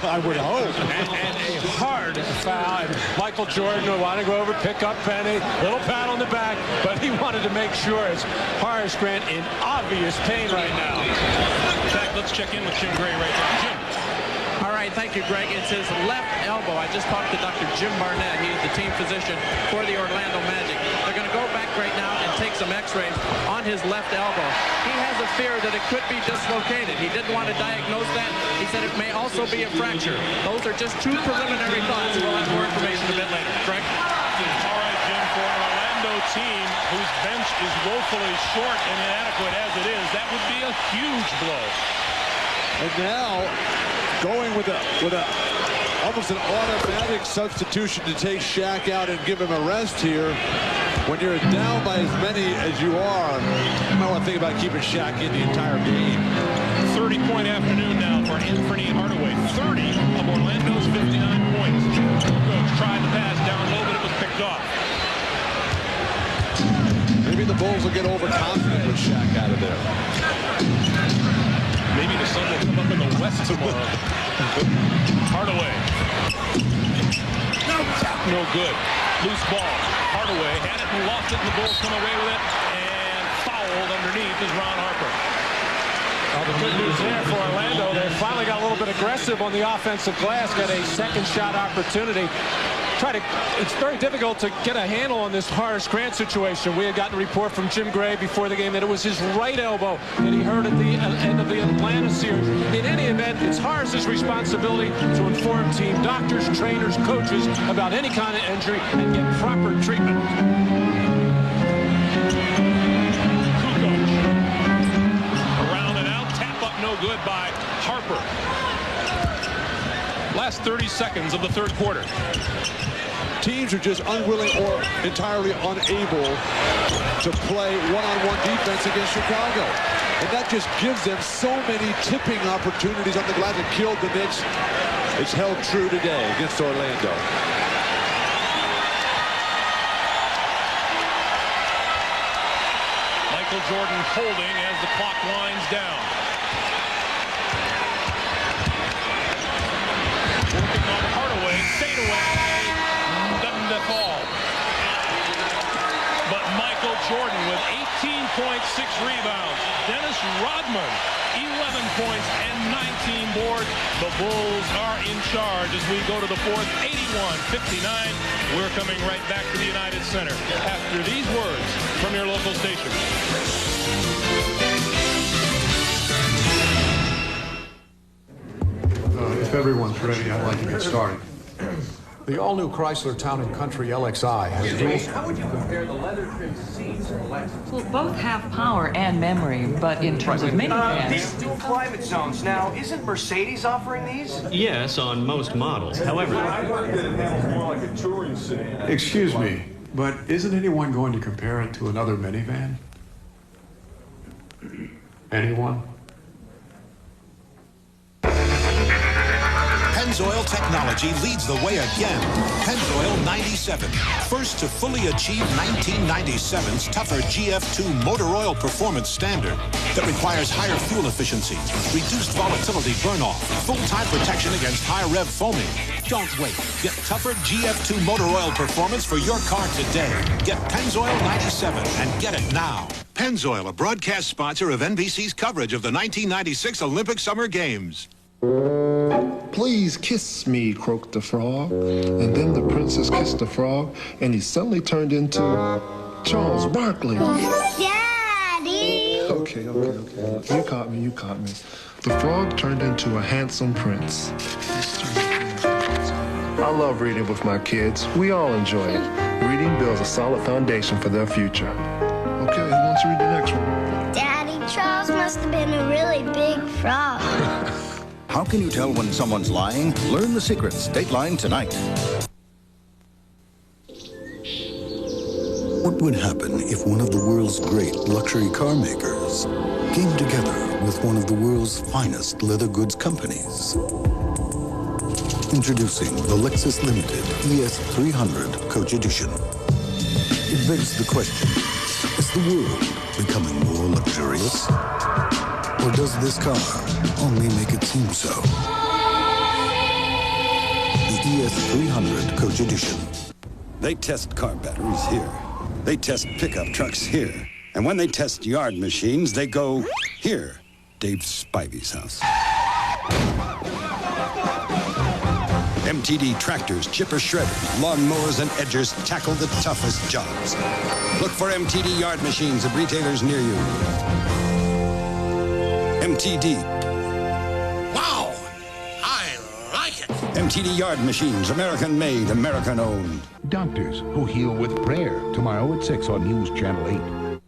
I would hope. And a hard foul. And Michael Jordan would want to go over, pick up Penny, little pat on the back, but he wanted to make sure it's Horace Grant in obvious pain right now. In fact, let's check in with Jim Gray right now. Jim. All right, thank you, Greg. It's his left elbow. I just talked to Dr. Jim Barnett. He's the team physician for the Orlando Magic. They're going to go back right now and take some x-rays on his left elbow. He has a fear that it could be dislocated. He didn't want to diagnose that. He said it may also be a fracture. Those are just two preliminary thoughts. We'll have more information a bit later. Greg? All right, Jim, for an Orlando team whose bench is woefully short and inadequate as it is, that would be a huge blow. And now going with almost an automatic substitution to take Shaq out and give him a rest here. When you're down by as many as you are, you might want to think about keeping Shaq in the entire game. 30-point afternoon now for Anthony Hardaway. 30 of Orlando's 59 points. Coach tried the pass down low, but it was picked off. Maybe the Bulls will get overconfident with Shaq out of there. Maybe the sun will come up in the west tomorrow. Hardaway. No good. Loose ball. Hardaway had it and lost it, and the Bulls come away with it. And fouled underneath is Ron Harper. Well, the good news there for Orlando, they finally got a little bit aggressive on the offensive glass, got a second shot opportunity. It's very difficult to get a handle on this Horace Grant situation. We had gotten a report from Jim Gray before the game that it was his right elbow that he hurt at the end of the Atlanta series. In any event, it's Horace's responsibility to inform team doctors, trainers, coaches about any kind of injury and get proper treatment. Kukoc. Around and out, tap up no good by Harper. Last 30 seconds of the third quarter. Teams are just unwilling or entirely unable to play one-on-one defense against Chicago. And that just gives them so many tipping opportunities on the glass. It killed the Knicks. It's held true today against Orlando. Michael Jordan holding as the clock winds down. Working on Hardaway, fade away. Doesn't fall. But Michael Jordan with 18 points, 6 rebounds. Dennis Rodman, 11 points and 19 boards. The Bulls are in charge as we go to the fourth, 81-59. We're coming right back to the United Center after these words from your local station. If everyone's ready, I'd like to get started. The all-new Chrysler Town & Country LXI has dual... How would you compare the leather-trimmed seats and the Lexus? Well, both have power and memory, but in terms of minivans... These dual climate zones. Now, isn't Mercedes offering these? Yes, on most models. However... more like a touring city. Excuse me, but isn't anyone going to compare it to another minivan? Anyone? Pennzoil technology leads the way again. Pennzoil 97, first to fully achieve 1997's tougher GF2 motor oil performance standard that requires higher fuel efficiency, reduced volatility burn-off, full-time protection against high-rev foaming. Don't wait. Get tougher GF2 motor oil performance for your car today. Get Pennzoil 97 and get it now. Pennzoil, a broadcast sponsor of NBC's coverage of the 1996 Olympic Summer Games. Please kiss me, croaked the frog. And then the princess kissed the frog, and he suddenly turned into Charles Barkley. Daddy! Okay. You caught me. The frog turned into a handsome prince. I love reading with my kids. We all enjoy it. Reading builds a solid foundation for their future. Okay, who wants to read the next one? Daddy, Charles must have been a really big frog. How can you tell when someone's lying? Learn the secrets. Dateline tonight. What would happen if one of the world's great luxury car makers came together with one of the world's finest leather goods companies? Introducing the Lexus Limited ES300 Coach Edition. It begs the question, is the world becoming more luxurious? Or does this car only make it seem so? The ES300 Coach Edition. They test car batteries here. They test pickup trucks here. And when they test yard machines, they go here, Dave Spivey's house. MTD tractors, chipper shredders, lawnmowers, and edgers tackle the toughest jobs. Look for MTD yard machines at retailers near you. MTD. Wow! I like it! MTD Yard Machines, American made, American owned. Doctors who heal with prayer. Tomorrow at 6 on News Channel 8.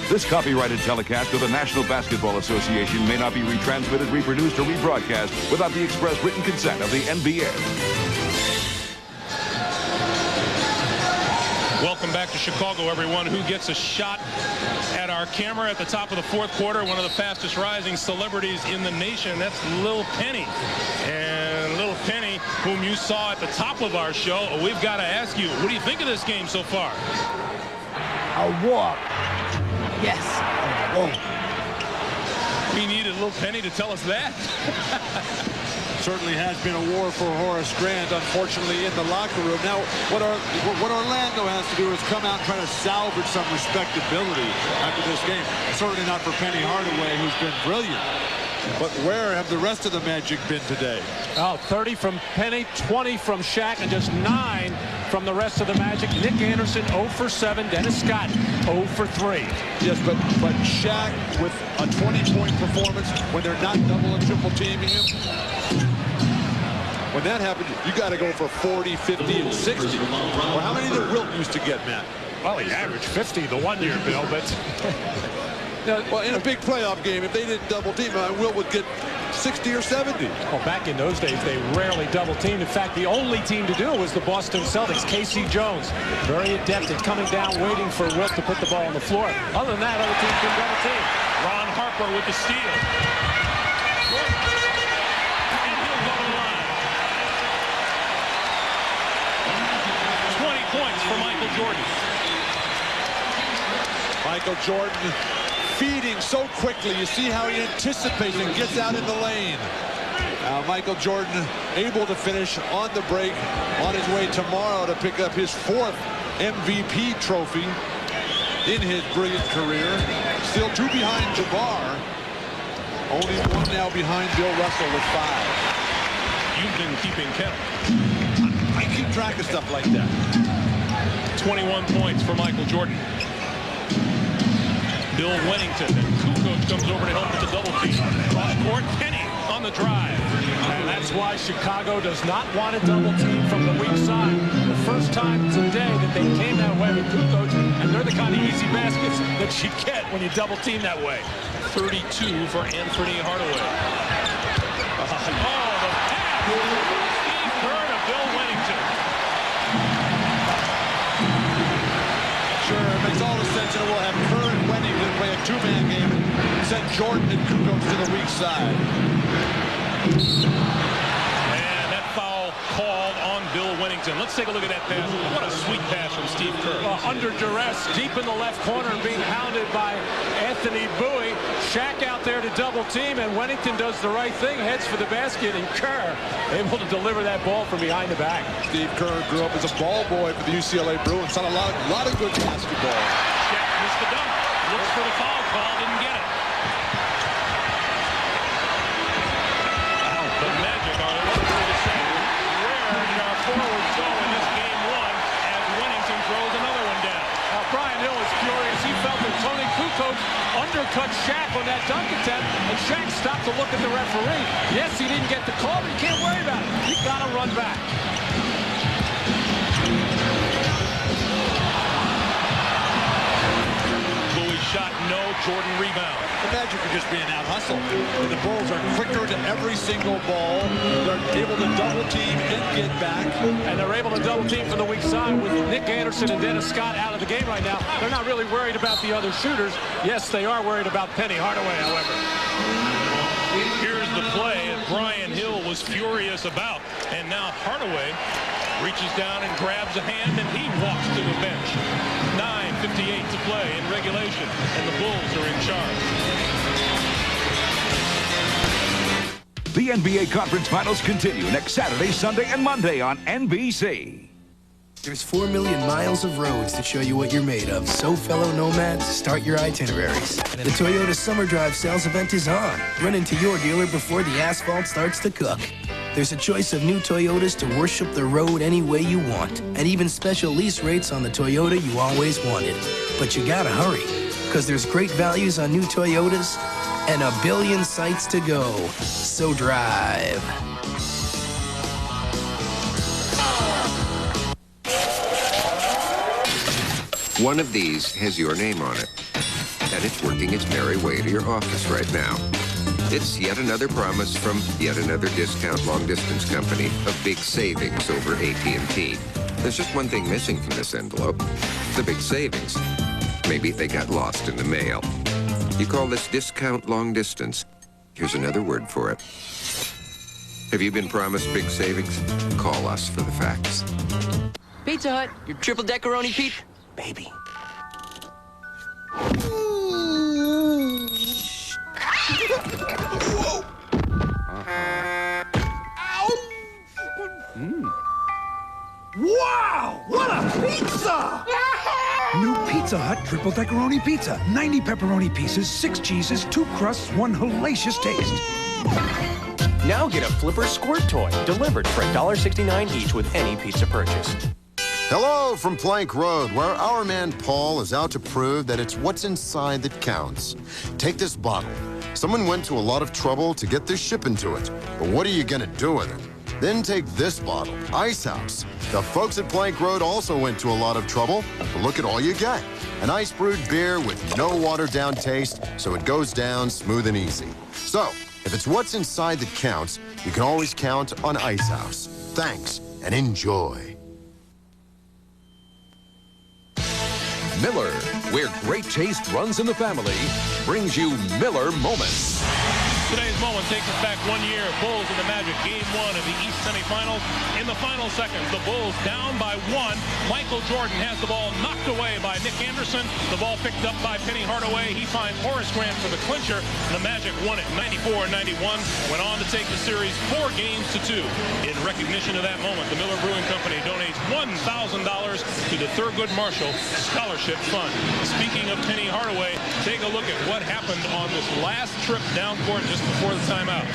This copyrighted telecast of the National Basketball Association may not be retransmitted, reproduced, or rebroadcast without the express written consent of the NBA. Welcome back to Chicago, everyone. Who gets a shot at our camera at the top of the fourth quarter? One of the fastest rising celebrities in the nation. That's Lil Penny. And Lil Penny, whom you saw at the top of our show, we've got to ask you, what do you think of this game so far? A walk. Yes. We needed Lil Penny to tell us that. Certainly has been a war for Horace Grant, unfortunately, in the locker room. Now, what Orlando has to do is come out and try to salvage some respectability after this game. Certainly not for Penny Hardaway, who's been brilliant. But where have the rest of the Magic been today? Oh, 30 from Penny, 20 from Shaq, and just 9 from the rest of the Magic. Nick Anderson, 0 for 7. Dennis Scott, 0 for 3. Yes, but Shaq with a 20-point performance when they're not double and triple teaming him. When that happens, you got to go for 40, 50, and 60. Well, how many did Wilt used to get, Matt? Well, he averaged 50 the one year, Bill, but... Well, in a big playoff game, if they didn't double team, Wilt would get 60 or 70. Well, back in those days, they rarely double teamed. In fact, the only team to do it was the Boston Celtics. Casey Jones, very adept at coming down, waiting for Wilt to put the ball on the floor. Other than that, other teams can double team. Ron Harper with the steal. And he'll go to the line. 20 points for Michael Jordan. Michael Jordan feeding so quickly. You see how he anticipates and gets out in the lane. Michael Jordan able to finish on the break, on his way tomorrow to pick up his 4th MVP trophy in his brilliant career. Still 2 behind Jabbar. Only one now behind Bill Russell with 5. You've been keeping count. I keep track of stuff like that. 21 points for Michael Jordan. Bill Wennington, and Kukoc comes over to help with the double team. Cross court, Penny on the drive. And that's why Chicago does not want a double team from the weak side. The first time today that they came that way with Kukoc, and they're the kind of easy baskets that you get when you double team that way. 32 for Anthony Hardaway. Oh, the pass! Steve Kerr to Bill Wennington. Sure, it makes all the sense in the world. Have Kerr and Wennington play a 2-man game and send Jordan and Kukoc to the weak side. And that foul called on Bill Wennington. Let's take a look at that pass. What a sweet pass from Steve Kerr. Under duress, deep in the left corner, and being hounded by Anthony Bowie. Shaq out there to double team, and Wennington does the right thing, heads for the basket, and Kerr able to deliver that ball from behind the back. Steve Kerr grew up as a ball boy for the UCLA Bruins. Saw a lot of good basketball. Shaq missed the dunk. Looks for the foul call, didn't get it. The Magic are literally the same. Where did our forwards go in this game 1 as Wennington throws another one down? Brian Hill is furious. He felt that Tony Kukoc undercut Shaq on that dunk attempt, and Shaq stopped to look at the referee. Yes, he didn't get the call, but you can't worry about it. You got to run back. Bowie shot, no. Jordan rebound. The Magic are just being out-hustled. The Bulls are quicker to every single ball. They're able to double team and get back. And they're able to double team from the weak side with Nick Anderson and Dennis Scott out of the game right now. They're not really worried about the other shooters. Yes, they are worried about Penny Hardaway, however. Here's the play that Brian Hill was furious about. And now Hardaway reaches down and grabs a hand, and he walks to the bench. 9:58 to play in regulation, and the Bulls are in charge. The NBA Conference Finals continue next Saturday, Sunday, and Monday on NBC. There's 4 million miles of roads to show you what you're made of. So, fellow nomads, start your itineraries. The Toyota Summer Drive sales event is on. Run into your dealer before the asphalt starts to cook. There's a choice of new Toyotas to worship the road any way you want, and even special lease rates on the Toyota you always wanted. But you gotta hurry, because there's great values on new Toyotas and a billion sights to go. So drive. One of these has your name on it, and it's working its merry way to your office right now. It's yet another promise from yet another discount long-distance company of big savings over AT&T. There's just one thing missing from this envelope, the big savings. Maybe they got lost in the mail. You call this discount long distance. Here's another word for it. Have you been promised big savings? Call us for the facts. Pizza Hut, your triple deckeroni pizza. Baby. Wow! What a pizza! New Pizza Hut Triple Deckeroni Pizza. 90 pepperoni pieces, 6 cheeses, 2 crusts, 1 hellacious taste. Now get a Flipper Squirt toy delivered for $1.69 each with any pizza purchase. Hello from Plank Road, where our man Paul is out to prove that it's what's inside that counts. Take this bottle. Someone went to a lot of trouble to get this ship into it, but what are you gonna do with it? Then take this bottle, Ice House. The folks at Plank Road also went to a lot of trouble, but look at all you get. An ice-brewed beer with no watered-down taste, so it goes down smooth and easy. So, if it's what's inside that counts, you can always count on Ice House. Thanks, and enjoy. Miller, where great taste runs in the family, brings you Miller Moments. Today's moment takes us back 1 year. Bulls and the Magic, game 1 of the East semifinals. In the final seconds, the Bulls down by 1. Michael Jordan has the ball knocked away by Nick Anderson. The ball picked up by Penny Hardaway. He finds Horace Grant for the clincher. The Magic won it 94-91. Went on to take the series 4 games to 2. In recognition of that moment, the Miller Brewing Company donates $1,000 to the Thurgood Marshall Scholarship Fund. Speaking of Penny Hardaway, take a look at what happened on this last trip down court just before the timeout.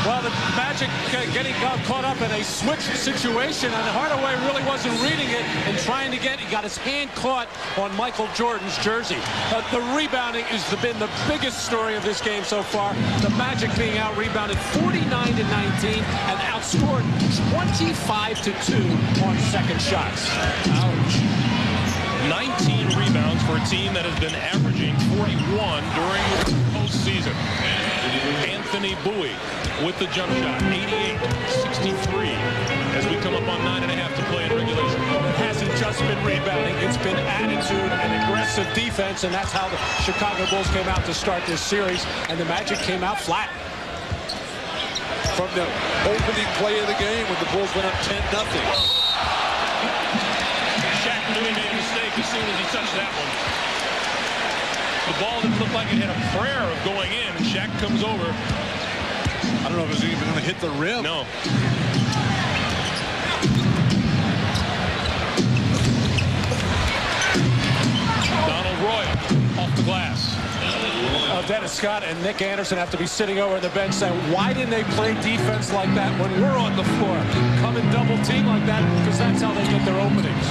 Well, the Magic getting caught up in a switch situation, and Hardaway really wasn't reading it and trying to he got his hand caught on Michael Jordan's jersey. The rebounding has been the biggest story of this game so far. The Magic being out-rebounded 49-19 and outscored 25-2 on second shots. Ouch. 19 rebounds for a team that has been averaging 41 during the postseason. Anthony Bowie with the jump shot, 88-63, as we come up on 9.5 to play in regulation. It hasn't just been rebounding, it's been attitude and aggressive defense, and that's how the Chicago Bulls came out to start this series, and the Magic came out flat. From the opening play of the game when the Bulls went up 10-0. Shaq knew he made a mistake as soon as he touched that one. The ball didn't look like it had a prayer of going in, and Shaq comes over. I don't know if it was even going to hit the rim. No. Donald Royal off the glass. Dennis Scott and Nick Anderson have to be sitting over the bench saying, why didn't they play defense like that when we're on the floor? Come and double team like that, because that's how they get their openings.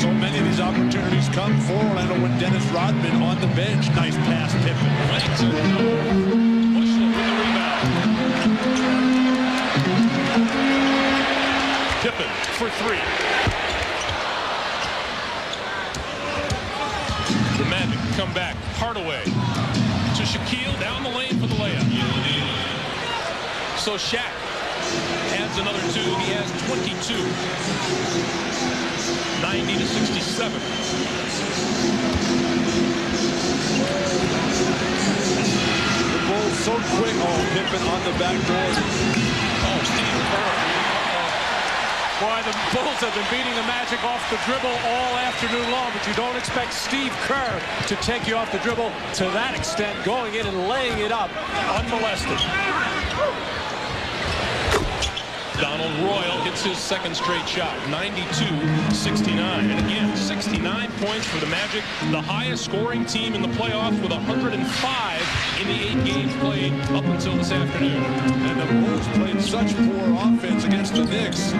So many of these opportunities come for Orlando with Dennis Rodman on the bench. Nice pass, Pippen. Bushel with the rebound. Pippen for three. The Magic come back. Hardaway to Shaquille down the lane for the layup. So Shaq adds another two. He has 22. 90-67. The Bulls so quick. Oh, Pippen on the back door. Oh, Steve Kerr. Boy, the Bulls have been beating the Magic off the dribble all afternoon long, but you don't expect Steve Kerr to take you off the dribble to that extent, going in and laying it up unmolested. Donald Royal hits his second straight shot, 92-69. And again, 69 points for the Magic, the highest scoring team in the playoffs with 105 in the 8 games played up until this afternoon. And the Bulls played such poor offense against the Knicks.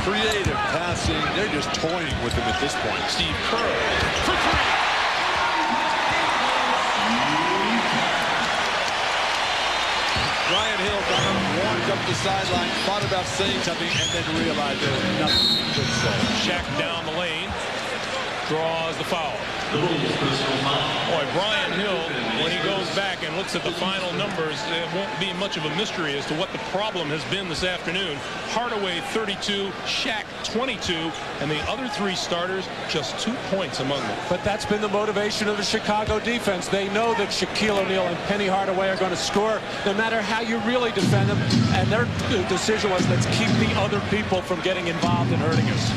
Creative passing. They're just toying with him at this point. Steve Kerr for three. Brian Hill walked up the sideline, thought about saying something, and then realized there was nothing he could say. Shaq down the lane, draws the foul. Boy, Brian Hill, when he goes back and looks at the final numbers, it won't be much of a mystery as to what the problem has been this afternoon. Hardaway 32, Shaq 22, and the other three starters just 2 points among them. But that's been the motivation of the Chicago defense. They know that Shaquille O'Neal and Penny Hardaway are going to score no matter how you really defend them, and their decision was, let's keep the other people from getting involved and hurting us.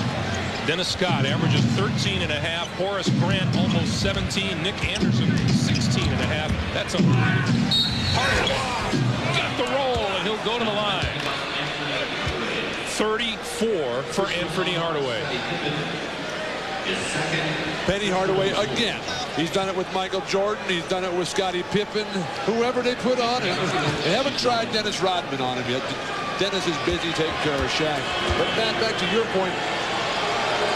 Dennis Scott averages 13.5. Horace Grant almost 17. Nick Anderson 16.5. That's unbelievable. Hardaway got the roll, and he'll go to the line. 34 for Anthony Hardaway. Penny Hardaway again. He's done it with Michael Jordan. He's done it with Scottie Pippen. Whoever they put on him. They haven't tried Dennis Rodman on him yet. Dennis is busy taking care of Shaq. But Matt, back to your point,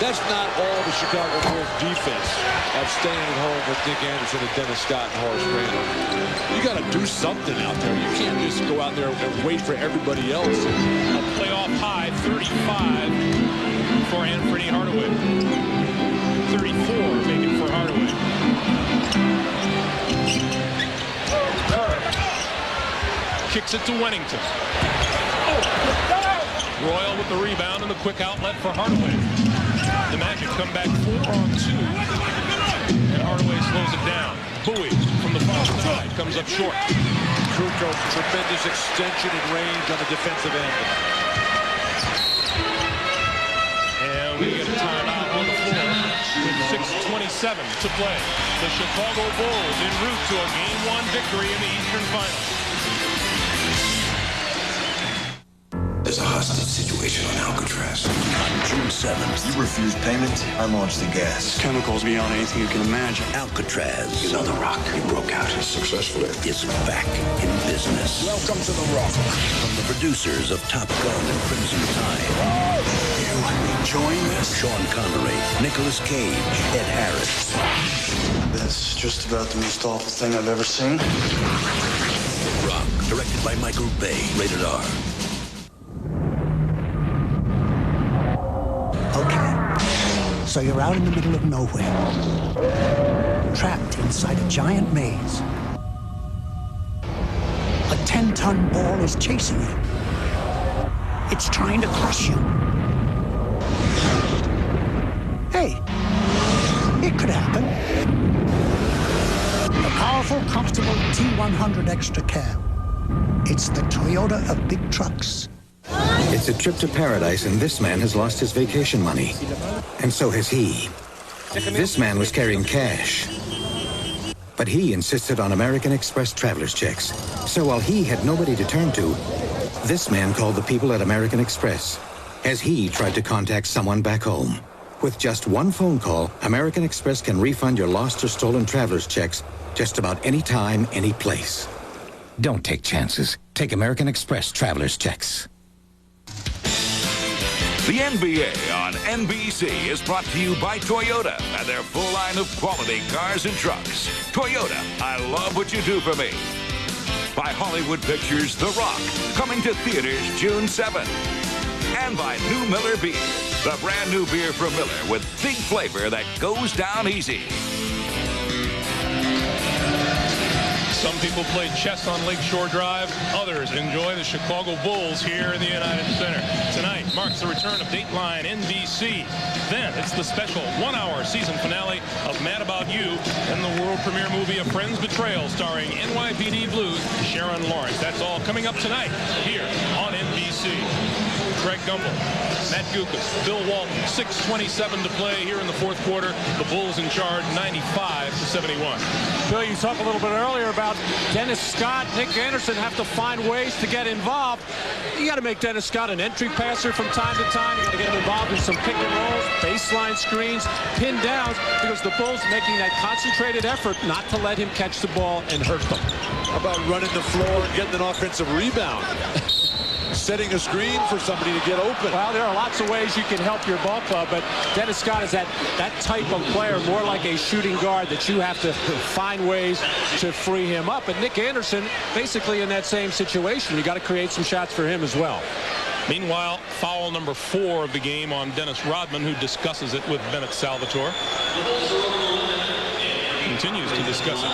that's not all the Chicago Bulls defense of staying at home with Nick Anderson and Dennis Scott and Horace Grant. You got to do something out there. You can't just go out there and wait for everybody else. A playoff high 35 for Anthony Hardaway. 34 making for Hardaway. Kicks it to Wennington. Royal with the rebound and the quick outlet for Hardaway. The Magic come back 4-on-2, and Hardaway slows it down. Bowie from the far side comes up short. Kruko, tremendous extension and range on the defensive end. And we get a timeout on the floor with 6:27 to play. The Chicago Bulls en route to a Game 1 victory in the Eastern Finals. There's a hostage situation vacation on Alcatraz. On June 7th, you refuse payment, I launch the gas. Chemicals beyond anything you can imagine. Alcatraz. You know The Rock. He broke out successfully. Is back in business. Welcome to The Rock. From the producers of Top Gun and Crimson Tide. You enjoying this? Sean Connery, Nicolas Cage, Ed Harris. That's just about the most awful thing I've ever seen. The Rock, directed by Michael Bay, rated R. Okay, so you're out in the middle of nowhere, trapped inside a giant maze. A 10-ton ball is chasing you. It's trying to crush you. Hey, it could happen. A powerful, comfortable T100 extra cab. It's the Toyota of big trucks. It's a trip to paradise, and this man has lost his vacation money. And so has he. This man was carrying cash. But he insisted on American Express traveler's checks. So while he had nobody to turn to, this man called the people at American Express as he tried to contact someone back home. With just one phone call, American Express can refund your lost or stolen traveler's checks just about any time, any place. Don't take chances. Take American Express traveler's checks. The NBA on NBC is brought to you by Toyota and their full line of quality cars and trucks. Toyota, I love what you do for me. By Hollywood Pictures, The Rock, coming to theaters June 7th. And by New Miller Beer, the brand new beer from Miller with big flavor that goes down easy. Some people play chess on Lakeshore Drive. Others enjoy the Chicago Bulls here in the United Center. Tonight marks the return of Dateline NBC. Then it's the special one-hour season finale of Mad About You and the world premiere movie A Friend's Betrayal starring NYPD Blues Sharon Lawrence. That's all coming up tonight here on NBC. Greg Gumbel, Matt Guokas, Bill Walton, 6:27 to play here in the fourth quarter. The Bulls in charge, 95-71. Bill, you talked a little bit earlier about Dennis Scott, Nick Anderson have to find ways to get involved. You got to make Dennis Scott an entry passer from time to time. You got to get him involved in some pick and rolls, baseline screens, pin downs, because the Bulls making that concentrated effort not to let him catch the ball and hurt them. How about running the floor and getting an offensive rebound? Setting a screen for somebody to get open. Well, there are lots of ways you can help your ball club, but Dennis Scott is that type of player, more like a shooting guard that you have to find ways to free him up. And Nick Anderson, basically in that same situation. You got to create some shots for him as well. Meanwhile, foul number 4 of the game on Dennis Rodman, who discusses it with Bennett Salvatore. Continues to discuss it.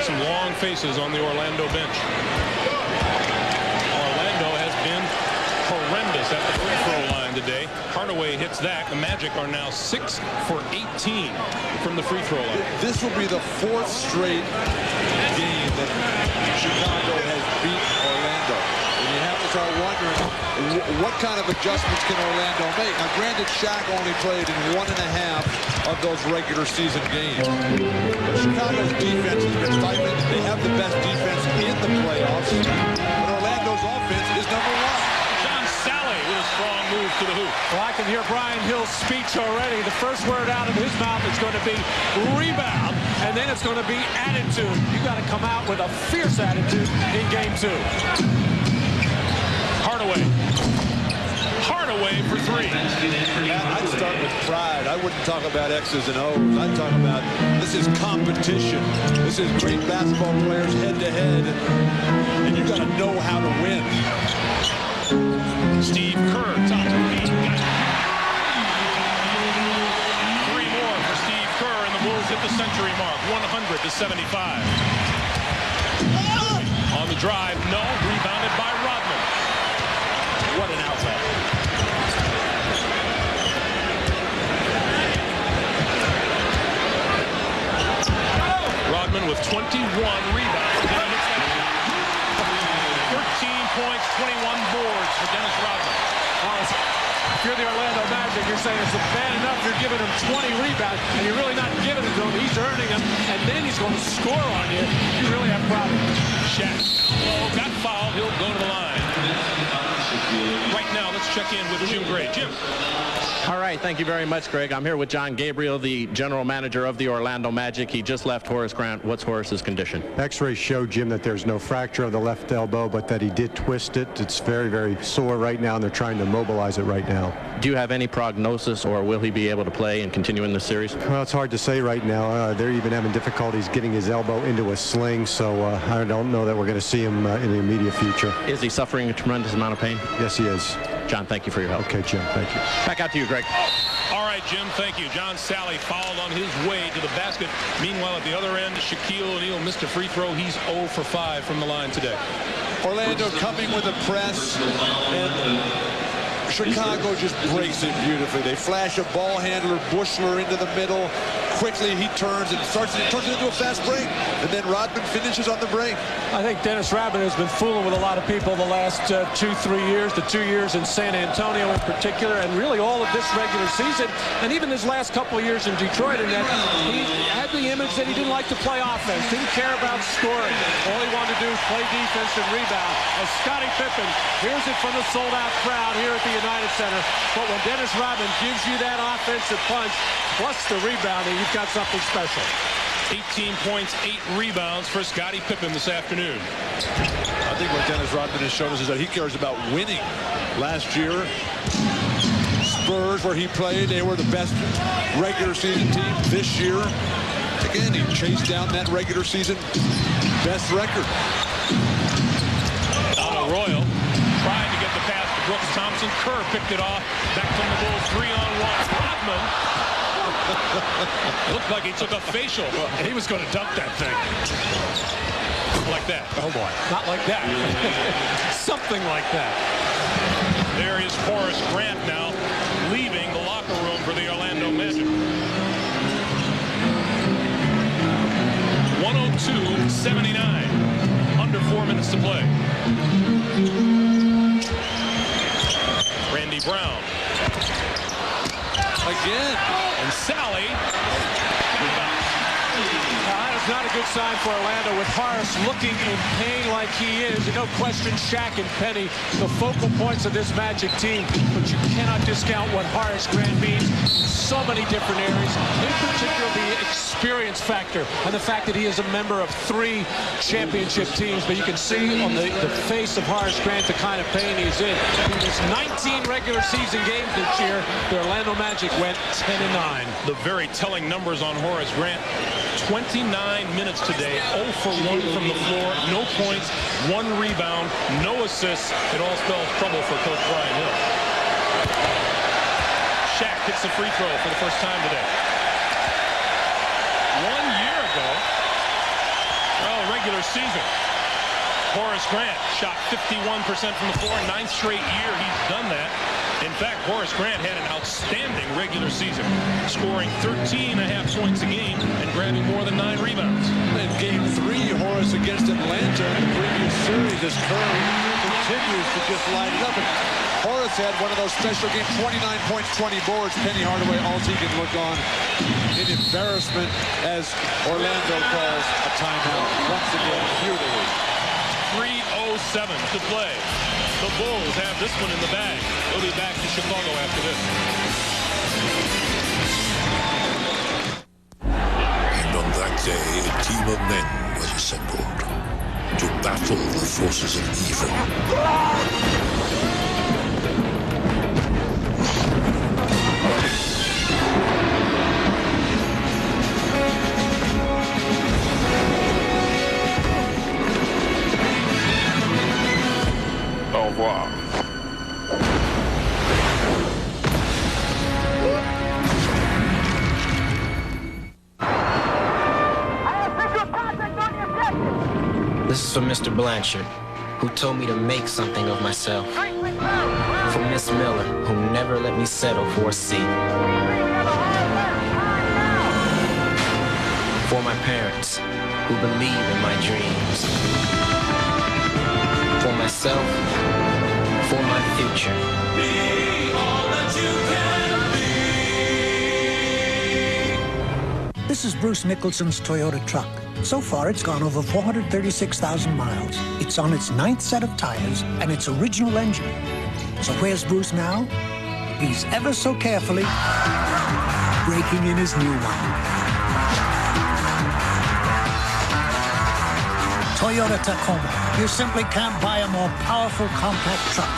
Some long faces on the Orlando bench. Horrendous at the free throw line today. Hardaway hits that. The Magic are now 6 for 18 from the free throw line. This will be the 4th straight game that Chicago has beat Orlando. And you have to start wondering what kind of adjustments can Orlando make. Now, granted, Shaq only played in 1.5 of those regular season games. But Chicago's defense has been fighting. They have the best defense in the playoffs. But Orlando's offense is number 1. Strong move to the hoop. Well, I can hear Brian Hill's speech already. The first word out of his mouth is going to be rebound, and then it's going to be attitude. You got to come out with a fierce attitude in game 2. Hardaway for 3. I'd start with pride. I wouldn't talk about X's and O's. I'd talk about this is competition. This is great basketball players head to head, and you got to know how to win. Steve Kerr, top of the key. 3 more for Steve Kerr, and the Bulls hit the century mark, 100-75. On the drive, no, rebounded by Rodman. What an outlet. Rodman with 21 rebounds. 13 points, 21 boards for Dennis Rodman. If you're the Orlando Magic, you're saying it's bad enough you're giving him 20 rebounds, and you're really not giving it to him. He's earning them, and then he's going to score on you. You really have problems. Shaq got fouled. He'll go to the line. Right now, let's check in with Jim Gray. Jim. All right, thank you very much, Greg. I'm here with John Gabriel, the general manager of the Orlando Magic. He just left Horace Grant. What's Horace's condition? X-rays show, Jim, that there's no fracture of the left elbow, but that he did twist it. It's very, very sore right now, and they're trying to mobilize it right now. Do you have any prognosis, or will he be able to play and continue in the series? Well, it's hard to say right now. They're even having difficulties getting his elbow into a sling, so I don't know that we're going to see him in the immediate future. Is he suffering a tremendous amount of pain? Yes, he is. John, thank you for your help. Okay, Jim, thank you. Back out to you, Greg. All right, Jim, thank you. John Sally fouled on his way to the basket. Meanwhile, at the other end, Shaquille O'Neal missed a free throw. He's 0 for 5 from the line today. Orlando coming with a press, and Chicago just breaks it beautifully. They flash a ball handler, Bushler, into the middle. Quickly, he turns and turns it into a fast break. And then Rodman finishes on the break. I think Dennis Rodman has been fooling with a lot of people the last 2-3 years, the 2 years in San Antonio in particular, and really all of this regular season, and even his last couple of years in Detroit, and that he had the image that he didn't like to play offense, didn't care about scoring. All he wanted to do is play defense and rebound. As Scottie Pippen hears it from the sold-out crowd here at the United Center, but when Dennis Rodman gives you that offensive punch, plus the rebounding, you've got something special. 18 points, 8 rebounds for Scottie Pippen this afternoon. I think what Dennis Rodman has shown us is that he cares about winning. Last year, Spurs, where he played, they were the best regular season team. This year, again, he chased down that regular season best record. Royal tried to get the pass to Brooks Thompson. Kerr picked it off. Back from the Bulls, 3-on-1. Rodman looked like he took a facial, and he was going to dunk that thing. Like that. Oh, boy. Not like that. Something like that. There is Horace Grant now leaving the locker room for the Orlando Magic. 102-79. Under 4 minutes to play. Randy Brown. Again. And Sally. That is not a good sign for Orlando with Horace looking in pain like he is. And no question, Shaq and Penny, the focal points of this Magic team. But you cannot discount what Horace Grant means in so many different areas. In particular, the experience factor and the fact that he is a member of 3 championship teams. But you can see on the face of Horace Grant the kind of pain he's in. In his 19 regular season games this year, the Orlando Magic went 10-9. The very telling numbers on Horace Grant. 29 minutes today, 0 for 1 from the floor, no points, 1 rebound, no assists. It all spells trouble for Coach Brian Hill. Shaq hits the free throw for the first time today. 1 year ago, well, regular season, Horace Grant shot 51% from the floor. 9th straight year he's done that. In fact, Horace Grant had an outstanding regular season, scoring 13.5 points a game and grabbing more than 9 rebounds. In Game 3, Horace against Atlanta in the previous series, as Curry continues to just light it up. And Horace had one of those special games, 29 points, 20 boards. Penny Hardaway, all he can look on in embarrassment as Orlando calls a timeout. Once again, futilely. 3:07 to play. The Bulls have this one in the bag. They'll be back to Chicago after this. And on that day, a team of men was assembled to battle the forces of evil. Au revoir. This is for Mr. Blanchard, who told me to make something of myself. For Miss Miller, who never let me settle for a seat. For my parents, who believe in my dreams. For myself, for my future. Be all that you can be. This is Bruce Nicholson's Toyota truck. So far, it's gone over 436,000 miles. It's on its 9th set of tires and its original engine. So where's Bruce now? He's ever so carefully breaking in his new one. Toyota Tacoma. You simply can't buy a more powerful compact truck.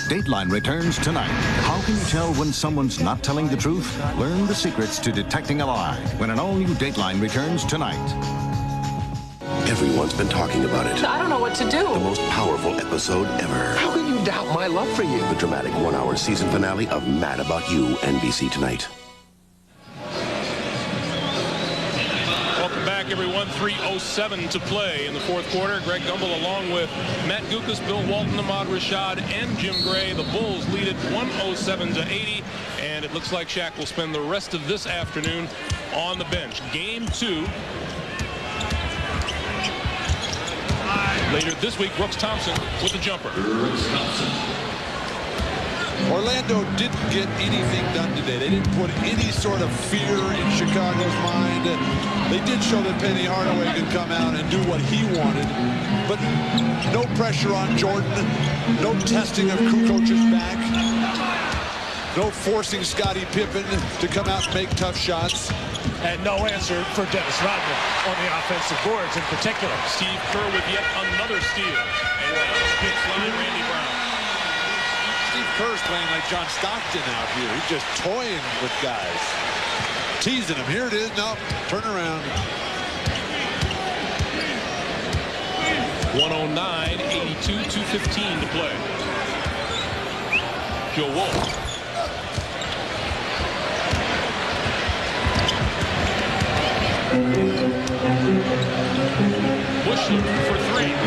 Dateline returns tonight. How can you tell when someone's not telling the truth? Learn the secrets to detecting a lie when an all-new Dateline returns tonight. Everyone's been talking about it. I don't know what to do. The most powerful episode ever. How can you doubt my love for you? The dramatic one-hour season finale of Mad About You, NBC tonight. Welcome back, everyone. 3:07 to play in the fourth quarter. Greg Gumbel along with Matt Guokas, Bill Walton, Ahmad Rashad, and Jim Gray. The Bulls lead it 107-80, and it looks like Shaq will spend the rest of this afternoon on the bench. Game 2. Later this week, Brooks Thompson with the jumper. Orlando didn't get anything done today. They didn't put any sort of fear in Chicago's mind. They did show that Penny Hardaway could come out and do what he wanted, but no pressure on Jordan, no testing of Kukoc's back, no forcing Scottie Pippen to come out and make tough shots. And no answer for Dennis Rodman on the offensive boards in particular. Steve Kerr with yet another steal. And hits line Randy Brown. Steve Kerr's playing like John Stockton out here. He's just toying with guys. Teasing him. Here it is. No, turn around. 109-82, 2:15 to play. Joe Wolf. Bush looking for three. And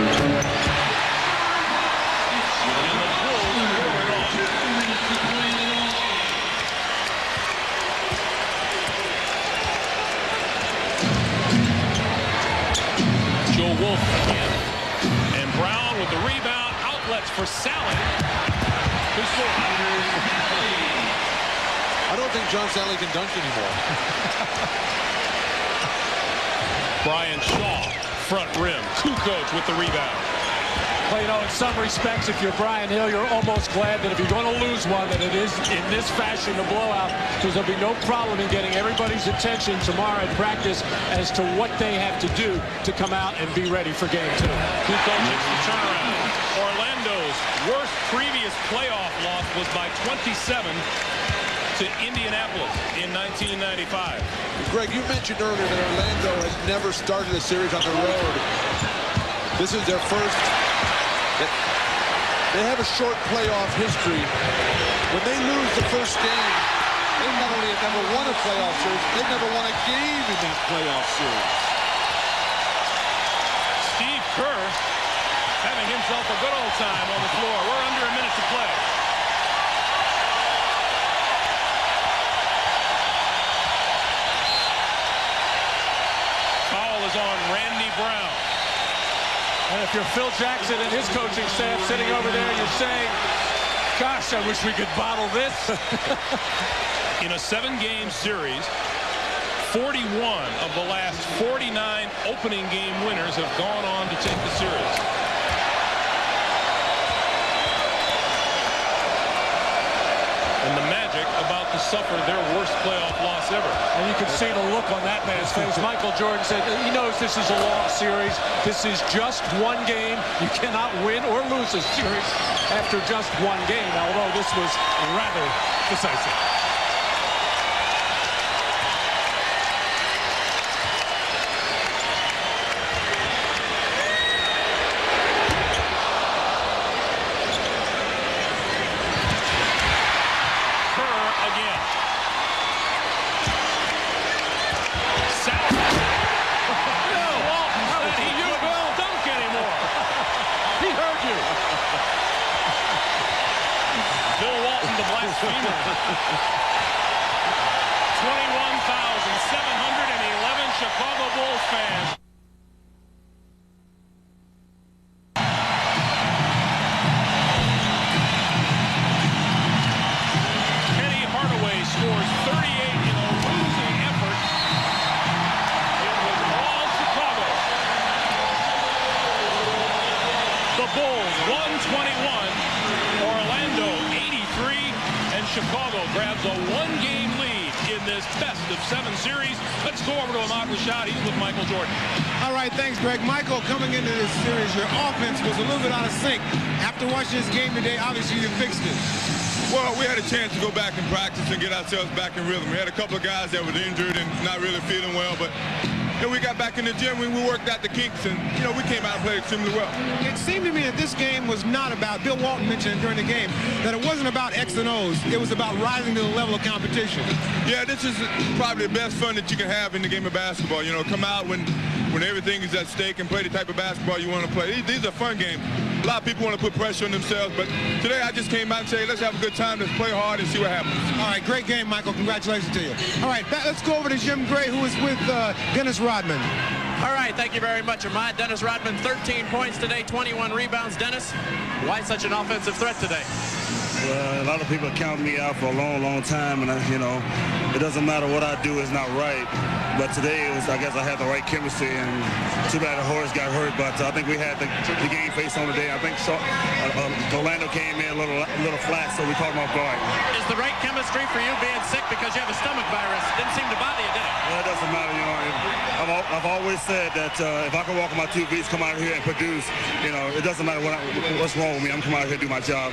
the Bulls score it off. Joe Wolf again. And Brown with the rebound. Outlets for Sally. Who scores? I don't think John Sally can dunk anymore. Brian Shaw, front rim. Kukoc with the rebound. Well, you know, in some respects, if you're Brian Hill, you're almost glad that if you're going to lose one, that it is in this fashion a blowout, because there'll be no problem in getting everybody's attention tomorrow at practice as to what they have to do to come out and be ready for game 2. Kukoc hits the turnaround. Orlando's worst previous playoff loss was by 27 to Indianapolis in 1995. Greg, you mentioned earlier that Orlando has never started a series on the road. This is their first. They have a short playoff history. When they lose the first game, they not only have never won a playoff series, they've never won a game in that playoff series. Steve Kerr having himself a good old time on the floor. We're under a minute to play. On Randy Brown. And if you're Phil Jackson and his coaching staff sitting over there, you're saying, gosh, I wish we could bottle this. In a 7-game series, 41 of the last 49 opening game winners have gone on to take the series. And the Magic about to suffer their worst playoff loss ever. And you can see the look on that man's face. Michael Jordan said he knows this is a long series. This is just one game. You cannot win or lose a series after just one game, although this was rather decisive. Bill Walton, the blasphemer. 21,711 Chicago Bulls fans. Penny Hardaway scores 38 in a losing effort. It was best-of-7 series. Let's go over to Ahmad Rashad. He's with Michael Jordan. All right, thanks, Greg. Michael, coming into this series, your offense was a little bit out of sync. After watching this game today, obviously you fixed it. Well, we had a chance to go back and practice and get ourselves back in rhythm. We had a couple of guys that were injured and not really feeling well, but we got back in the gym when we worked out the kinks, and we came out and played extremely well. It seemed to me that this game was not about, Bill Walton mentioned during the game, that it wasn't about X and O's. It was about rising to the level of competition. Yeah, this is probably the best fun that you can have in the game of basketball. Come out when everything is at stake and play the type of basketball you want to play. These are fun games. A lot of people want to put pressure on themselves, but today I just came out and say, let's have a good time, let's play hard and see what happens. All right, great game, Michael. Congratulations to you. All right, let's go over to Jim Gray, who is with Dennis Rodman. All right, thank you very much, Ahmad. Dennis Rodman, 13 points today, 21 rebounds. Dennis, why such an offensive threat today? Well, a lot of people count me out for a long, long time, and it doesn't matter what I do is not right. But today, I guess I had the right chemistry, and too bad Horace got hurt. But I think we had the game face on today. I think Orlando came in a little flat, so we caught him off guard. Is the right chemistry for you being sick because you have a stomach virus? Didn't seem to bother you, did it? Well, it doesn't matter. I've always said that if I can walk on my 2 feet, come out here and produce, it doesn't matter what's wrong with me. I'm coming out here to do my job.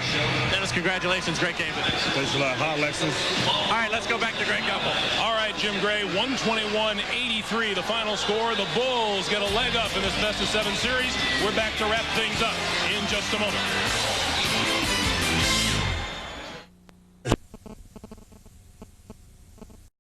Dennis, congratulations. Great game today. Thanks a lot. Hi, Alexis. All right, let's go back to Greg Gumbel. All right, Jim Gray, 121-83, the final score. The Bulls get a leg up in this best-of-7 series. We're back to wrap things up in just a moment.